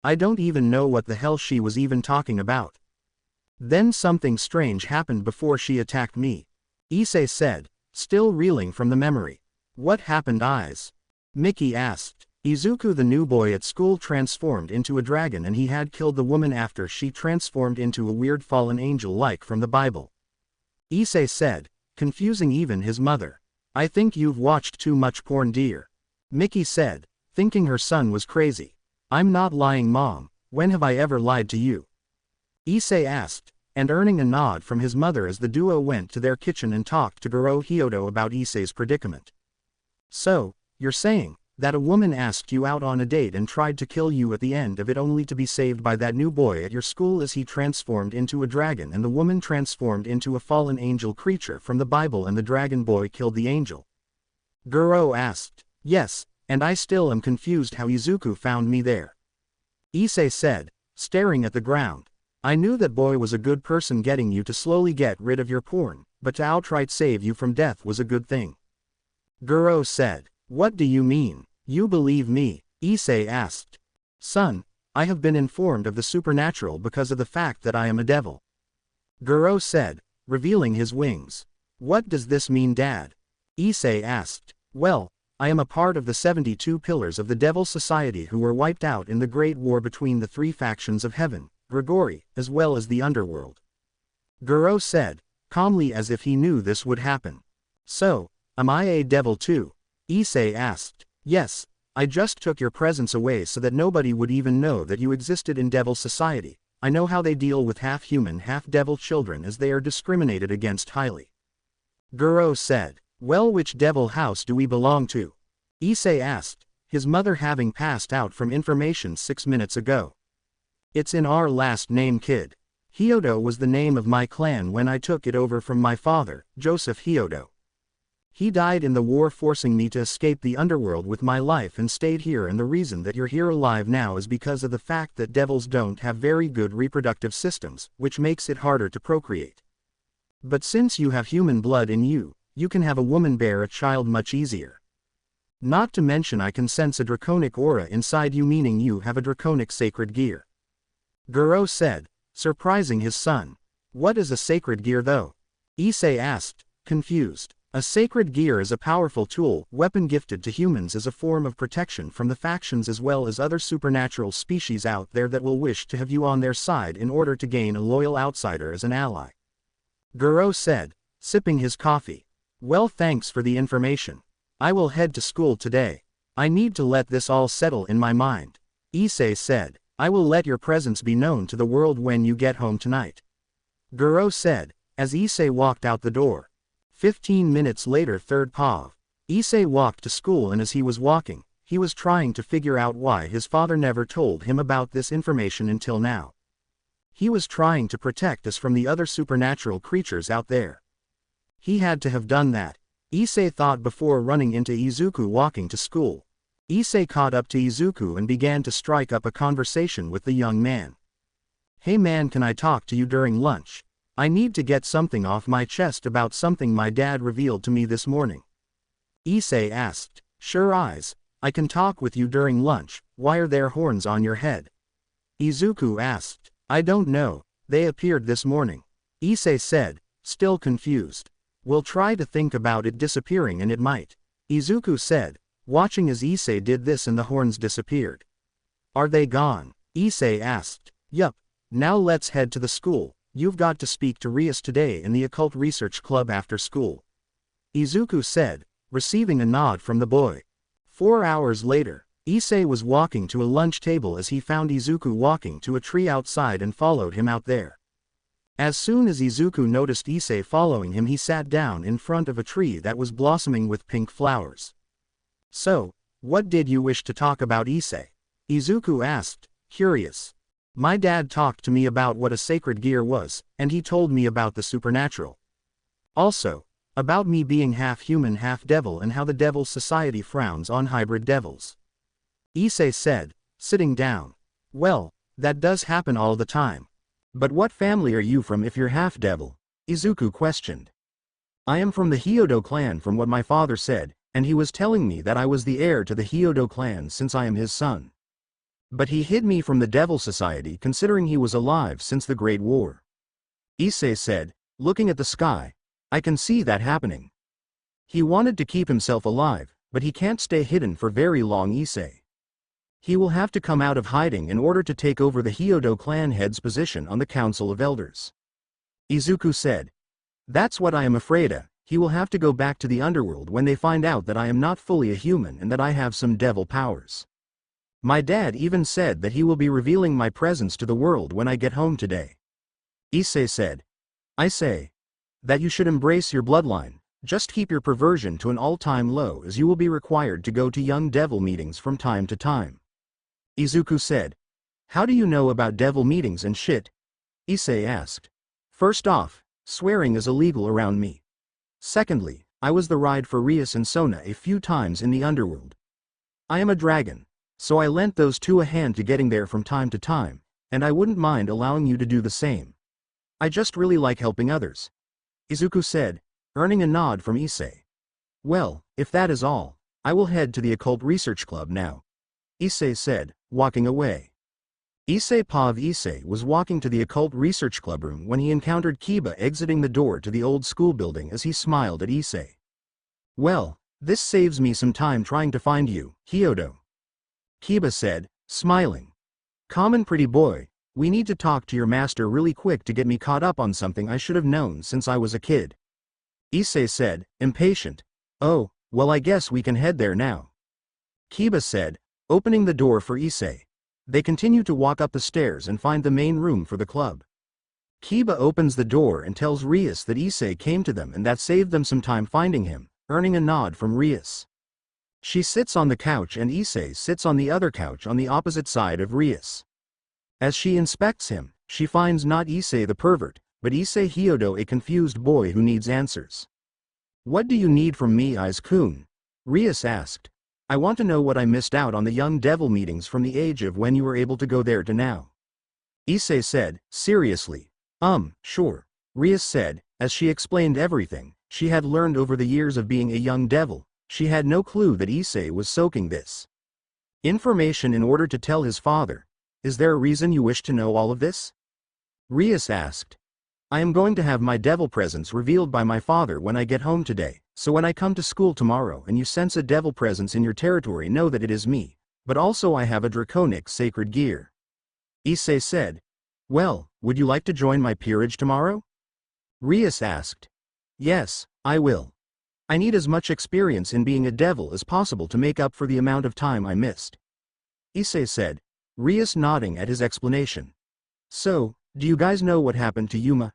Speaker 1: I don't even know what the hell she was even talking about. Then something strange happened before she attacked me, Issei said, still reeling from the memory. What happened, eyes? Miki asked. Izuku, the new boy at school, transformed into a dragon and he had killed the woman after she transformed into a weird fallen angel like from the Bible, Issei said, confusing even his mother. I think you've watched too much porn, dear, Miki said, thinking her son was crazy. I'm not lying, Mom. When have I ever lied to you? Issei asked, and earning a nod from his mother as the duo went to their kitchen and talked to Goro Hyodo about Issei's predicament. So, you're saying that a woman asked you out on a date and tried to kill you at the end of it, only to be saved by that new boy at your school as he transformed into a dragon and the woman transformed into a fallen angel creature from the Bible and the dragon boy killed the angel? Goro asked. Yes, and I still am confused how Izuku found me there, Issei said, staring at the ground. I knew that boy was a good person getting you to slowly get rid of your porn, but to outright save you from death was a good thing, Goro said. What do you mean? You believe me? Issei asked. Son, I have been informed of the supernatural because of the fact that I am a devil, Goro said, revealing his wings. What does this mean, Dad? Issei asked. Well, I am a part of the 72 pillars of the Devil Society who were wiped out in the Great War between the 3 factions of heaven, Grigori, as well as the underworld, Goro said, calmly as if he knew this would happen. So, am I a devil too? Issei asked. Yes, I just took your presence away so that nobody would even know that you existed in Devil Society. I know how they deal with half-human, half-devil children as they are discriminated against highly, Goro said. Well, which devil house do we belong to? Issei asked, his mother having passed out from information 6 minutes ago. It's in our last name, kid. Hyodo was the name of my clan when I took it over from my father, Joseph Hyodo. He died in the war, forcing me to escape the underworld with my life and stayed here, and the reason that you're here alive now is because of the fact that devils don't have very good reproductive systems, which makes it harder to procreate. But since you have human blood in you, you can have a woman bear a child much easier. Not to mention I can sense a draconic aura inside you, meaning you have a draconic sacred gear, Goro said, surprising his son. What is a sacred gear though? Issei asked, confused. A sacred gear is a powerful tool, weapon gifted to humans as a form of protection from the factions as well as other supernatural species out there that will wish to have you on their side in order to gain a loyal outsider as an ally, Goro said, sipping his coffee. Well, thanks for the information. I will head to school today. I need to let this all settle in my mind, Issei said, I will let your presence be known to the world when you get home tonight. Guro said, as Issei walked out the door. 15 minutes later, third POV. Issei walked to school, and as he was walking, he was trying to figure out why his father never told him about this information until now. He was trying to protect us from the other supernatural creatures out there. He had to have done that, Issei thought before running into Izuku walking to school. Issei caught up to Izuku and began to strike up a conversation with the young man. Hey man, can I talk to you during lunch? I need to get something off my chest about something my dad revealed to me this morning. Issei asked. Sure eyes, I can talk with you during lunch. Why are there horns on your head? Izuku asked. I don't know, they appeared this morning. Issei said, still confused. We'll try to think about it disappearing and it might. Izuku said, watching as Issei did this and the horns disappeared. Are they gone? Issei asked. Yup, now let's head to the school. You've got to speak to Rias today in the Occult Research Club after school. Izuku said, receiving a nod from the boy. 4 hours later, Issei was walking to a lunch table as he found Izuku walking to a tree outside and followed him out there. As soon as Izuku noticed Issei following him, he sat down in front of a tree that was blossoming with pink flowers. So, what did you wish to talk about, Issei? Izuku asked, curious. My dad talked to me about what a sacred gear was, and he told me about the supernatural. Also, about me being half human, half devil, and how the Devil's Society frowns on hybrid devils. Issei said, sitting down. Well, that does happen all the time. But what family are you from if you're half devil? Izuku questioned. I am from the Hyodo clan from what my father said, and he was telling me that I was the heir to the Hyodo clan since I am his son. But he hid me from the Devil Society considering he was alive since the Great War. Issei said, looking at the sky, I can see that happening. He wanted to keep himself alive, but he can't stay hidden for very long, Issei. He will have to come out of hiding in order to take over the Hyodo clan head's position on the Council of Elders. Izuku said, that's what I am afraid of. He will have to go back to the underworld when they find out that I am not fully a human and that I have some devil powers. My dad even said that he will be revealing my presence to the world when I get home today. Issei said, I say that you should embrace your bloodline, just keep your perversion to an all-time low as you will be required to go to young devil meetings from time to time. Izuku said, how do you know about devil meetings and shit? Issei asked. First off, swearing is illegal around me. Secondly, I was the ride for Rias and Sona a few times in the underworld. I am a dragon. So I lent those two a hand to getting there from time to time, and I wouldn't mind allowing you to do the same. I just really like helping others. Izuku said, earning a nod from Issei. Well, if that is all, I will head to the Occult Research Club now. Issei said, walking away. Issei was walking to the Occult Research Club room when he encountered Kiba exiting the door to the old school building as he smiled at Issei. Well, this saves me some time trying to find you, Hyodo. Kiba said, smiling. Common pretty boy, we need to talk to your master really quick to get me caught up on something I should have known since I was a kid. Issei said, impatient. Oh, well I guess we can head there now. Kiba said, opening the door for Issei. They continue to walk up the stairs and find the main room for the club. Kiba opens the door and tells Rias that Issei came to them and that saved them some time finding him, earning a nod from Rias. She sits on the couch and Issei sits on the other couch on the opposite side of Rias. As she inspects him, she finds not Issei the pervert, but Issei Hyodo, a confused boy who needs answers. What do you need from me, Izuku? Rias asked. I want to know what I missed out on the young devil meetings from the age of when you were able to go there to now. Issei said, seriously. Sure. Rias said, as she explained everything she had learned over the years of being a young devil. She had no clue that Issei was soaking this information in order to tell his father. Is there a reason you wish to know all of this? Rias asked. I am going to have my devil presence revealed by my father when I get home today, so when I come to school tomorrow and you sense a devil presence in your territory, know that it is me, but also I have a draconic sacred gear. Issei said. Well, would you like to join my peerage tomorrow? Rias asked. Yes, I will. I need as much experience in being a devil as possible to make up for the amount of time I missed. Issei said, Rias nodding at his explanation. So, do you guys know what happened to Yuma?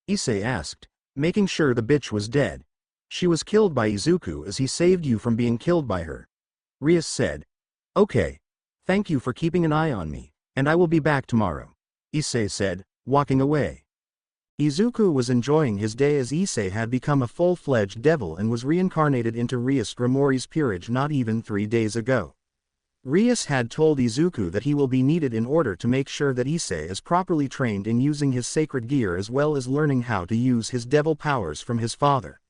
Speaker 1: Issei asked, making sure the bitch was dead. She was killed by Izuku as he saved you from being killed by her. Rias said. Okay. Thank you for keeping an eye on me, and I will be back tomorrow. Issei said, walking away. Izuku was enjoying his day as Issei had become a full-fledged devil and was reincarnated into Rias Grimori's peerage not even 3 days ago. Rias had told Izuku that he will be needed in order to make sure that Issei is properly trained in using his sacred gear as well as learning how to use his devil powers from his father.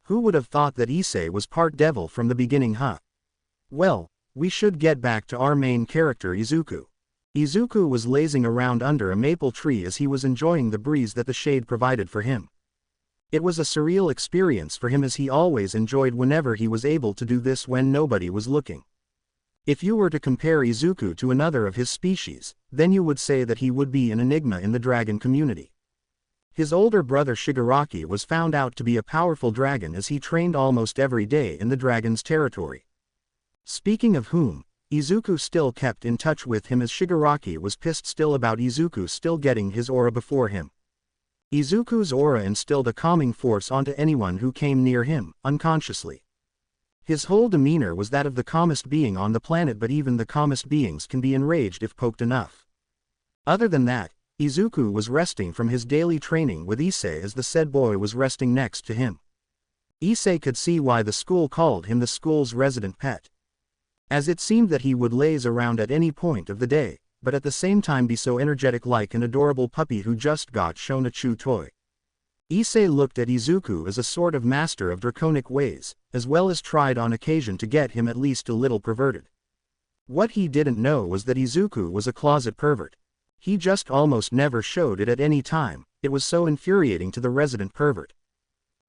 Speaker 1: Who would have thought that Issei was part devil from the beginning, huh? Well, we should get back to our main character Izuku. Izuku was lazing around under a maple tree as he was enjoying the breeze that the shade provided for him. It was a surreal experience for him as he always enjoyed whenever he was able to do this when nobody was looking. If you were to compare Izuku to another of his species, then you would say that he would be an enigma in the dragon community. His older brother Shigaraki was found out to be a powerful dragon as he trained almost every day in the dragon's territory. Speaking of whom, Izuku still kept in touch with him as Shigaraki was pissed still about Izuku still getting his aura before him. Izuku's aura instilled a calming force onto anyone who came near him, unconsciously. His whole demeanor was that of the calmest being on the planet, but even the calmest beings can be enraged if poked enough. Other than that, Izuku was resting from his daily training with Issei as the said boy was resting next to him. Issei could see why the school called him the school's resident pet. As it seemed that he would laze around at any point of the day, but at the same time be so energetic like an adorable puppy who just got shown a chew toy. Issei looked at Izuku as a sort of master of draconic ways, as well as tried on occasion to get him at least a little perverted. What he didn't know was that Izuku was a closet pervert. He just almost never showed it at any time, it was so infuriating to the resident pervert.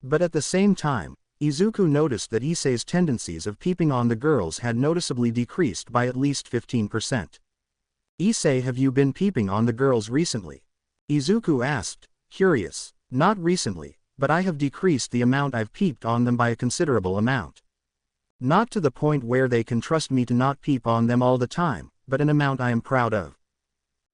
Speaker 1: But at the same time, Izuku noticed that Issei's tendencies of peeping on the girls had noticeably decreased by at least 15%. Issei, have you been peeping on the girls recently? Izuku asked, curious. Not recently, but I have decreased the amount I've peeped on them by a considerable amount. Not to the point where they can trust me to not peep on them all the time, but an amount I am proud of.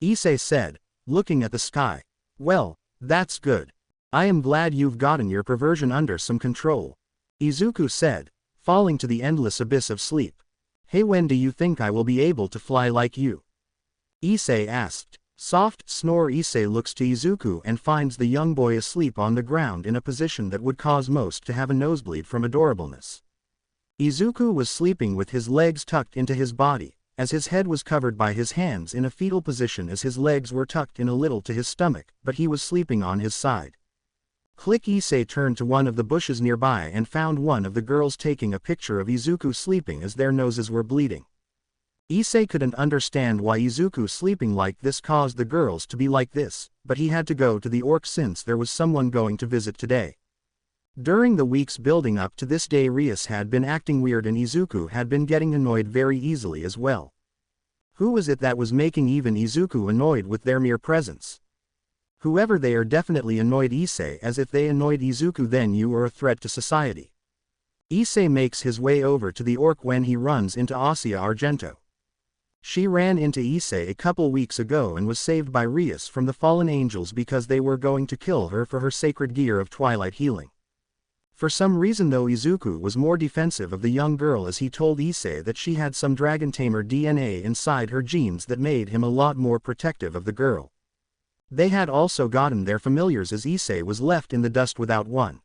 Speaker 1: Issei said, looking at the sky. Well, that's good. I am glad you've gotten your perversion under some control. Izuku said, falling to the endless abyss of sleep. Hey, when do you think I will be able to fly like you? Issei asked. Soft snore. Issei looks to Izuku and finds the young boy asleep on the ground in a position that would cause most to have a nosebleed from adorableness. Izuku was sleeping with his legs tucked into his body, as his head was covered by his hands in a fetal position as his legs were tucked in a little to his stomach, but he was sleeping on his side. Click. Issei turned to one of the bushes nearby and found one of the girls taking a picture of Izuku sleeping as their noses were bleeding. Issei couldn't understand why Izuku sleeping like this caused the girls to be like this, but he had to go to the orc since there was someone going to visit today. During the weeks building up to this day, Rias had been acting weird and Izuku had been getting annoyed very easily as well. Who was it that was making even Izuku annoyed with their mere presence? Whoever they are definitely annoyed Issei, as if they annoyed Izuku then you are a threat to society. Issei makes his way over to the orc when he runs into Asia Argento. She ran into Issei a couple weeks ago and was saved by Rias from the fallen angels because they were going to kill her for her sacred gear of twilight healing. For some reason though, Izuku was more defensive of the young girl as he told Issei that she had some dragon tamer DNA inside her genes that made him a lot more protective of the girl. They had also gotten their familiars as Issei was left in the dust without one.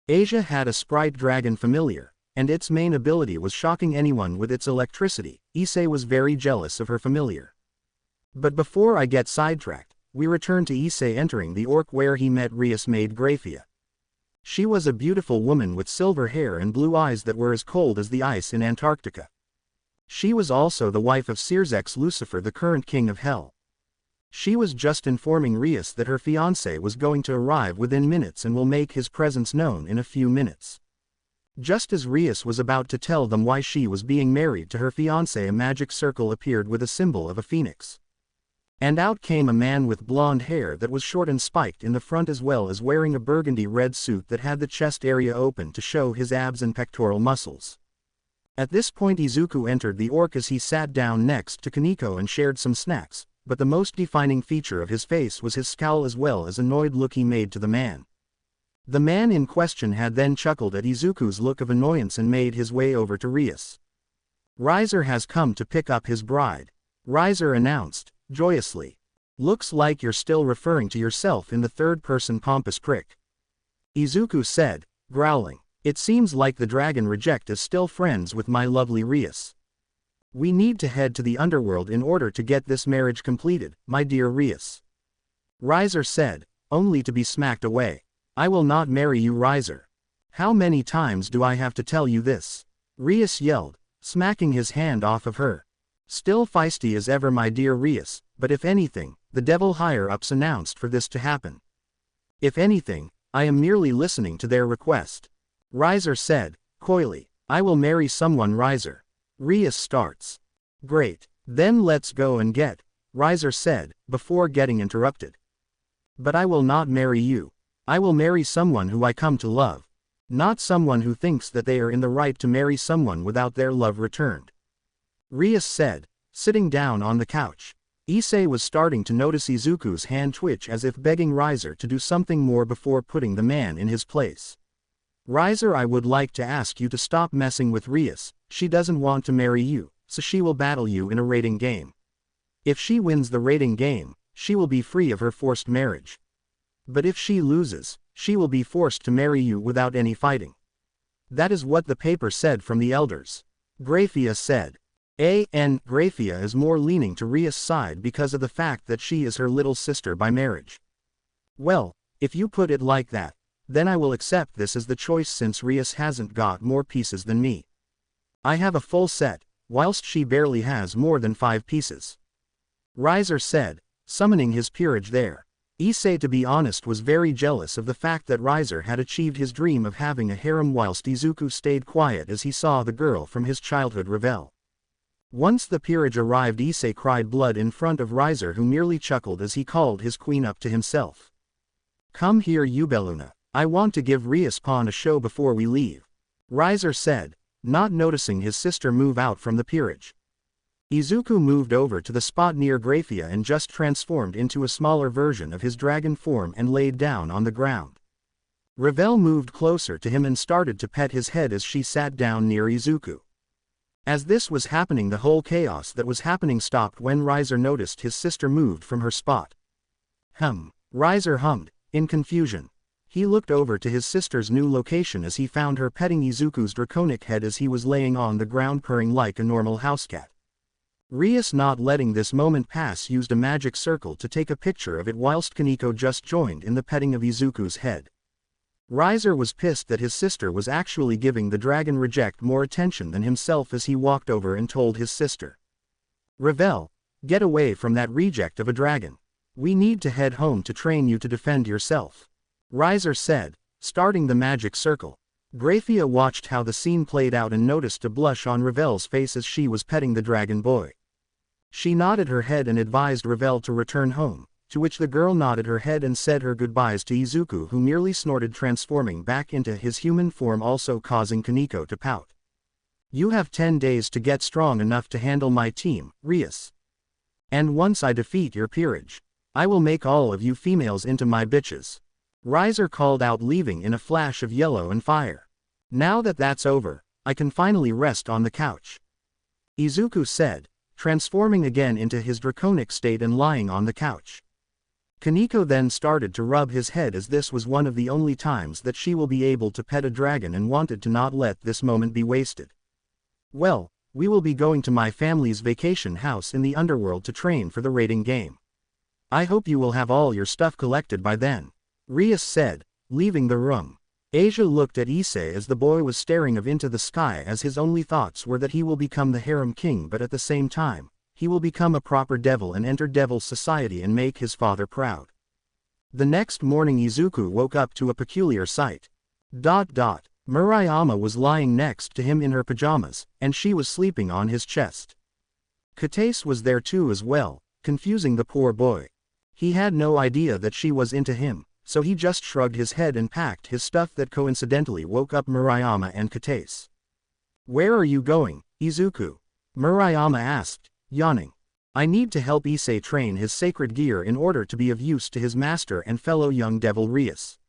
Speaker 1: Asia had a sprite dragon familiar, and its main ability was shocking anyone with its electricity. Issei was very jealous of her familiar. But before I get sidetracked, we return to Issei entering the orc where he met Rias maid Graphia. She was a beautiful woman with silver hair and blue eyes that were as cold as the ice in Antarctica. She was also the wife of Searsex Lucifer, the current king of hell. She was just informing Rias that her fiancé was going to arrive within minutes and will make his presence known in a few minutes. Just as Rias was about to tell them why she was being married to her fiancé, a magic circle appeared with a symbol of a phoenix. And out came a man with blonde hair that was short and spiked in the front, as well as wearing a burgundy red suit that had the chest area open to show his abs and pectoral muscles. At this point Izuku entered the orc as he sat down next to Kaneko and shared some snacks, but the most defining feature of his face was his scowl as well as annoyed look he made to the man. The man in question had then chuckled at Izuku's look of annoyance and made his way over to Rias. "Riser has come to pick up his bride," Riser announced, joyously. "Looks like you're still referring to yourself in the third-person pompous prick," Izuku said, growling. "It seems like the dragon reject is still friends with my lovely Rias. We need to head to the underworld in order to get this marriage completed, my dear Rias," Riser said, only to be smacked away. "I will not marry you, Riser. How many times do I have to tell you this?" Rias yelled, smacking his hand off of her. "Still feisty as ever, my dear Rias, but if anything, the devil higher-ups announced for this to happen. If anything, I am merely listening to their request," Riser said, coyly. "I will marry someone, Riser." Rias starts. "Great, then let's go and get," Riser said, before getting interrupted. "But I will not marry you. I will marry someone who I come to love. Not someone who thinks that they are in the right to marry someone without their love returned," Rias said, sitting down on the couch. Issei was starting to notice Izuku's hand twitch as if begging Riser to do something more before putting the man in his place. "Riser, I would like to ask you to stop messing with Rias. She doesn't want to marry you, so she will battle you in a rating game. If she wins the rating game, she will be free of her forced marriage. But if she loses, she will be forced to marry you without any fighting. That is what the paper said from the elders," Graphia said. Graphia is more leaning to Rias' side because of the fact that she is her little sister by marriage. "Well, if you put it like that, then I will accept this as the choice since Rias hasn't got more pieces than me. I have a full set, whilst she barely has more than 5 pieces," Riser said, summoning his peerage there. Issei, to be honest, was very jealous of the fact that Riser had achieved his dream of having a harem whilst Izuku stayed quiet as he saw the girl from his childhood revel. Once the peerage arrived, Issei cried blood in front of Riser, who merely chuckled as he called his queen up to himself. "Come here, Ubeluna. I want to give Rias Pawn a show before we leave," Riser said, not noticing his sister move out from the peerage. Izuku moved over to the spot near Graphia and just transformed into a smaller version of his dragon form and laid down on the ground. Revel moved closer to him and started to pet his head as she sat down near Izuku. As this was happening, the whole chaos that was happening stopped when Riser noticed his sister moved from her spot. Riser hummed, in confusion. He looked over to his sister's new location as he found her petting Izuku's draconic head as he was laying on the ground purring like a normal housecat. Rias, not letting this moment pass, used a magic circle to take a picture of it whilst Kaneko just joined in the petting of Izuku's head. Riser was pissed that his sister was actually giving the dragon reject more attention than himself as he walked over and told his sister. "Revel, get away from that reject of a dragon. We need to head home to train you to defend yourself," Riser said, starting the magic circle. Graphia watched how the scene played out and noticed a blush on Revel's face as she was petting the dragon boy. She nodded her head and advised Revel to return home, to which the girl nodded her head and said her goodbyes to Izuku, who merely snorted, transforming back into his human form, also causing Kaneko to pout. "You have 10 days to get strong enough to handle my team, Rias. And once I defeat your peerage, I will make all of you females into my bitches," Riser called out, leaving in a flash of yellow and fire. "Now that that's over, I can finally rest on the couch," Izuku said, transforming again into his draconic state and lying on the couch. Kaneko then started to rub his head as this was one of the only times that she will be able to pet a dragon and wanted to not let this moment be wasted. "Well, we will be going to my family's vacation house in the underworld to train for the raiding game. I hope you will have all your stuff collected by then," Rias said, leaving the room. Asia looked at Issei as the boy was staring into the sky, as his only thoughts were that he will become the harem king, but at the same time, he will become a proper devil and enter devil's society and make his father proud. The next morning Izuku woke up to a peculiar sight. Murayama was lying next to him in her pajamas, and she was sleeping on his chest. Katase was there too as well, confusing the poor boy. He had no idea that she was into him, so he just shrugged his head and packed his stuff that coincidentally woke up Murayama and Katase. Where are you going, Izuku? Murayama asked, yawning. I need to help Issei train his sacred gear in order to be of use to his master and fellow young devil Rias.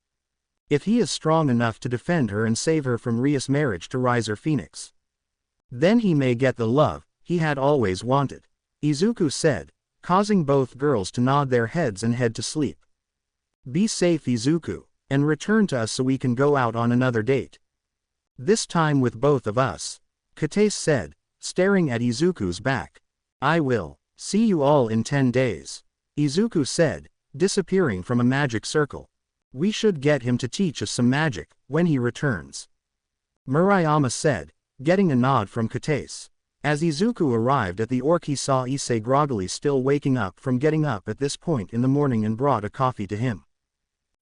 Speaker 1: If he is strong enough to defend her and save her from Rias' marriage to Riser Phoenix, then he may get the love he had always wanted, Izuku said, causing both girls to nod their heads and head to sleep. Be safe, Izuku, and return to us so we can go out on another date. This time with both of us, Kate said, staring at Izuku's back. I will. See you all in 10 days, Izuku said, disappearing from a magic circle. We should get him to teach us some magic when he returns, Murayama said, getting a nod from Kate. As Izuku arrived at the orc, he saw Issei groggily still waking up from getting up at this point in the morning and brought a coffee to him.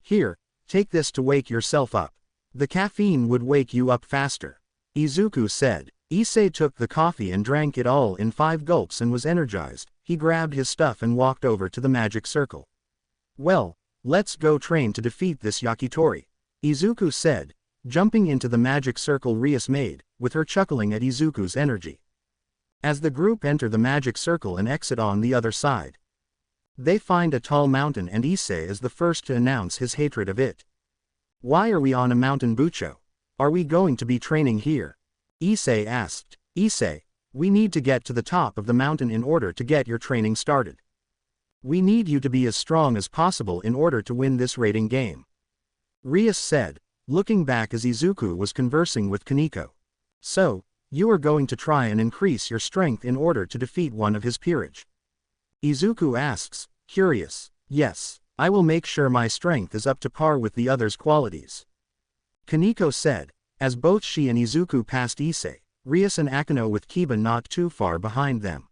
Speaker 1: Here, take this to wake yourself up. The caffeine would wake you up faster, Izuku said. Issei took the coffee and drank it all in 5 gulps and was energized. He grabbed his stuff and walked over to the magic circle. Well, let's go train to defeat this yakitori, Izuku said, jumping into the magic circle Rias made, with her chuckling at Izuku's energy. As the group enter the magic circle and exit on the other side, they find a tall mountain and Issei is the first to announce his hatred of it. Why are we on a mountain, Bucho? Are we going to be training here? Issei asked. Issei, we need to get to the top of the mountain in order to get your training started. We need you to be as strong as possible in order to win this raiding game, Rias said, looking back as Izuku was conversing with Kaneko. So, you are going to try and increase your strength in order to defeat one of his peerage? Izuku asks, curious. Yes, I will make sure my strength is up to par with the others' qualities, Kaneko said, as both she and Izuku passed Issei, Rias and Akino with Kiba not too far behind them.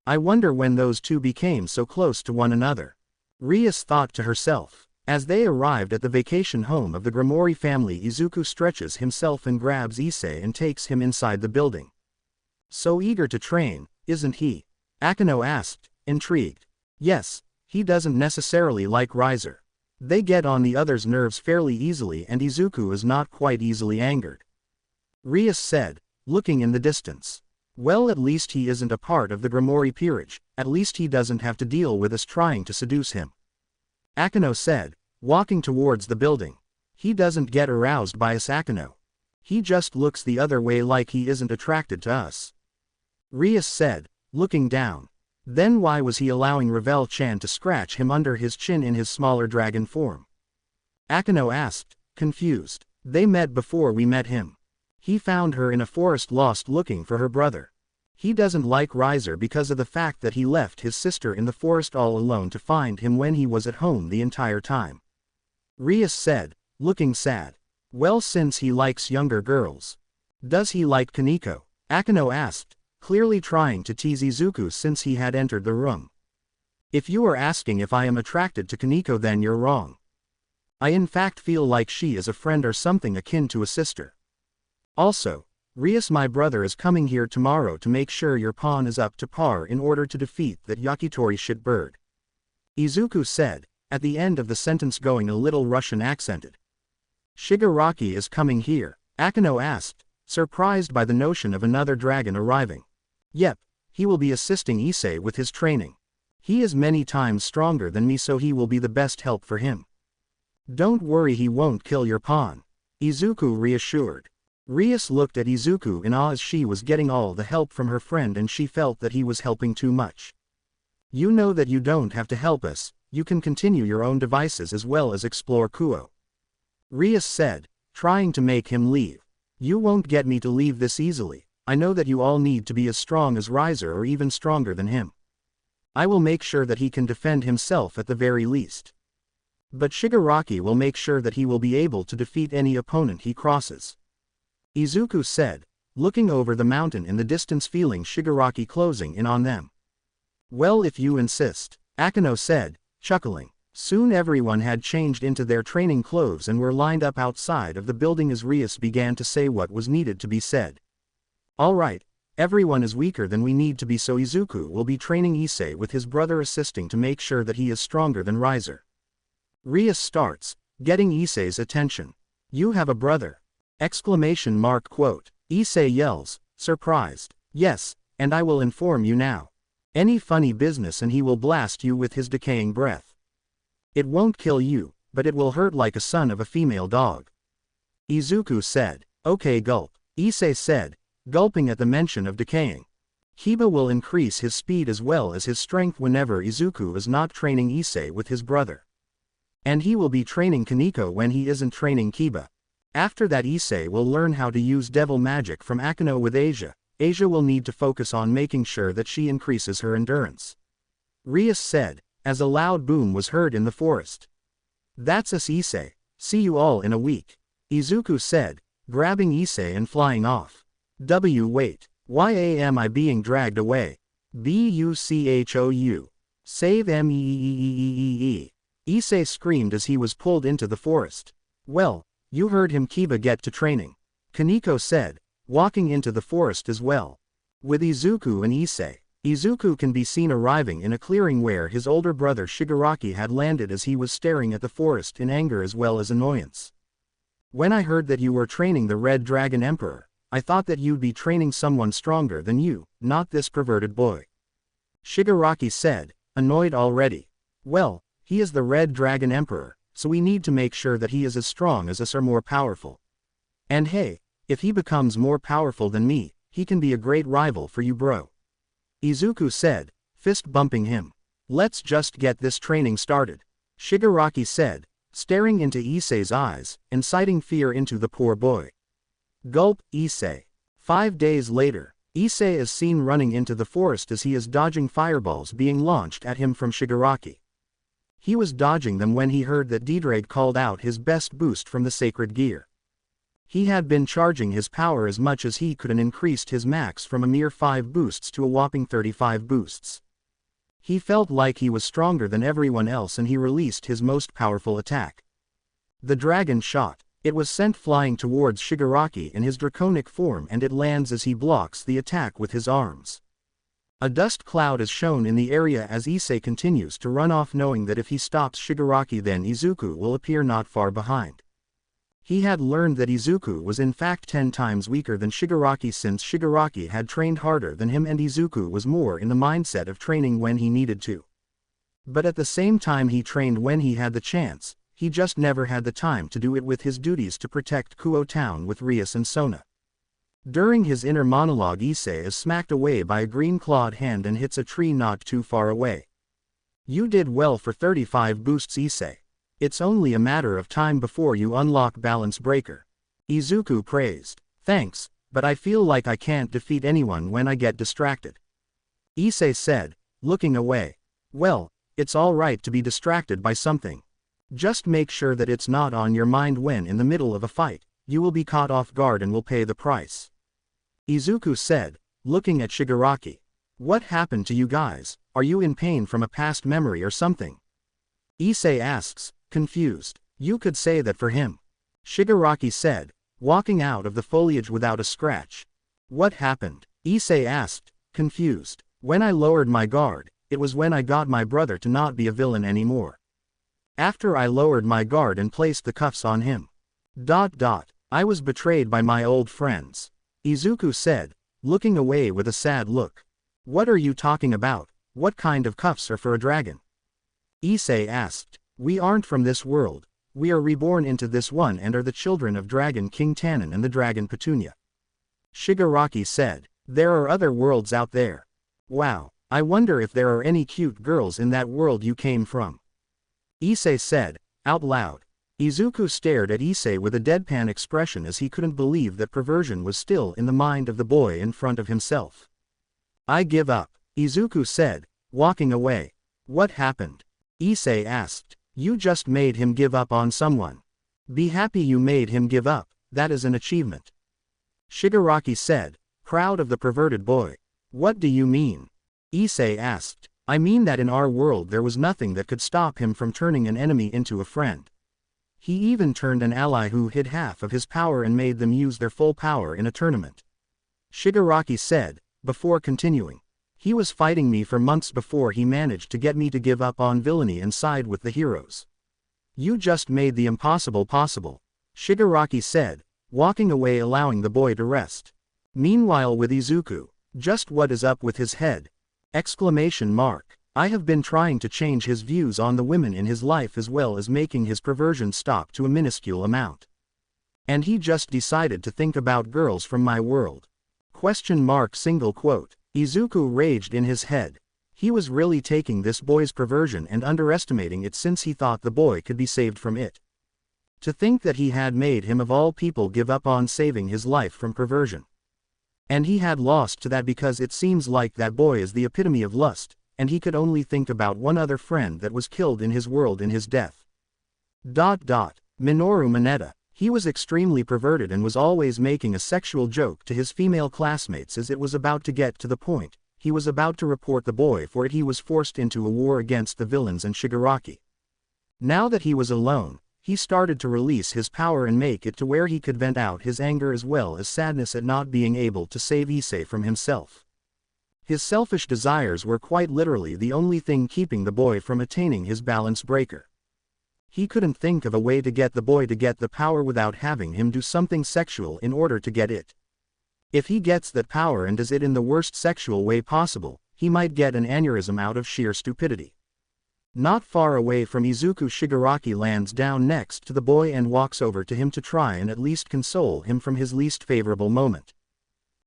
Speaker 1: I wonder when those two became so close to one another, Rias thought to herself. As they arrived at the vacation home of the Grimoire family, Izuku stretches himself and grabs Issei and takes him inside the building. So eager to train, isn't he? Akino asked, intrigued. Yes, he doesn't necessarily like Riser. They get on the others' nerves fairly easily and Izuku is not quite easily angered, Rias said, looking in the distance. Well, at least he isn't a part of the Grimoire peerage, at least he doesn't have to deal with us trying to seduce him, Akino said, walking towards the building. He doesn't get aroused by us, Akino. He just looks the other way like he isn't attracted to us, Rias said, looking down. Then why was he allowing Ravel-chan to scratch him under his chin in his smaller dragon form? Akino asked, confused. They met before we met him. He found her in a forest lost looking for her brother. He doesn't like Riser because of the fact that he left his sister in the forest all alone to find him when he was at home the entire time, Rias said, looking sad. Well, since he likes younger girls, does he like Kaneko? Akino asked, clearly trying to tease Izuku since he had entered the room. If you are asking if I am attracted to Kaneko, then you're wrong. I in fact feel like she is a friend or something akin to a sister. Also, Rias, my brother is coming here tomorrow to make sure your pawn is up to par in order to defeat that yakitori shitbird, Izuku said, at the end of the sentence going a little Russian accented. Shigaraki is coming here? Akino asked, surprised by the notion of another dragon arriving. Yep, he will be assisting Issei with his training. He is many times stronger than me, so he will be the best help for him. Don't worry, he won't kill your pawn, Izuku reassured. Rias looked at Izuku in awe as she was getting all the help from her friend and she felt that he was helping too much. You know that you don't have to help us, you can continue your own devices as well as explore Kuo, Rias said, trying to make him leave. You won't get me to leave this easily. I know that you all need to be as strong as Riser or even stronger than him. I will make sure that he can defend himself at the very least. But Shigaraki will make sure that he will be able to defeat any opponent he crosses, Izuku said, looking over the mountain in the distance, feeling Shigaraki closing in on them. Well, if you insist, Akino said, chuckling. Soon everyone had changed into their training clothes and were lined up outside of the building as Rias began to say what was needed to be said. Alright, everyone is weaker than we need to be, so Izuku will be training Issei with his brother assisting to make sure that he is stronger than Riser. Rias starts, getting Issei's attention. You have a brother! Exclamation mark quote. Issei yells, surprised. Yes, and I will inform you now. Any funny business and he will blast you with his decaying breath. It won't kill you, but it will hurt like a son of a female dog. Izuku said. Okay, gulp. Issei said, gulping at the mention of decaying. Kiba will increase his speed as well as his strength whenever Izuku is not training Issei with his brother. And he will be training Kaneko when he isn't training Kiba. After that Issei will learn how to use devil magic from Akeno with Asia. Asia will need to focus on making sure that she increases her endurance. Rias said, as a loud boom was heard in the forest. That's us Issei, see you all in a week. Izuku said, grabbing Issei and flying off. Wait, why am I being dragged away? Buchou. Save me. Issei screamed as he was pulled into the forest. Well, you heard him. Kiba get to training. Kaneko said, walking into the forest as well. With Izuku and Issei. Izuku can be seen arriving in a clearing where his older brother Shigaraki had landed as he was staring at the forest in anger as well as annoyance. When I heard that you were training the Red Dragon Emperor, I thought that you'd be training someone stronger than you, not this perverted boy. Shigaraki said, annoyed already. Well, he is the Red Dragon Emperor, so we need to make sure that he is as strong as us or more powerful. And hey, if he becomes more powerful than me, he can be a great rival for you bro. Izuku said, fist bumping him. Let's just get this training started. Shigaraki said, staring into Issei's eyes, inciting fear into the poor boy. Gulp, Issei. 5 days later, Issei is seen running into the forest as he is dodging fireballs being launched at him from Shigaraki. He was dodging them when he heard that Didraig called out his best boost from the sacred gear. He had been charging his power as much as he could and increased his max from a mere 5 boosts to a whopping 35 boosts. He felt like he was stronger than everyone else and he released his most powerful attack. The dragon shot. It was sent flying towards Shigaraki in his draconic form and it lands as he blocks the attack with his arms. A dust cloud is shown in the area as Issei continues to run off knowing that if he stops Shigaraki then Izuku will appear not far behind. He had learned that Izuku was in fact 10 times weaker than Shigaraki since Shigaraki had trained harder than him and Izuku was more in the mindset of training when he needed to. But at the same time he trained when he had the chance, he just never had the time to do it with his duties to protect Kuo Town with Rias and Sona. During his inner monologue Issei is smacked away by a green-clawed hand and hits a tree not too far away. You did well for 35 boosts Issei. It's only a matter of time before you unlock Balance Breaker. Izuku praised. Thanks, but I feel like I can't defeat anyone when I get distracted. Issei said, looking away. Well, it's alright to be distracted by something. Just make sure that it's not on your mind when in the middle of a fight, you will be caught off guard and will pay the price. Izuku said, looking at Shigaraki. What happened to you guys? Are you in pain from a past memory or something? Issei asks, confused. You could say that for him. Shigaraki said, walking out of the foliage without a scratch. What happened? Issei asked, confused. When I lowered my guard, it was when I got my brother to not be a villain anymore. After I lowered my guard and placed the cuffs on him. I was betrayed by my old friends. Izuku said, looking away with a sad look. What are you talking about? What kind of cuffs are for a dragon? Issei asked. We aren't from this world. We are reborn into this one and are the children of Dragon King Tannen and the Dragon Petunia. Shigaraki said. There are other worlds out there. Wow, I wonder if there are any cute girls in that world you came from. Issei said, out loud. Izuku stared at Issei with a deadpan expression as he couldn't believe that perversion was still in the mind of the boy in front of himself. I give up, Izuku said, walking away. What happened? Issei asked. You just made him give up on someone. Be happy you made him give up, that is an achievement. Shigaraki said, proud of the perverted boy. What do you mean? Issei asked. I mean that in our world there was nothing that could stop him from turning an enemy into a friend. He even turned an ally who hid half of his power and made them use their full power in a tournament. Shigaraki said, before continuing. He was fighting me for months before he managed to get me to give up on villainy and side with the heroes. You just made the impossible possible, Shigaraki said, walking away allowing the boy to rest. Meanwhile with Izuku, just what is up with his head? Exclamation mark. I have been trying to change his views on the women in his life as well as making his perversion stop to a minuscule amount. And he just decided to think about girls from my world. Question mark single quote. Izuku raged in his head. He was really taking this boy's perversion and underestimating it since he thought the boy could be saved from it. To think that he had made him of all people give up on saving his life from perversion. And he had lost to that because it seems like that boy is the epitome of lust, and he could only think about one other friend that was killed in his world in his death. Minoru Mineta. He was extremely perverted and was always making a sexual joke to his female classmates as it was about to get to the point. He was about to report the boy for it. He was forced into a war against the villains and Shigaraki. Now that he was alone, he started to release his power and make it to where he could vent out his anger as well as sadness at not being able to save Issei from himself. His selfish desires were quite literally the only thing keeping the boy from attaining his balance breaker. He couldn't think of a way to get the boy to get the power without having him do something sexual in order to get it. If he gets that power and does it in the worst sexual way possible, he might get an aneurysm out of sheer stupidity. Not far away from Izuku, Shigaraki lands down next to the boy and walks over to him to try and at least console him from his least favorable moment.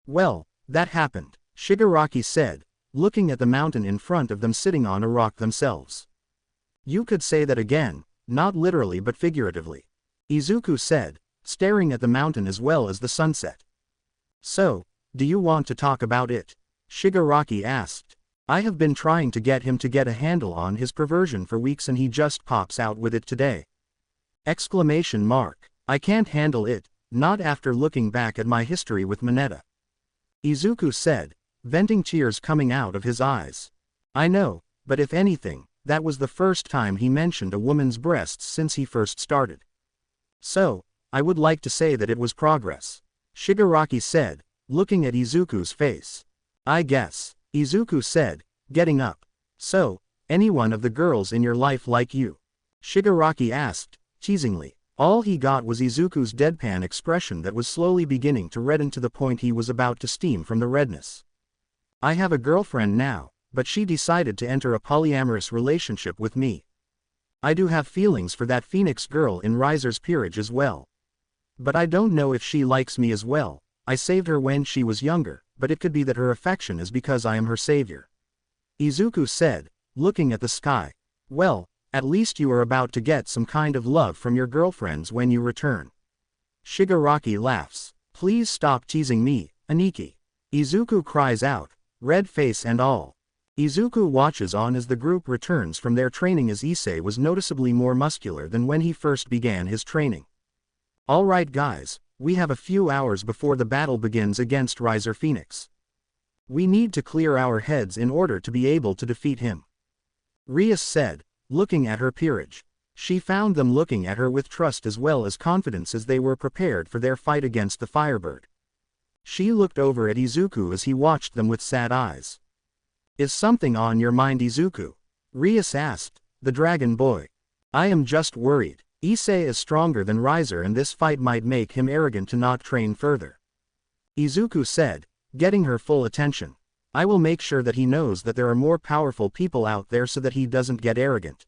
Speaker 1: Well, that happened, Shigaraki said, looking at the mountain in front of them sitting on a rock themselves. You could say that again, not literally but figuratively, Izuku said, staring at the mountain as well as the sunset. So, do you want to talk about it? Shigaraki asked. I have been trying to get him to get a handle on his perversion for weeks and he just pops out with it today. Exclamation mark. I can't handle it, not after looking back at my history with Mineta. Izuku said, venting tears coming out of his eyes. I know, but if anything, that was the first time he mentioned a woman's breasts since he first started. So, I would like to say that it was progress. Shigaraki said, looking at Izuku's face. I guess, Izuku said, getting up. So, any one of the girls in your life like you? Shigaraki asked, teasingly. All he got was Izuku's deadpan expression that was slowly beginning to redden to the point he was about to steam from the redness. I have a girlfriend now, but she decided to enter a polyamorous relationship with me. I do have feelings for that Phoenix girl in Riser's peerage as well. But I don't know if she likes me as well. I saved her when she was younger, but it could be that her affection is because I am her savior. Izuku said, looking at the sky. Well, at least you are about to get some kind of love from your girlfriends when you return. Shigaraki laughs. Please stop teasing me, Aniki. Izuku cries out, red face and all. Izuku watches on as the group returns from their training as Issei was noticeably more muscular than when he first began his training. Alright guys, we have a few hours before the battle begins against Riser Phoenix. We need to clear our heads in order to be able to defeat him. Rias said, looking at her peerage. She found them looking at her with trust as well as confidence as they were prepared for their fight against the Firebird. She looked over at Izuku as he watched them with sad eyes. Is something on your mind, Izuku? Rias asked, the dragon boy. I am just worried. Issei is stronger than Riser and this fight might make him arrogant to not train further. Izuku said, getting her full attention. I will make sure that he knows that there are more powerful people out there so that he doesn't get arrogant.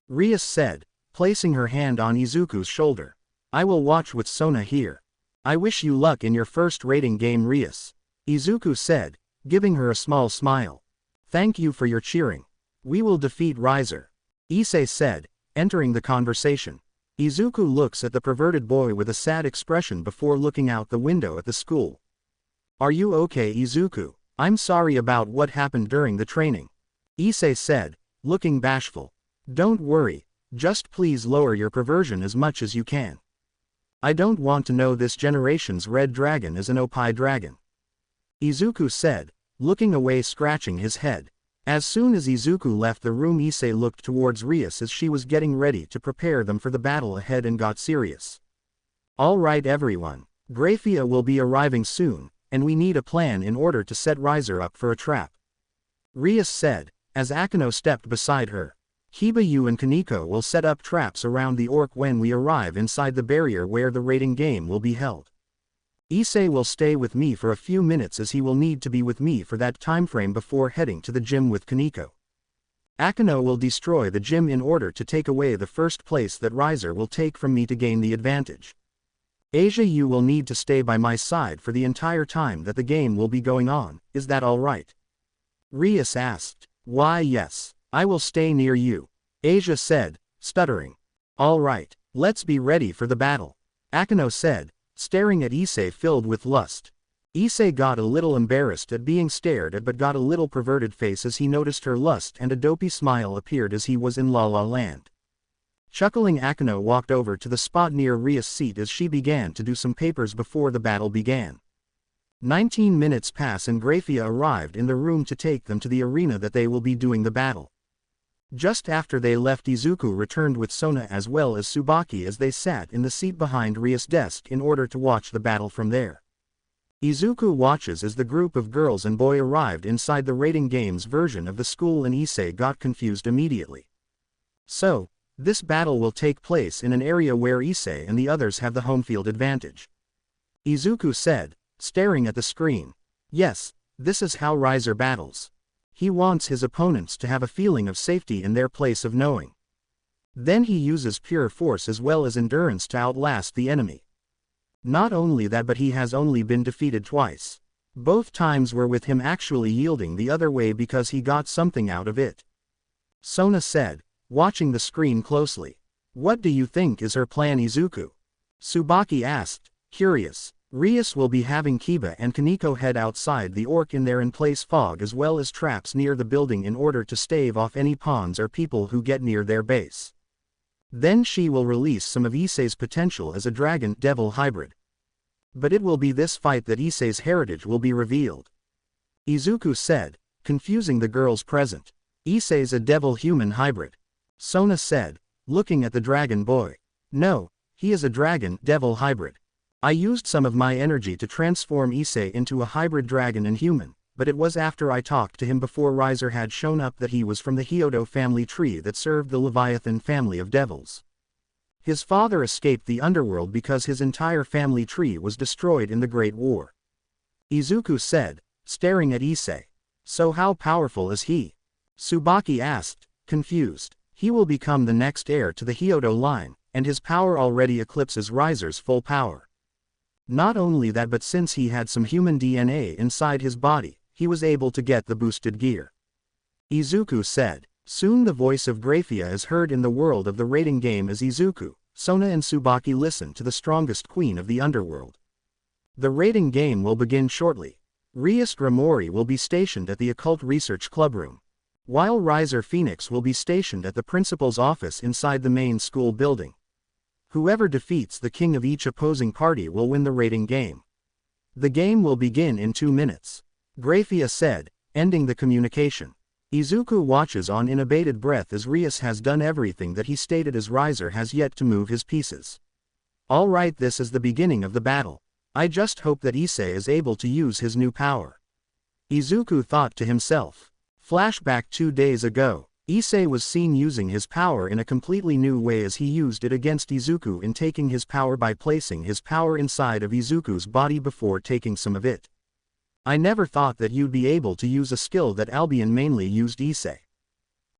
Speaker 1: Rias said, placing her hand on Izuku's shoulder. I will watch with Sona here. I wish you luck in your first rating game, Rias. Izuku said, giving her a small smile. Thank you for your cheering. We will defeat Riser. Issei said, entering the conversation. Izuku looks at the perverted boy with a sad expression before looking out the window at the school. Are you okay, Izuku? I'm sorry about what happened during the training. Issei said, looking bashful. Don't worry, just please lower your perversion as much as you can. I don't want to know this generation's red dragon is an OP dragon. Izuku said, looking away, scratching his head. As soon as Izuku left the room, Issei looked towards Rias as she was getting ready to prepare them for the battle ahead and got serious. Alright everyone, Graphia will be arriving soon, and we need a plan in order to set Riser up for a trap. Rias said, as Akeno stepped beside her. Kiba-yu and Kaneko will set up traps around the orc when we arrive inside the barrier where the raiding game will be held. Issei will stay with me for a few minutes as he will need to be with me for that time frame before heading to the gym with Kaneko. Akeno will destroy the gym in order to take away the first place that Riser will take from me to gain the advantage. Asia, you will need to stay by my side for the entire time that the game will be going on, is that alright? Rias asked. Why yes, I will stay near you, Asia said, stuttering. Alright, let's be ready for the battle, Akeno said, staring at Issei filled with lust. Issei got a little embarrassed at being stared at but got a little perverted face as he noticed her lust, and a dopey smile appeared as he was in La La Land. Chuckling, Akeno walked over to the spot near Ria's seat as she began to do some papers before the battle began. 19 minutes pass and Graphia arrived in the room to take them to the arena that they will be doing the battle. Just after they left, Izuku returned with Sona as well as Tsubaki as they sat in the seat behind Ria's desk in order to watch the battle from there. Izuku watches as the group of girls and boy arrived inside the rating games version of the school, and Issei got confused immediately. So, this battle will take place in an area where Issei and the others have the home field advantage. Izuku said, staring at the screen. Yes, this is how Riser battles. He wants his opponents to have a feeling of safety in their place of knowing. Then he uses pure force as well as endurance to outlast the enemy. Not only that, but he has only been defeated twice. Both times were with him actually yielding the other way because he got something out of it. Sona said, watching the screen closely. What do you think is her plan, Izuku? Tsubaki asked, curious. Rias will be having Kiba and Kaneko head outside the orc in there and place fog as well as traps near the building in order to stave off any pawns or people who get near their base. Then she will release some of Issei's potential as a dragon-devil hybrid. But it will be this fight that Issei's heritage will be revealed. Izuku said, confusing the girls present. Issei's a devil-human hybrid. Sona said, looking at the dragon boy. No, he is a dragon-devil hybrid. I used some of my energy to transform Issei into a hybrid dragon and human, but it was after I talked to him before Riser had shown up that he was from the Hyodo family tree that served the Leviathan family of devils. His father escaped the underworld because his entire family tree was destroyed in the Great War. Izuku said, staring at Issei. So how powerful is he? Tsubaki asked, confused. He will become the next heir to the Hyodo line, and his power already eclipses Riser's full power. Not only that, but since he had some human DNA inside his body, he was able to get the boosted gear. Izuku said. Soon the voice of Graphia is heard in the world of the rating game as Izuku, Sona and Tsubaki listen to the strongest queen of the underworld. The rating game will begin shortly. Rias Gramori will be stationed at the Occult Research Clubroom, while Riser Phoenix will be stationed at the principal's office inside the main school building. Whoever defeats the king of each opposing party will win the rating game. The game will begin in 2 minutes. Graphia said, ending the communication. Izuku watches on in abated breath as Rias has done everything that he stated as Riser has yet to move his pieces. Alright, this is the beginning of the battle. I just hope that Issei is able to use his new power. Izuku thought to himself. Flashback 2 days ago. Issei was seen using his power in a completely new way as he used it against Izuku in taking his power by placing his power inside of Izuku's body before taking some of it. I never thought that you'd be able to use a skill that Albion mainly used, Issei.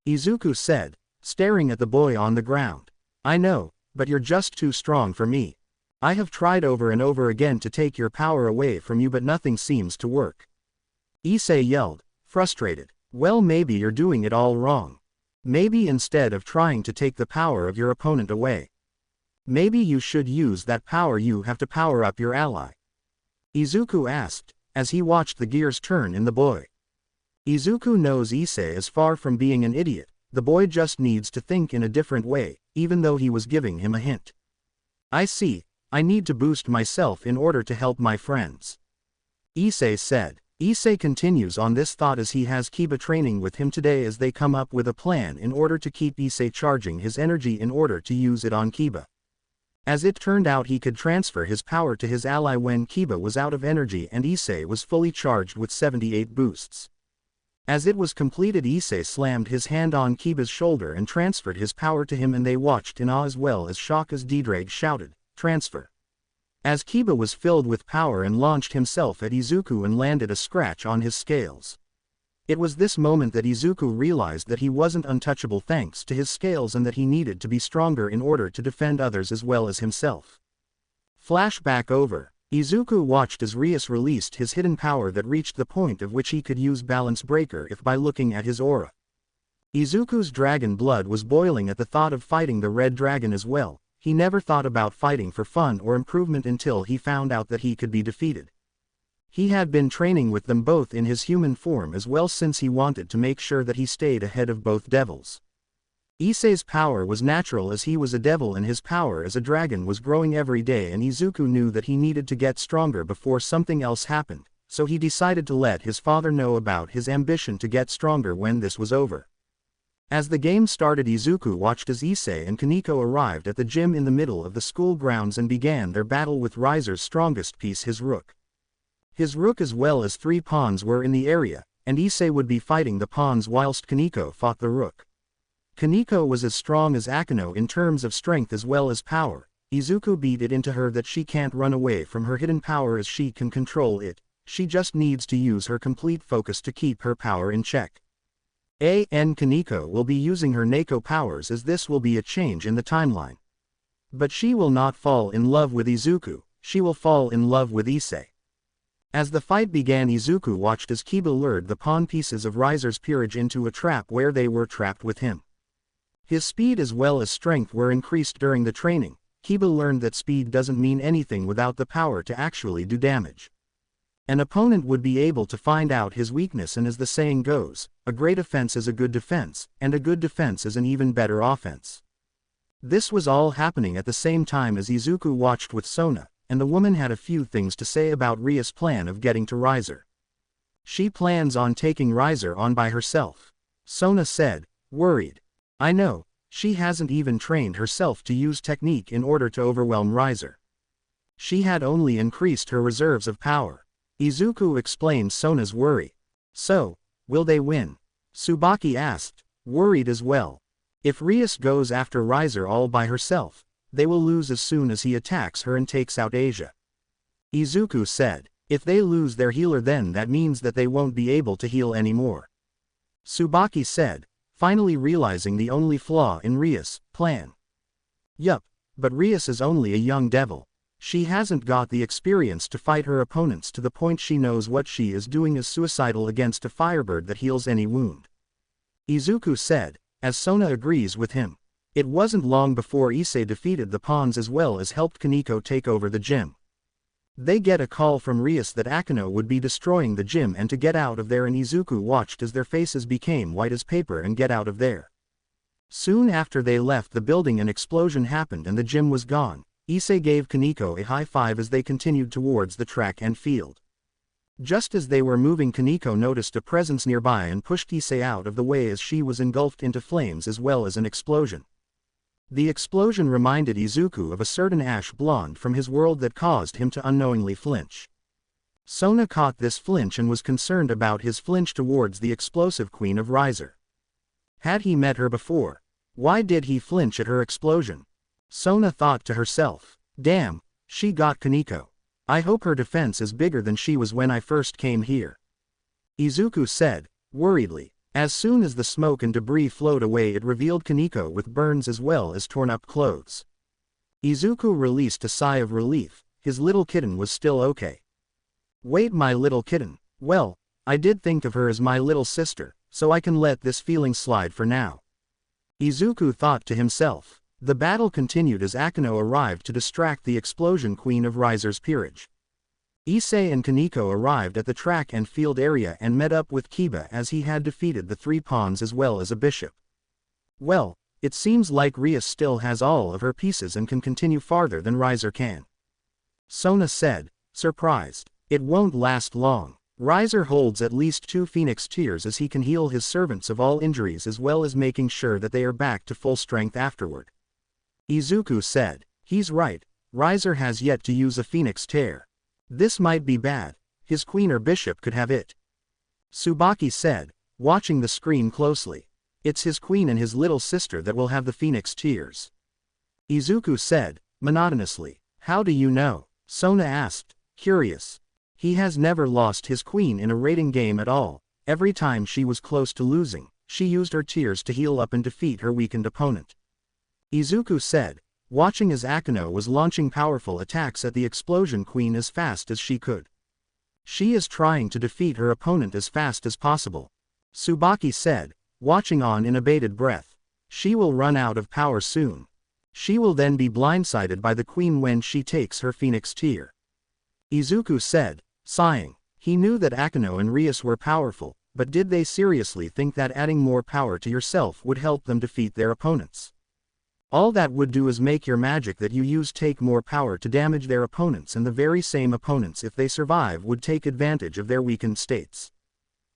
Speaker 1: Izuku said, staring at the boy on the ground. I know, but you're just too strong for me. I have tried over and over again to take your power away from you, but nothing seems to work. Issei yelled, frustrated. Well, maybe you're doing it all wrong. Maybe instead of trying to take the power of your opponent away, maybe you should use that power you have to power up your ally. Izuku asked, as he watched the gears turn in the boy. Izuku knows Issei is far from being an idiot, the boy just needs to think in a different way, even though he was giving him a hint. I see, I need to boost myself in order to help my friends. Issei said. Issei continues on this thought as he has Kiba training with him today as they come up with a plan in order to keep Issei charging his energy in order to use it on Kiba. As it turned out, he could transfer his power to his ally when Kiba was out of energy and Issei was fully charged with 78 boosts. As it was completed, Issei slammed his hand on Kiba's shoulder and transferred his power to him, and they watched in awe as well as shock as Didrag shouted, "Transfer!" as Kiba was filled with power and launched himself at Izuku and landed a scratch on his scales. It was this moment that Izuku realized that he wasn't untouchable thanks to his scales and that he needed to be stronger in order to defend others as well as himself. Flashback over. Izuku watched as Rias released his hidden power that reached the point of which he could use Balance Breaker if by looking at his aura. Izuku's dragon blood was boiling at the thought of fighting the red dragon as well. He never thought about fighting for fun or improvement until he found out that he could be defeated. He had been training with them both in his human form as well since he wanted to make sure that he stayed ahead of both devils. Issei's power was natural as he was a devil and his power as a dragon was growing every day, and Izuku knew that he needed to get stronger before something else happened, so he decided to let his father know about his ambition to get stronger when this was over. As the game started, Izuku watched as Issei and Kaneko arrived at the gym in the middle of the school grounds and began their battle with Riser's strongest piece, his rook. His rook as well as 3 pawns were in the area, and Issei would be fighting the pawns whilst Kaneko fought the rook. Kaneko was as strong as Akeno in terms of strength as well as power. Izuku beat it into her that she can't run away from her hidden power as she can control it, she just needs to use her complete focus to keep her power in check. Kaneko will be using her Neko powers as this will be a change in the timeline. But she will not fall in love with Izuku, she will fall in love with Issei. As the fight began, Izuku watched as Kiba lured the pawn pieces of Riser's peerage into a trap where they were trapped with him. His speed as well as strength were increased during the training. Kiba learned that speed doesn't mean anything without the power to actually do damage. An opponent would be able to find out his weakness, and as the saying goes, a great offense is a good defense, and a good defense is an even better offense. This was all happening at the same time as Izuku watched with Sona, and the woman had a few things to say about Ria's plan of getting to Riser. She plans on taking Riser on by herself. Sona said, worried. I know, she hasn't even trained herself to use technique in order to overwhelm Riser. She had only increased her reserves of power. Izuku explained Sona's worry. So, will they win? Tsubaki asked, worried as well. If Rias goes after Riser all by herself, they will lose as soon as he attacks her and takes out Asia. Izuku said, if they lose their healer then that means that they won't be able to heal anymore. Tsubaki said, finally realizing the only flaw in Rias' plan. Yup, but Rias is only a young devil. She hasn't got the experience to fight her opponents to the point she knows what she is doing is suicidal against a firebird that heals any wound. Izuku said, as Sona agrees with him. It wasn't long before Issei defeated the pawns as well as helped Kaneko take over the gym. They get a call from Rias that Akeno would be destroying the gym and to get out of there, and Izuku watched as their faces became white as paper and get out of there. Soon after they left the building an explosion happened and the gym was gone. Issei gave Kaneko a high five as they continued towards the track and field. Just as they were moving, Kaneko noticed a presence nearby and pushed Issei out of the way as she was engulfed into flames as well as an explosion. The explosion reminded Izuku of a certain ash blonde from his world that caused him to unknowingly flinch. Sona caught this flinch and was concerned about his flinch towards the explosive queen of Riser. Had he met her before? Why did he flinch at her explosion? Sona thought to herself, damn, she got Kaneko. I hope her defense is bigger than she was when I first came here. Izuku said, worriedly. As soon as the smoke and debris flowed away it revealed Kaneko with burns as well as torn up clothes. Izuku released a sigh of relief, his little kitten was still okay. Wait, my little kitten, well, I did think of her as my little sister, so I can let this feeling slide for now. Izuku thought to himself. The battle continued as Akeno arrived to distract the explosion queen of Riser's peerage. Issei and Kaneko arrived at the track and field area and met up with Kiba as he had defeated the 3 pawns as well as a bishop. Well, it seems like Rias still has all of her pieces and can continue farther than Riser can. Sona said, surprised. It won't last long. Riser holds at least 2 Phoenix Tears as he can heal his servants of all injuries as well as making sure that they are back to full strength afterward. Izuku said, he's right, Riser has yet to use a Phoenix Tear. This might be bad, his queen or bishop could have it. Tsubaki said, watching the screen closely. It's his queen and his little sister that will have the Phoenix Tears. Izuku said, monotonously, how do you know? Sona asked, curious. He has never lost his queen in a rating game at all. Every time she was close to losing, she used her tears to heal up and defeat her weakened opponent. Izuku said, watching as Akeno was launching powerful attacks at the Explosion Queen as fast as she could. She is trying to defeat her opponent as fast as possible. Tsubaki said, watching on in abated breath. She will run out of power soon. She will then be blindsided by the queen when she takes her phoenix tear. Izuku said, sighing. He knew that Akeno and Rias were powerful, but did they seriously think that adding more power to yourself would help them defeat their opponents? All that would do is make your magic that you use take more power to damage their opponents, and the very same opponents, if they survive, would take advantage of their weakened states.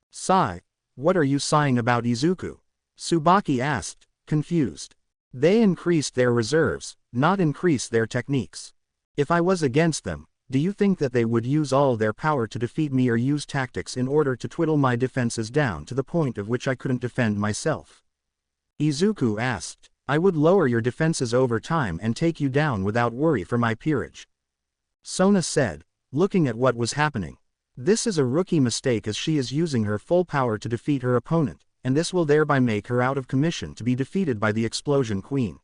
Speaker 1: Sigh. What are you sighing about, Izuku? Tsubaki asked, confused. They increased their reserves, not increased their techniques. If I was against them, do you think that they would use all their power to defeat me, or use tactics in order to twiddle my defenses down to the point of which I couldn't defend myself? Izuku asked. I would lower your defenses over time and take you down without worry for my peerage. Sona said, looking at what was happening. This is a rookie mistake, as she is using her full power to defeat her opponent, and this will thereby make her out of commission to be defeated by the Explosion Queen.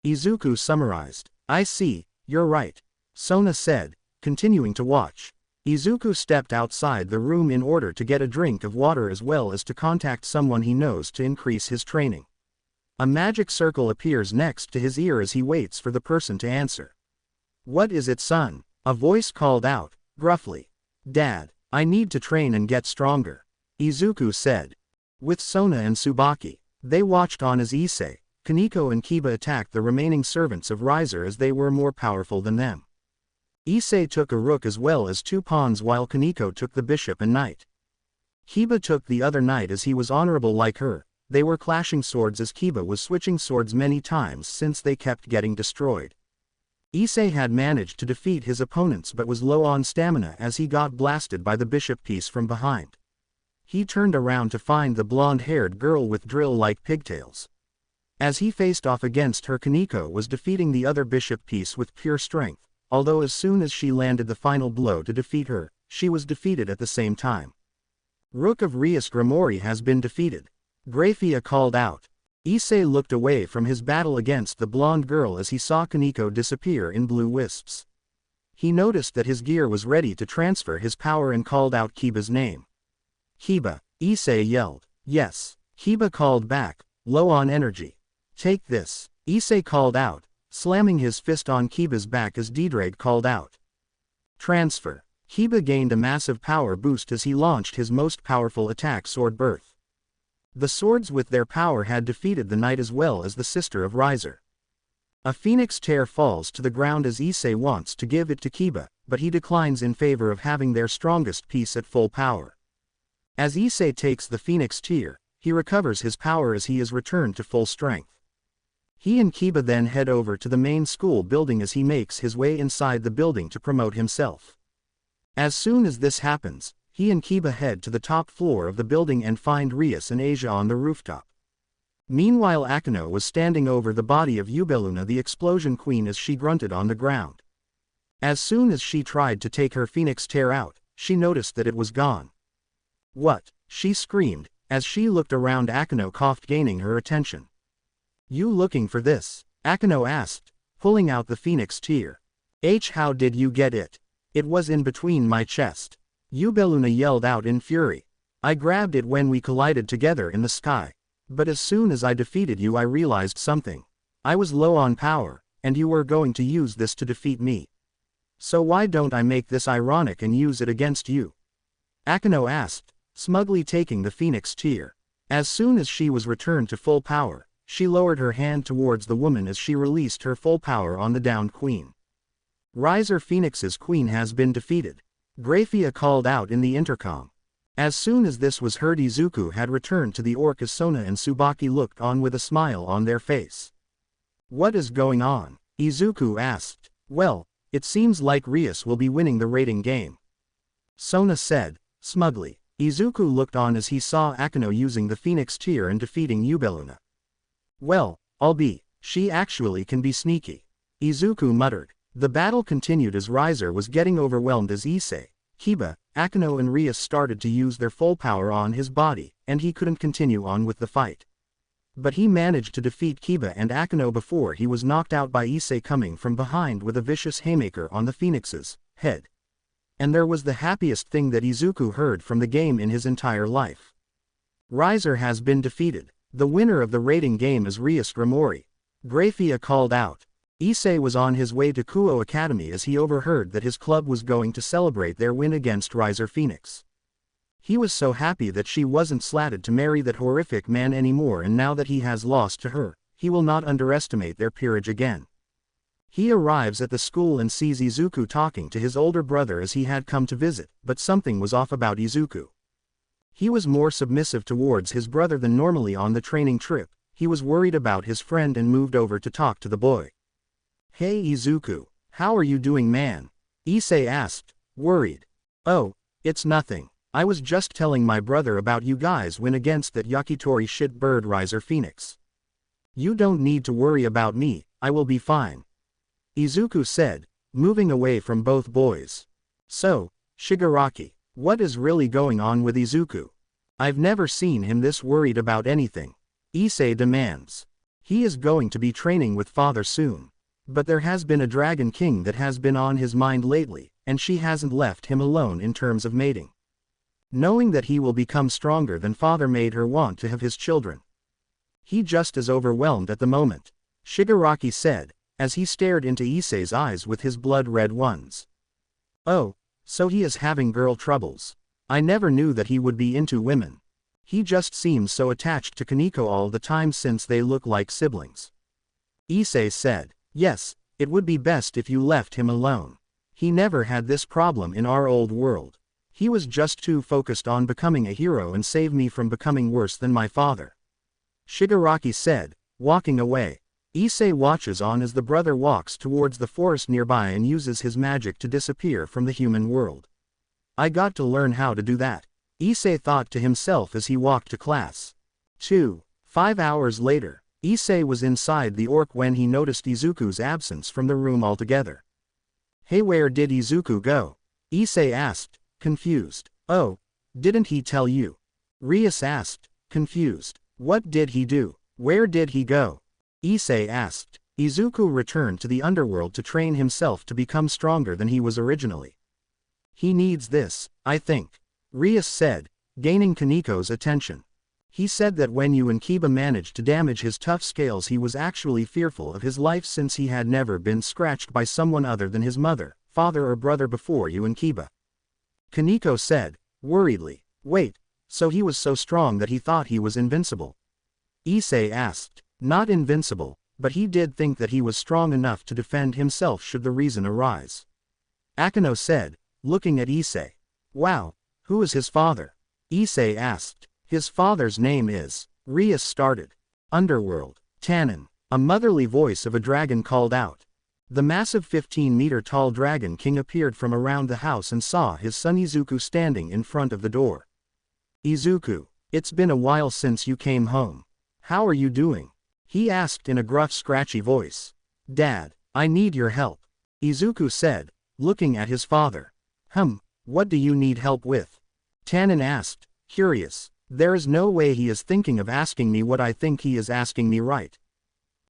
Speaker 1: Izuku summarized. I see, you're right. Sona said, continuing to watch. Izuku stepped outside the room in order to get a drink of water as well as to contact someone he knows to increase his training. A magic circle appears next to his ear as he waits for the person to answer. What is it, son? A voice called out, gruffly. Dad, I need to train and get stronger, Izuku said. With Sona and Tsubaki, they watched on as Issei, Kaneko and Kiba attacked the remaining servants of Riser as they were more powerful than them. Issei took a rook as well as 2 pawns, while Kaneko took the bishop and knight. Kiba took the other knight as he was honorable like her. They were clashing swords as Kiba was switching swords many times since they kept getting destroyed. Issei had managed to defeat his opponents but was low on stamina as he got blasted by the bishop piece from behind. He turned around to find the blonde-haired girl with drill-like pigtails. As he faced off against her, Kaneko was defeating the other bishop piece with pure strength, although as soon as she landed the final blow to defeat her, she was defeated at the same time. Rook of Rias Grimori has been defeated. Grafia called out. Issei looked away from his battle against the blonde girl as he saw Kaneko disappear in blue wisps. He noticed that his gear was ready to transfer his power and called out Kiba's name. Kiba, Issei yelled. Yes, Kiba called back, low on energy. Take this, Issei called out, slamming his fist on Kiba's back as Didrag called out. Transfer. Kiba gained a massive power boost as he launched his most powerful attack, Sword Birth. The swords with their power had defeated the knight as well as the sister of Riser. A phoenix tear falls to the ground as Issei wants to give it to Kiba, but he declines in favor of having their strongest piece at full power. As Issei takes the phoenix tear, he recovers his power as he is returned to full strength. He and Kiba then head over to the main school building as he makes his way inside the building to promote himself. As soon as this happens, he and Kiba head to the top floor of the building and find Rias and Asia on the rooftop. Meanwhile, Akeno was standing over the body of Yubeluna, the Explosion Queen, as she grunted on the ground. As soon as she tried to take her phoenix tear out, she noticed that it was gone. What? She screamed, as she looked around. Akeno coughed, gaining her attention. You looking for this? Akeno asked, pulling out the phoenix tear. How did you get it? It was in between my chest. Yubeluna yelled out in fury. I grabbed it when we collided together in the sky. But as soon as I defeated you, I realized something. I was low on power, and you were going to use this to defeat me. So why don't I make this ironic and use it against you? Akeno asked, smugly taking the phoenix tear. As soon as she was returned to full power, she lowered her hand towards the woman as she released her full power on the downed queen. Riser Phoenix's queen has been defeated, Grafia called out in the intercom. As soon as this was heard, Izuku had returned to the orc as Sona and Tsubaki looked on with a smile on their face. What is going on? Izuku asked. Well, it seems like Rias will be winning the rating game, Sona said, smugly. Izuku looked on as he saw Akeno using the phoenix tear and defeating Yubeluna. Well, she actually can be sneaky, Izuku muttered. The battle continued as Riser was getting overwhelmed as Issei, Kiba, Akeno and Rias started to use their full power on his body, and he couldn't continue on with the fight. But he managed to defeat Kiba and Akeno before he was knocked out by Issei coming from behind with a vicious haymaker on the Phoenix's head. And there was the happiest thing that Izuku heard from the game in his entire life. Riser has been defeated. The winner of the rating game is Rias Ramori. Grafia called out. Issei was on his way to Kuo Academy as he overheard that his club was going to celebrate their win against Riser Phoenix. He was so happy that she wasn't slatted to marry that horrific man anymore, and now that he has lost to her, he will not underestimate their peerage again. He arrives at the school and sees Izuku talking to his older brother as he had come to visit, but something was off about Izuku. He was more submissive towards his brother than normally on the training trip. He was worried about his friend and moved over to talk to the boy. "Hey Izuku, how are you doing, man?" Issei asked, worried. "Oh, it's nothing. I was just telling my brother about you guys win against that yakitori shit bird Riser Phoenix. You don't need to worry about me, I will be fine," Izuku said, moving away from both boys. "So, Shigaraki, what is really going on with Izuku? I've never seen him this worried about anything," Issei demands. "He is going to be training with father soon. But there has been a Dragon King that has been on his mind lately, and she hasn't left him alone in terms of mating. Knowing that he will become stronger than father made her want to have his children. He just is overwhelmed at the moment," Shigaraki said, as he stared into Issei's eyes with his blood-red ones. "Oh, so he is having girl troubles. I never knew that he would be into women. He just seems so attached to Kaneko all the time since they look like siblings," Issei said. "Yes, it would be best if you left him alone. He never had this problem in our old world. He was just too focused on becoming a hero and save me from becoming worse than my father," Shigaraki said, walking away. Issei watches on as the brother walks towards the forest nearby and uses his magic to disappear from the human world. "I got to learn how to do that," Issei thought to himself as he walked to class. 5 hours later, Issei was inside the orc when he noticed Izuku's absence from the room altogether. "Hey, where did Izuku go?" Issei asked, confused. "Oh, didn't he tell you?" Rias asked, confused. "What did he do? Where did he go?" Issei asked. "Izuku returned to the underworld to train himself to become stronger than he was originally. He needs this, I think," Rias said, gaining Kaneko's attention. He said that when you and Kiba managed to damage his tough scales, he was actually fearful of his life since he had never been scratched by someone other than his mother, father or brother before you and Kiba. Kaneko said, worriedly. "Wait, so he was so strong that he thought he was invincible?" Issei asked. "Not invincible, but he did think that he was strong enough to defend himself should the reason arise," Akeno said, looking at Issei. "Wow, who is his father?" Issei asked. "His father's name is," Rias started. "Underworld, Tannen," a motherly voice of a dragon called out. The massive 15-meter-tall Dragon King appeared from around the house and saw his son Izuku standing in front of the door. "Izuku, it's been a while since you came home. How are you doing?" he asked in a gruff, scratchy voice. "Dad, I need your help," Izuku said, looking at his father. What do you need help with?" Tannen asked, curious. "There is no way he is thinking of asking me what I think he is asking me, right?"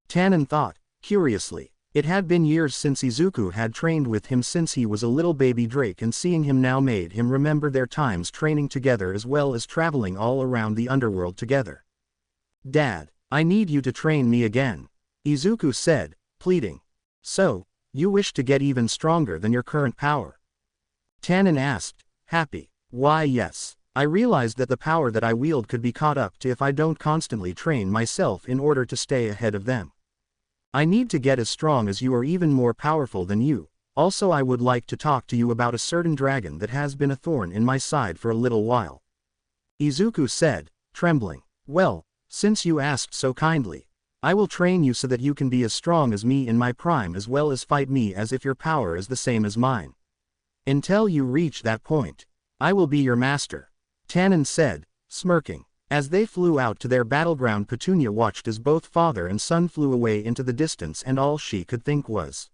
Speaker 1: Tannen thought, curiously. It had been years since Izuku had trained with him since he was a little baby Drake, and seeing him now made him remember their times training together as well as traveling all around the underworld together. "Dad, I need you to train me again," Izuku said, pleading. "So, you wish to get even stronger than your current power?" Tannen asked, happy. "Why, yes. I realized that the power that I wield could be caught up to if I don't constantly train myself in order to stay ahead of them. I need to get as strong as you or even more powerful than you. Also, I would like to talk to you about a certain dragon that has been a thorn in my side for a little while," Izuku said, trembling. "Well, since you asked so kindly, I will train you so that you can be as strong as me in my prime as well as fight me as if your power is the same as mine. Until you reach that point, I will be your master," Tannen said, smirking. As they flew out to their battleground, Petunia watched as both father and son flew away into the distance, and all she could think was,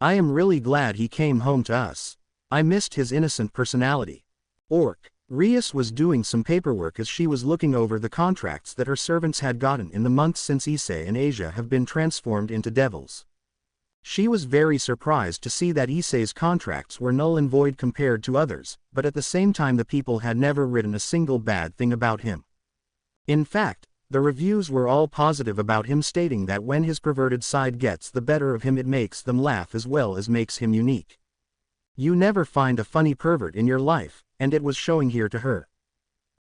Speaker 1: I am really glad he came home to us. I missed his innocent personality. Orc. Rias was doing some paperwork as she was looking over the contracts that her servants had gotten in the months since Issei and Asia have been transformed into devils. She was very surprised to see that Issei's contracts were null and void compared to others, but at the same time the people had never written a single bad thing about him. In fact, the reviews were all positive about him, stating that when his perverted side gets the better of him it makes them laugh as well as makes him unique. You never find a funny pervert in your life, and it was showing here to her.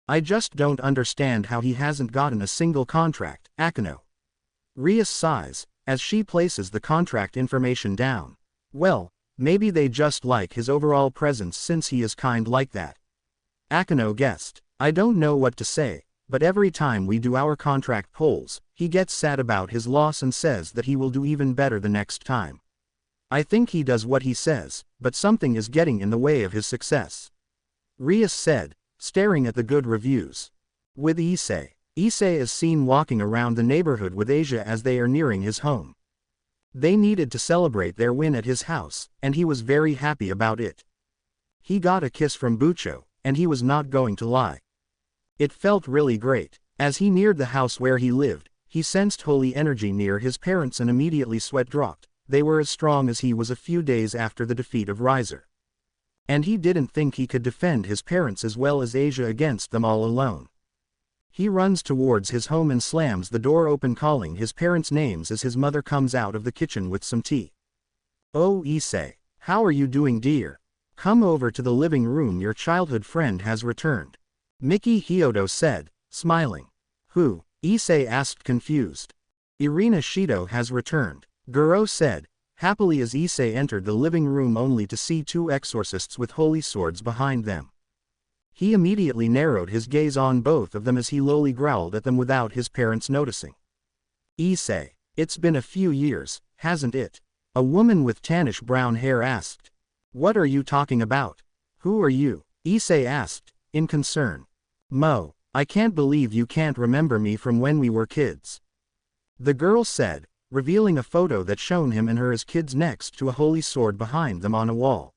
Speaker 1: I just don't understand how he hasn't gotten a single contract, Akano. Rias sighs, as she places the contract information down. Well, maybe they just like his overall presence since he is kind like that. Akano guessed. I don't know what to say, but every time we do our contract polls, he gets sad about his loss and says that he will do even better the next time. I think he does what he says, but something is getting in the way of his success. Rias said, staring at the good reviews. With Issei. Issei is seen walking around the neighborhood with Asia as they are nearing his home. They needed to celebrate their win at his house, and he was very happy about it. He got a kiss from Bucho, and he was not going to lie. It felt really great. As he neared the house where he lived, he sensed holy energy near his parents and immediately sweat dropped. They were as strong as he was a few days after the defeat of Riser. And he didn't think he could defend his parents as well as Asia against them all alone. He runs towards his home and slams the door open, calling his parents' names as his mother comes out of the kitchen with some tea. Oh Issei, how are you doing, dear? Come over to the living room, your childhood friend has returned. Miki Hyodo said, smiling. Who? Issei asked, confused. Irina Shido has returned, Guro said, happily as Issei entered the living room only to see two exorcists with holy swords behind them. He immediately narrowed his gaze on both of them as he lowly growled at them without his parents noticing. Issei, it's been a few years, hasn't it? A woman with tannish brown hair asked. What are you talking about? Who are you? Issei asked, in concern. Mo, I can't believe you can't remember me from when we were kids. The girl said, revealing a photo that shown him and her as kids next to a holy sword behind them on a wall.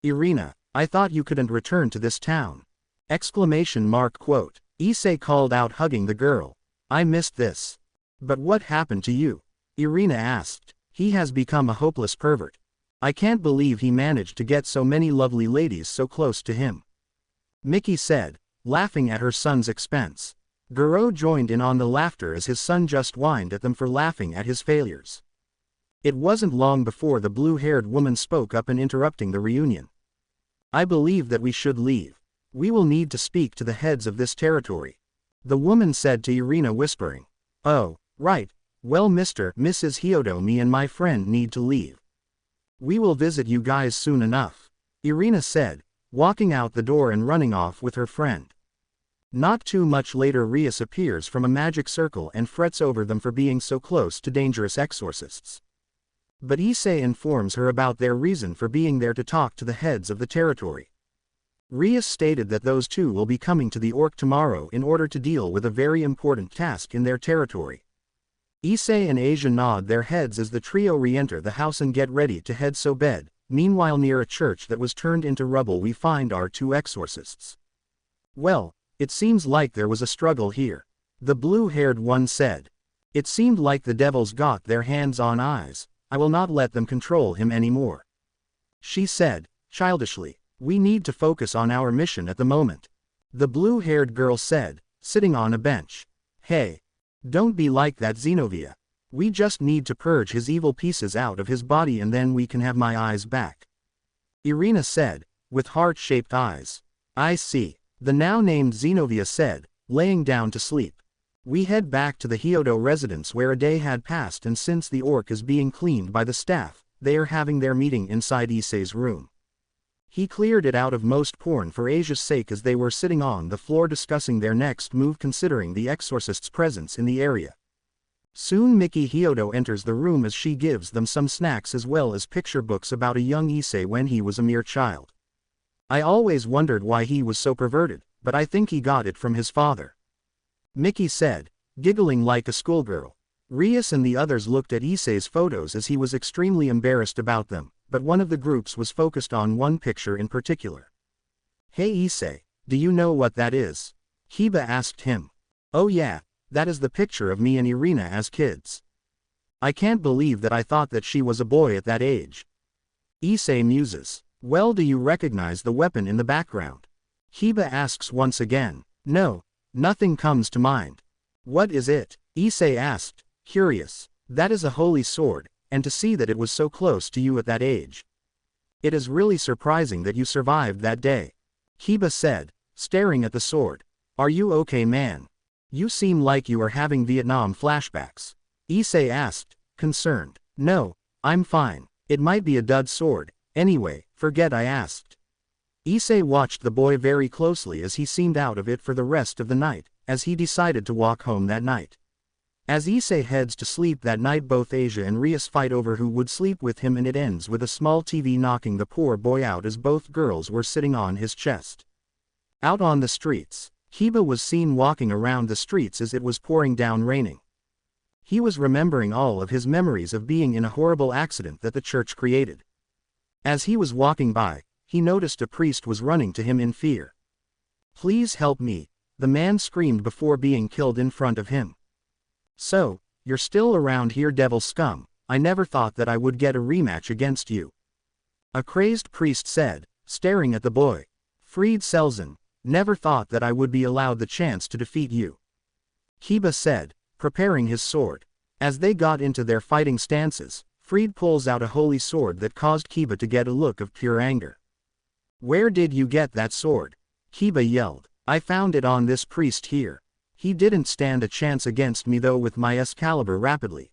Speaker 1: Irina, I thought you couldn't return to this town. Exclamation mark quote. Issei called out, hugging the girl. I missed this. But what happened to you? Irina asked. He has become a hopeless pervert. I can't believe he managed to get so many lovely ladies so close to him. Miki said, laughing at her son's expense. Guro joined in on the laughter as his son just whined at them for laughing at his failures. It wasn't long before the blue-haired woman spoke up and interrupting the reunion. I believe that we should leave. We will need to speak to the heads of this territory. The woman said to Irina, whispering. Oh, right. Well, Mr. Mrs. Hyodo, me and my friend need to leave. We will visit you guys soon enough. Irina said, walking out the door and running off with her friend. Not too much later, Rias appears from a magic circle and frets over them for being so close to dangerous exorcists. But Issei informs her about their reason for being there, to talk to the heads of the territory. Rias stated that those two will be coming to the Orc tomorrow in order to deal with a very important task in their territory. Issei and Asia nod their heads as the trio re-enter the house and get ready to head to bed. Meanwhile, near a church that was turned into rubble, we find our two exorcists. Well, it seems like there was a struggle here. The blue-haired one said. It seemed like the devils got their hands on Eyes. I will not let them control him anymore. She said, childishly. We need to focus on our mission at the moment. The blue-haired girl said, sitting on a bench. Hey. Don't be like that, Xenovia. We just need to purge his evil pieces out of his body and then we can have my eyes back. Irina said, with heart-shaped eyes. I see. The now-named Xenovia said, laying down to sleep. We head back to the Hyodo residence where a day had passed, and since the Orc is being cleaned by the staff, they are having their meeting inside Issei's room. He cleared it out of most porn for Asia's sake as they were sitting on the floor discussing their next move considering the exorcist's presence in the area. Soon Miki Hyodo enters the room as she gives them some snacks as well as picture books about a young Issei when he was a mere child. I always wondered why he was so perverted, but I think he got it from his father. Miki said, giggling like a schoolgirl. Rias and the others looked at Issei's photos as he was extremely embarrassed about them, but one of the groups was focused on one picture in particular. "Hey Issei, do you know what that is?" Kiba asked him. "Oh yeah, that is the picture of me and Irina as kids. I can't believe that I thought that she was a boy at that age." Issei muses. "Well, do you recognize the weapon in the background?" Kiba asks once again. "No, nothing comes to mind." "What is it?" Issei asked, curious. "That is a holy sword, and to see that it was so close to you at that age. It is really surprising that you survived that day," Kiba said, staring at the sword. "Are you okay, man? You seem like you are having Vietnam flashbacks." Issei asked, concerned. "No, I'm fine. It might be a dud sword. Anyway, forget I asked." Issei watched the boy very closely as he seemed out of it for the rest of the night, as he decided to walk home that night. As Issei heads to sleep that night, both Asia and Rias fight over who would sleep with him, and it ends with a small TV knocking the poor boy out as both girls were sitting on his chest. Out on the streets, Kiba was seen walking around the streets as it was pouring down raining. He was remembering all of his memories of being in a horrible accident that the church created. As he was walking by, he noticed a priest was running to him in fear. "Please help me," the man screamed before being killed in front of him. "So, you're still around here, devil scum. I never thought that I would get a rematch against you," a crazed priest said, staring at the boy. "Fried Selzen, never thought that I would be allowed the chance to defeat you," Kiba said, preparing his sword. As they got into their fighting stances, Fried pulls out a holy sword that caused Kiba to get a look of pure anger. "Where did you get that sword?" Kiba yelled. "I found it on this priest here. He didn't stand a chance against me though with my Excalibur rapidly."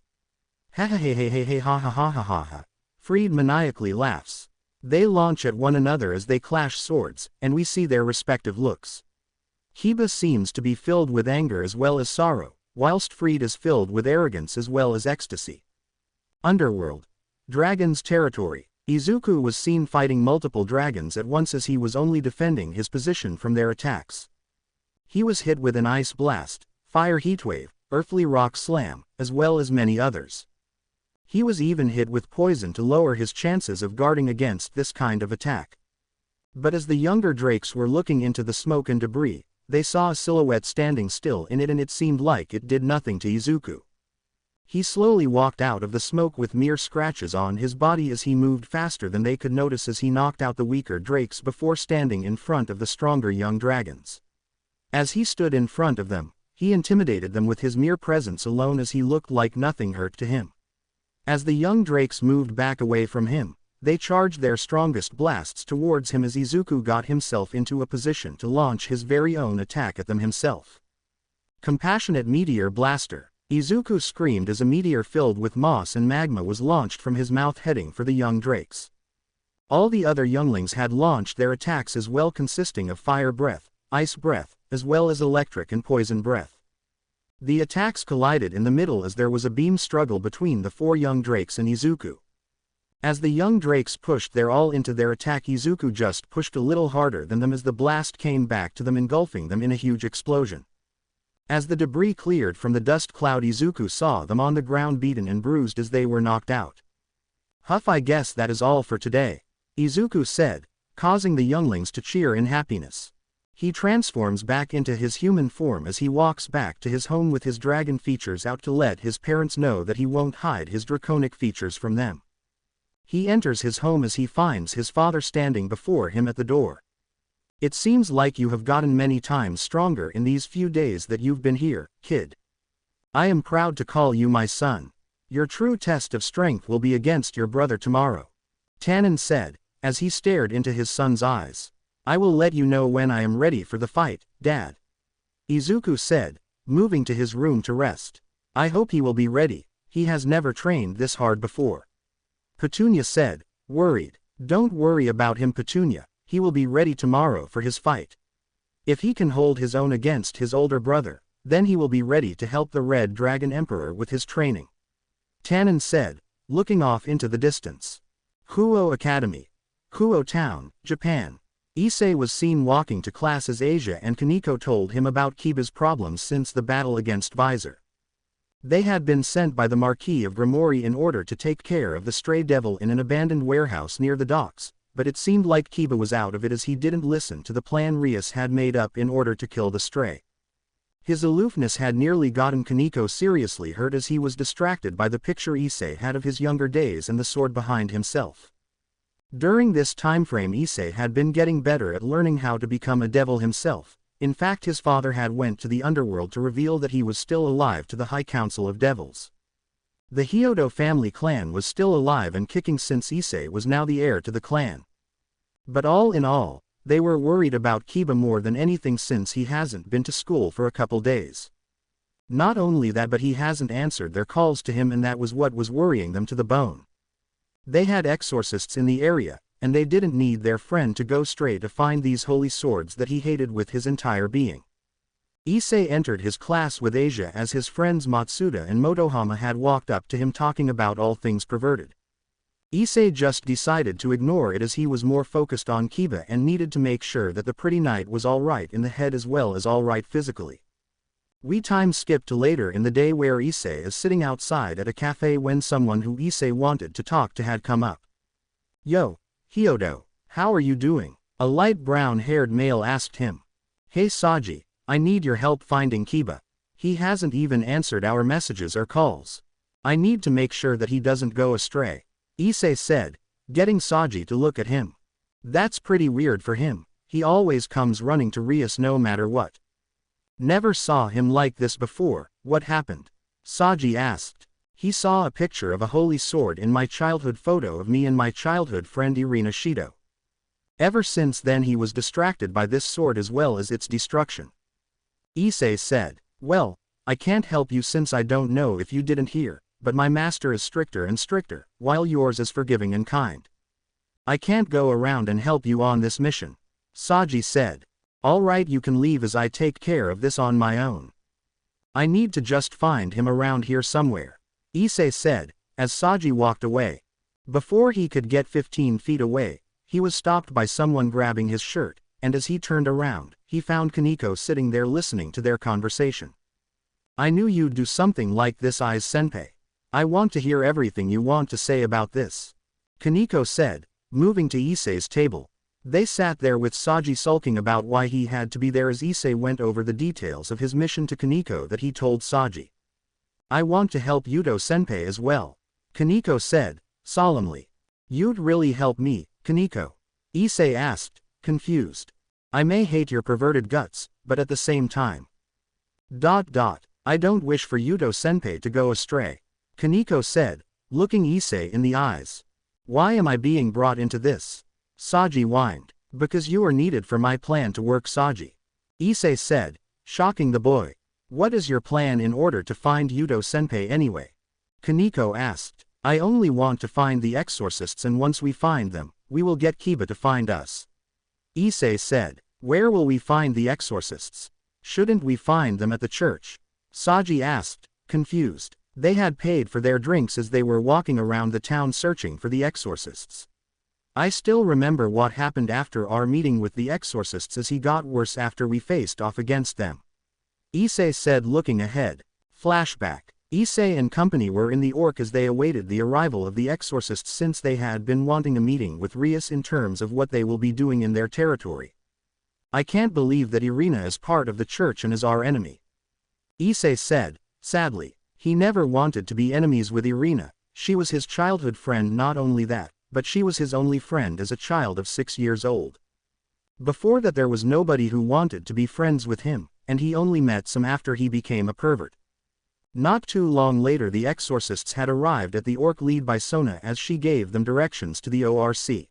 Speaker 1: "Ha ha ha ha ha ha ha ha ha ha ha." Fried maniacally laughs. They launch at one another as they clash swords, and we see their respective looks. Kiba seems to be filled with anger as well as sorrow, whilst Fried is filled with arrogance as well as ecstasy. Underworld. Dragon's territory. Izuku was seen fighting multiple dragons at once as he was only defending his position from their attacks. He was hit with an ice blast, fire heatwave, earthly rock slam, as well as many others. He was even hit with poison to lower his chances of guarding against this kind of attack. But as the younger drakes were looking into the smoke and debris, they saw a silhouette standing still in it, and it seemed like it did nothing to Izuku. He slowly walked out of the smoke with mere scratches on his body as he moved faster than they could notice as he knocked out the weaker drakes before standing in front of the stronger young dragons. As he stood in front of them, he intimidated them with his mere presence alone as he looked like nothing hurt to him. As the young drakes moved back away from him, they charged their strongest blasts towards him as Izuku got himself into a position to launch his very own attack at them himself. Compassionate Meteor Blaster. Izuku screamed as a meteor filled with moss and magma was launched from his mouth heading for the young drakes. All the other younglings had launched their attacks as well, consisting of fire breath, ice breath, as well as electric and poison breath. The attacks collided in the middle as there was a beam struggle between the four young drakes and Izuku. As the young drakes pushed their all into their attack, Izuku just pushed a little harder than them as the blast came back to them, engulfing them in a huge explosion. As the debris cleared from the dust cloud, Izuku saw them on the ground, beaten and bruised as they were knocked out. "Huff, I guess that is all for today," Izuku said, causing the younglings to cheer in happiness. He transforms back into his human form as he walks back to his home with his dragon features out to let his parents know that he won't hide his draconic features from them. He enters his home as he finds his father standing before him at the door. "It seems like you have gotten many times stronger in these few days that you've been here, kid. I am proud to call you my son. Your true test of strength will be against your brother tomorrow," Tannen said, as he stared into his son's eyes. "I will let you know when I am ready for the fight, Dad," Izuku said, moving to his room to rest. "I hope he will be ready, he has never trained this hard before," Petunia said, worried. "Don't worry about him, Petunia, he will be ready tomorrow for his fight. If he can hold his own against his older brother, then he will be ready to help the Red Dragon Emperor with his training," Tannen said, looking off into the distance. Kuo Academy. Kuo Town, Japan. Issei was seen walking to class as Asia and Kaneko told him about Kiba's problems since the battle against Visor. They had been sent by the Marquis of Grimori in order to take care of the stray devil in an abandoned warehouse near the docks, but it seemed like Kiba was out of it as he didn't listen to the plan Rias had made up in order to kill the stray. His aloofness had nearly gotten Kaneko seriously hurt as he was distracted by the picture Issei had of his younger days and the sword behind himself. During this timeframe Issei had been getting better at learning how to become a devil himself. In fact, his father had went to the underworld to reveal that he was still alive to the High Council of Devils. The Hyodo family clan was still alive and kicking since Issei was now the heir to the clan. But all in all, they were worried about Kiba more than anything since he hasn't been to school for a couple days. Not only that, but he hasn't answered their calls to him, and that was what was worrying them to the bone. They had exorcists in the area, and they didn't need their friend to go stray to find these holy swords that he hated with his entire being. Issei entered his class with Asia as his friends Matsuda and Motohama had walked up to him talking about all things perverted. Issei just decided to ignore it as he was more focused on Kiba and needed to make sure that the pretty knight was alright in the head as well as alright physically. We time skip to later in the day where Issei is sitting outside at a cafe when someone who Issei wanted to talk to had come up. "Yo, Hyodo, how are you doing?" a light brown-haired male asked him. "Hey Saji, I need your help finding Kiba. He hasn't even answered our messages or calls. I need to make sure that he doesn't go astray," Issei said, getting Saji to look at him. "That's pretty weird for him, he always comes running to Rias no matter what." "Never saw him like this before, what happened?" Saji asked. "He saw a picture of a holy sword in my childhood photo of me and my childhood friend Irina Shido. Ever since then he was distracted by this sword as well as its destruction." Issei said, "Well, I can't help you since I don't know if you didn't hear, but my master is stricter and stricter, while yours is forgiving and kind. I can't go around and help you on this mission," Saji said. "Alright, you can leave as I take care of this on my own. I need to just find him around here somewhere," Issei said, as Saji walked away. Before he could get 15 feet away, he was stopped by someone grabbing his shirt, and as he turned around, he found Kaneko sitting there listening to their conversation. "I knew you'd do something like this, Senpai. I want to hear everything you want to say about this," Kaneko said, moving to Issei's table. They sat there with Saji sulking about why he had to be there as Issei went over the details of his mission to Kaneko that he told Saji. "I want to help Yudo-senpai as well," Kaneko said, solemnly. "You'd really help me, Kaneko?" Issei asked, confused. "I may hate your perverted guts, but at the same time. I don't wish for Yudo-senpai to go astray," Kaneko said, looking Issei in the eyes. "Why am I being brought into this?" Saji whined. "Because you are needed for my plan to work, Saji," Issei said, shocking the boy. "What is your plan in order to find Yudo-senpai anyway?" Kaneko asked. "I only want to find the exorcists, and once we find them, we will get Kiba to find us," Issei said. "Where will we find the exorcists? Shouldn't we find them at the church?" Saji asked, confused. They had paid for their drinks as they were walking around the town searching for the exorcists. "I still remember what happened after our meeting with the exorcists as he got worse after we faced off against them," Issei said, looking ahead. Flashback. Issei and company were in the Orc as they awaited the arrival of the exorcists since they had been wanting a meeting with Rias in terms of what they will be doing in their territory. "I can't believe that Irina is part of the church and is our enemy," Issei said, sadly. He never wanted to be enemies with Irina. She was his childhood friend. Not only that, but she was his only friend as a child of 6 years old. Before that there was nobody who wanted to be friends with him, and he only met some after he became a pervert. Not too long later the exorcists had arrived at the Orc lead by Sona as she gave them directions to the ORC.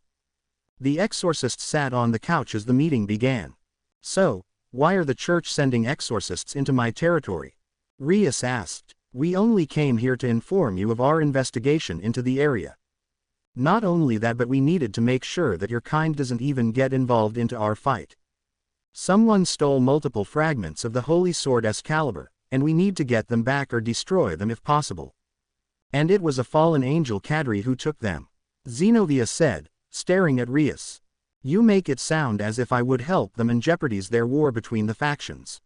Speaker 1: The exorcists sat on the couch as the meeting began. "So, why are the church sending exorcists into my territory?" Rias asked. "We only came here to inform you of our investigation into the area. Not only that, but we needed to make sure that your kind doesn't even get involved into our fight. Someone stole multiple fragments of the holy sword Excalibur, and we need to get them back or destroy them if possible. And it was a fallen angel Kadri who took them," Zenobia said, staring at Rias. "You make it sound as if I would help them and jeopardize their war between the factions."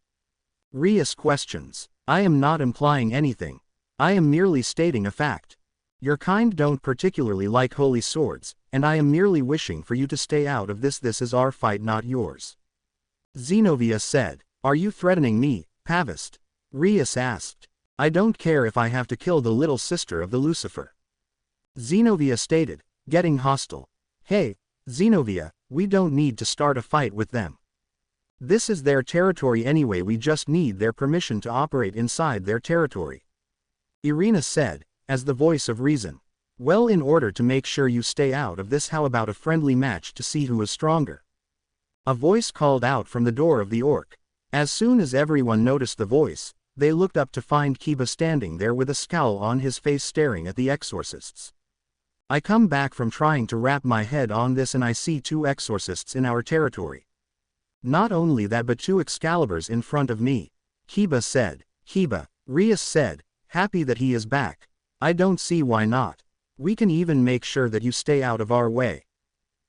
Speaker 1: Rias questions. "I am not implying anything," I am merely stating a fact. Your kind don't particularly like holy swords, and I am merely wishing for you to stay out of this. This is our fight, not yours. Zenobia said. Are you threatening me, Pavist? Rias asked. I don't care if I have to kill the little sister of the Lucifer. Zenobia stated, getting hostile. Hey, Zenobia, we don't need to start a fight with them. This is their territory anyway, we just need their permission to operate inside their territory. Irina said, as the voice of reason. Well, in order to make sure you stay out of this, how about a friendly match to see who is stronger? A voice called out from the door of the orc. As soon as everyone noticed the voice, they looked up to find Kiba standing there with a scowl on his face staring at the exorcists. I come back from trying to wrap my head on this and I see 2 exorcists in our territory. Not only that, but 2 Excaliburs in front of me. Kiba said. Kiba, Rias said, happy that he is back. I don't see why not. We can even make sure that you stay out of our way.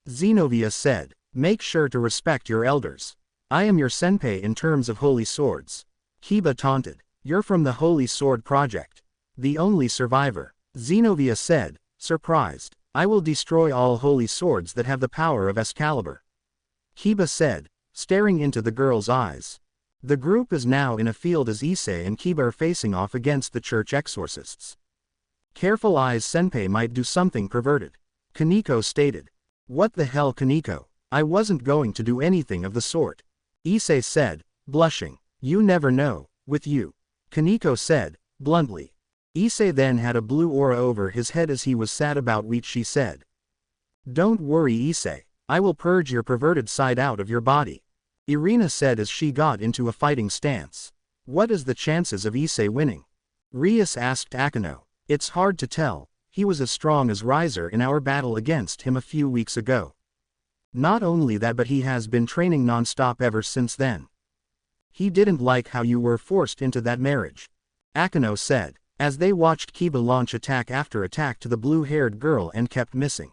Speaker 1: Zenobia said, make sure to respect your elders. I am your senpai in terms of holy swords. Kiba taunted, you're from the Holy Sword Project. The only survivor. Zenobia said, surprised, I will destroy all holy swords that have the power of Excalibur. Kiba said, staring into the girl's eyes. The group is now in a field as Issei and Kiba are facing off against the church exorcists. Careful eyes, senpai might do something perverted. Kaneko stated. What the hell, Kaneko? I wasn't going to do anything of the sort. Issei said, blushing. You never know, with you. Kaneko said, bluntly. Issei then had a blue aura over his head as he was sad about what she said. Don't worry, Issei. I will purge your perverted side out of your body. Irina said as she got into a fighting stance. What is the chances of Issei winning? Rias asked Akano. It's hard to tell, he was as strong as Riser in our battle against him a few weeks ago. Not only that, but he has been training non-stop ever since then. He didn't like how you were forced into that marriage. Akano said, as they watched Kiba launch attack after attack to the blue-haired girl and kept missing.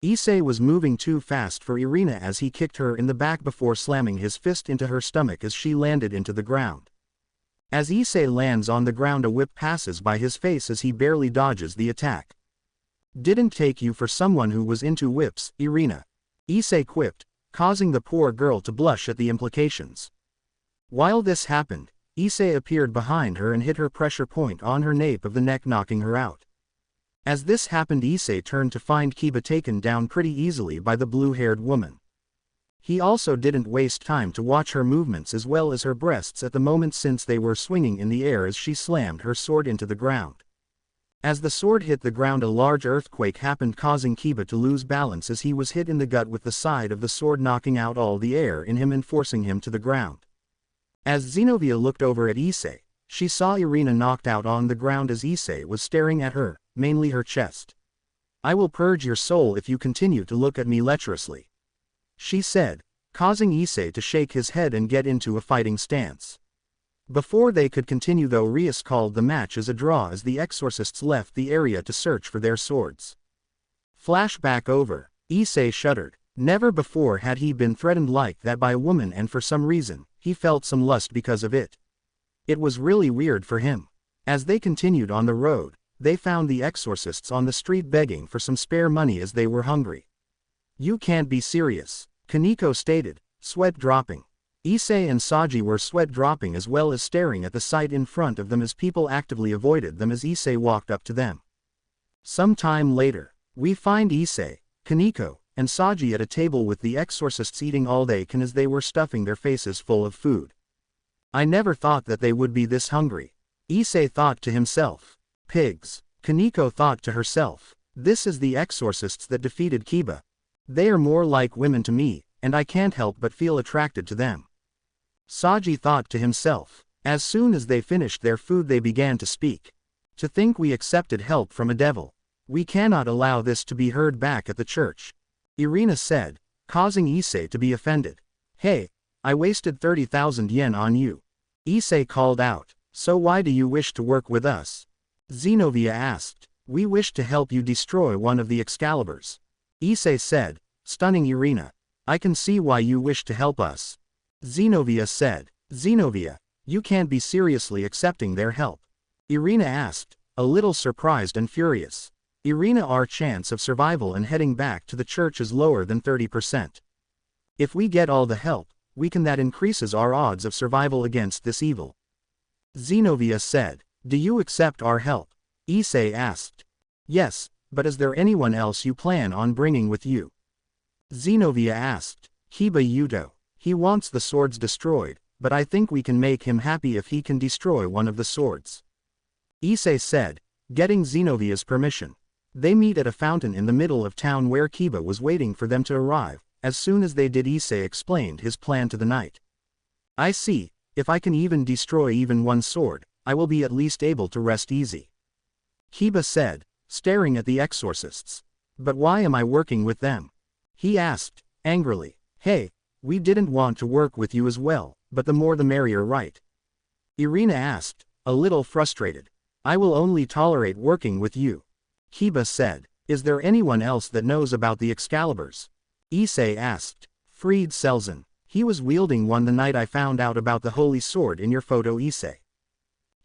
Speaker 1: Issei was moving too fast for Irina as he kicked her in the back before slamming his fist into her stomach as she landed into the ground. As Issei lands on the ground, a whip passes by his face as he barely dodges the attack. Didn't take you for someone who was into whips, Irina. Issei quipped, causing the poor girl to blush at the implications. While this happened, Issei appeared behind her and hit her pressure point on her nape of the neck, knocking her out. As this happened, Issei turned to find Kiba taken down pretty easily by the blue-haired woman. He also didn't waste time to watch her movements as well as her breasts at the moment, since they were swinging in the air as she slammed her sword into the ground. As the sword hit the ground, a large earthquake happened, causing Kiba to lose balance as he was hit in the gut with the side of the sword, knocking out all the air in him and forcing him to the ground. As Zenobia looked over at Issei, she saw Irina knocked out on the ground as Issei was staring at her, mainly her chest. I will purge your soul if you continue to look at me lecherously, she said, causing Issei to shake his head and get into a fighting stance. Before they could continue though, Rias called the match as a draw as the exorcists left the area to search for their swords. Flashback over. Issei shuddered. Never before had he been threatened like that by a woman, and for some reason, he felt some lust because of it. It was really weird for him. As they continued on the road, they found the exorcists on the street begging for some spare money as they were hungry. You can't be serious, Kaneko stated, sweat dropping. Issei and Saji were sweat dropping as well as staring at the sight in front of them as people actively avoided them as Issei walked up to them. Some time later, we find Issei, Kaneko, and Saji at a table with the exorcists eating all they can as they were stuffing their faces full of food. I never thought that they would be this hungry, Issei thought to himself. Pigs, Kaneko thought to herself. This is the exorcists that defeated Kiba. They are more like women to me, and I can't help but feel attracted to them. Saji thought to himself. As soon as they finished their food, they began to speak. To think we accepted help from a devil. We cannot allow this to be heard back at the church, Irina said, causing Issei to be offended. Hey, I wasted 30,000 yen on you, Issei called out. So why do you wish to work with us? Zenobia asked. We wish to help you destroy one of the Excaliburs, Issei said, stunning Irina. I can see why you wish to help us, Zenobia said. Zenobia, you can't be seriously accepting their help. Irina asked, a little surprised and furious. Irina, our chance of survival and heading back to the church is lower than 30%. If we get all the help, we can that increases our odds of survival against this evil. Xenovia said, do you accept our help? Issei asked. Yes, but is there anyone else you plan on bringing with you? Xenovia asked. Kiba Yuto. He wants the swords destroyed, but I think we can make him happy if he can destroy one of the swords. Issei said, getting Xenovia's permission. They meet at a fountain in the middle of town where Kiba was waiting for them to arrive. As soon as they did, Issei explained his plan to the knight. I see, if I can even destroy even one sword, I will be at least able to rest easy. Kiba said, staring at the exorcists. But why am I working with them? He asked, angrily. Hey, we didn't want to work with you as well, but the more the merrier, right? Irina asked, a little frustrated. I will only tolerate working with you. Kiba said, is there anyone else that knows about the Excaliburs? Issei asked. Fried Selzen. He was wielding one the night I found out about the holy sword in your photo, Issei.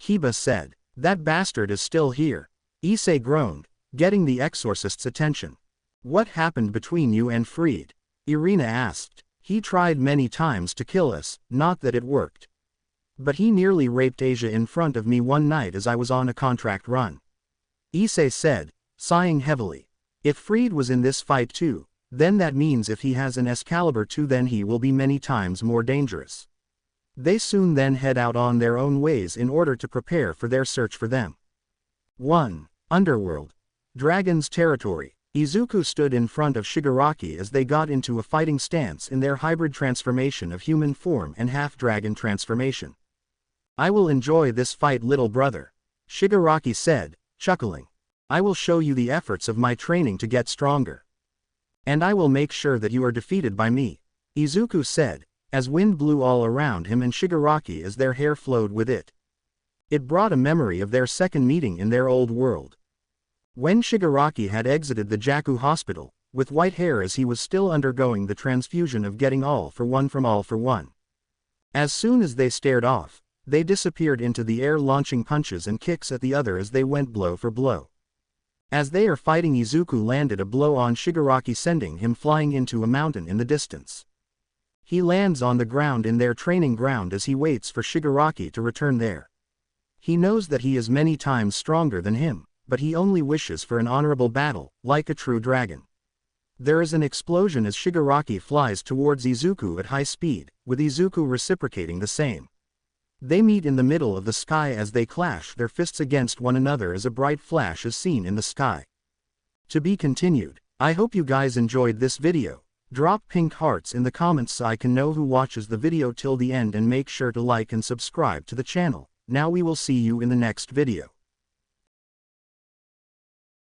Speaker 1: Kiba said, that bastard is still here. Issei groaned, getting the exorcist's attention. What happened between you and Fried? Irina asked. He tried many times to kill us, not that it worked. But he nearly raped Asia in front of me one night as I was on a contract run. Issei said, sighing heavily. If Fried was in this fight too, then that means if he has an Excalibur too, then he will be many times more dangerous. They soon then head out on their own ways in order to prepare for their search for them. 1. Underworld. Dragon's territory. Izuku stood in front of Shigaraki as they got into a fighting stance in their hybrid transformation of human form and half-dragon transformation. I will enjoy this fight, little brother. Shigaraki said, chuckling. I will show you the efforts of my training to get stronger. And I will make sure that you are defeated by me. Izuku said, as wind blew all around him and Shigaraki as their hair flowed with it. It brought a memory of their second meeting in their old world. When Shigaraki had exited the Jaku hospital, with white hair as he was still undergoing the transfusion of getting all for one from all for one. As soon as they stared off, they disappeared into the air, launching punches and kicks at the other as they went blow for blow. As they are fighting, Izuku landed a blow on Shigaraki, sending him flying into a mountain in the distance. He lands on the ground in their training ground as he waits for Shigaraki to return there. He knows that he is many times stronger than him, but he only wishes for an honorable battle, like a true dragon. There is an explosion as Shigaraki flies towards Izuku at high speed, with Izuku reciprocating the same. They meet in the middle of the sky as they clash their fists against one another as a bright flash is seen in the sky. To be continued. I hope you guys enjoyed this video. Drop pink hearts in the comments so I can know who watches the video till the end, and make sure to like and subscribe to the channel. Now we will see you in the next video.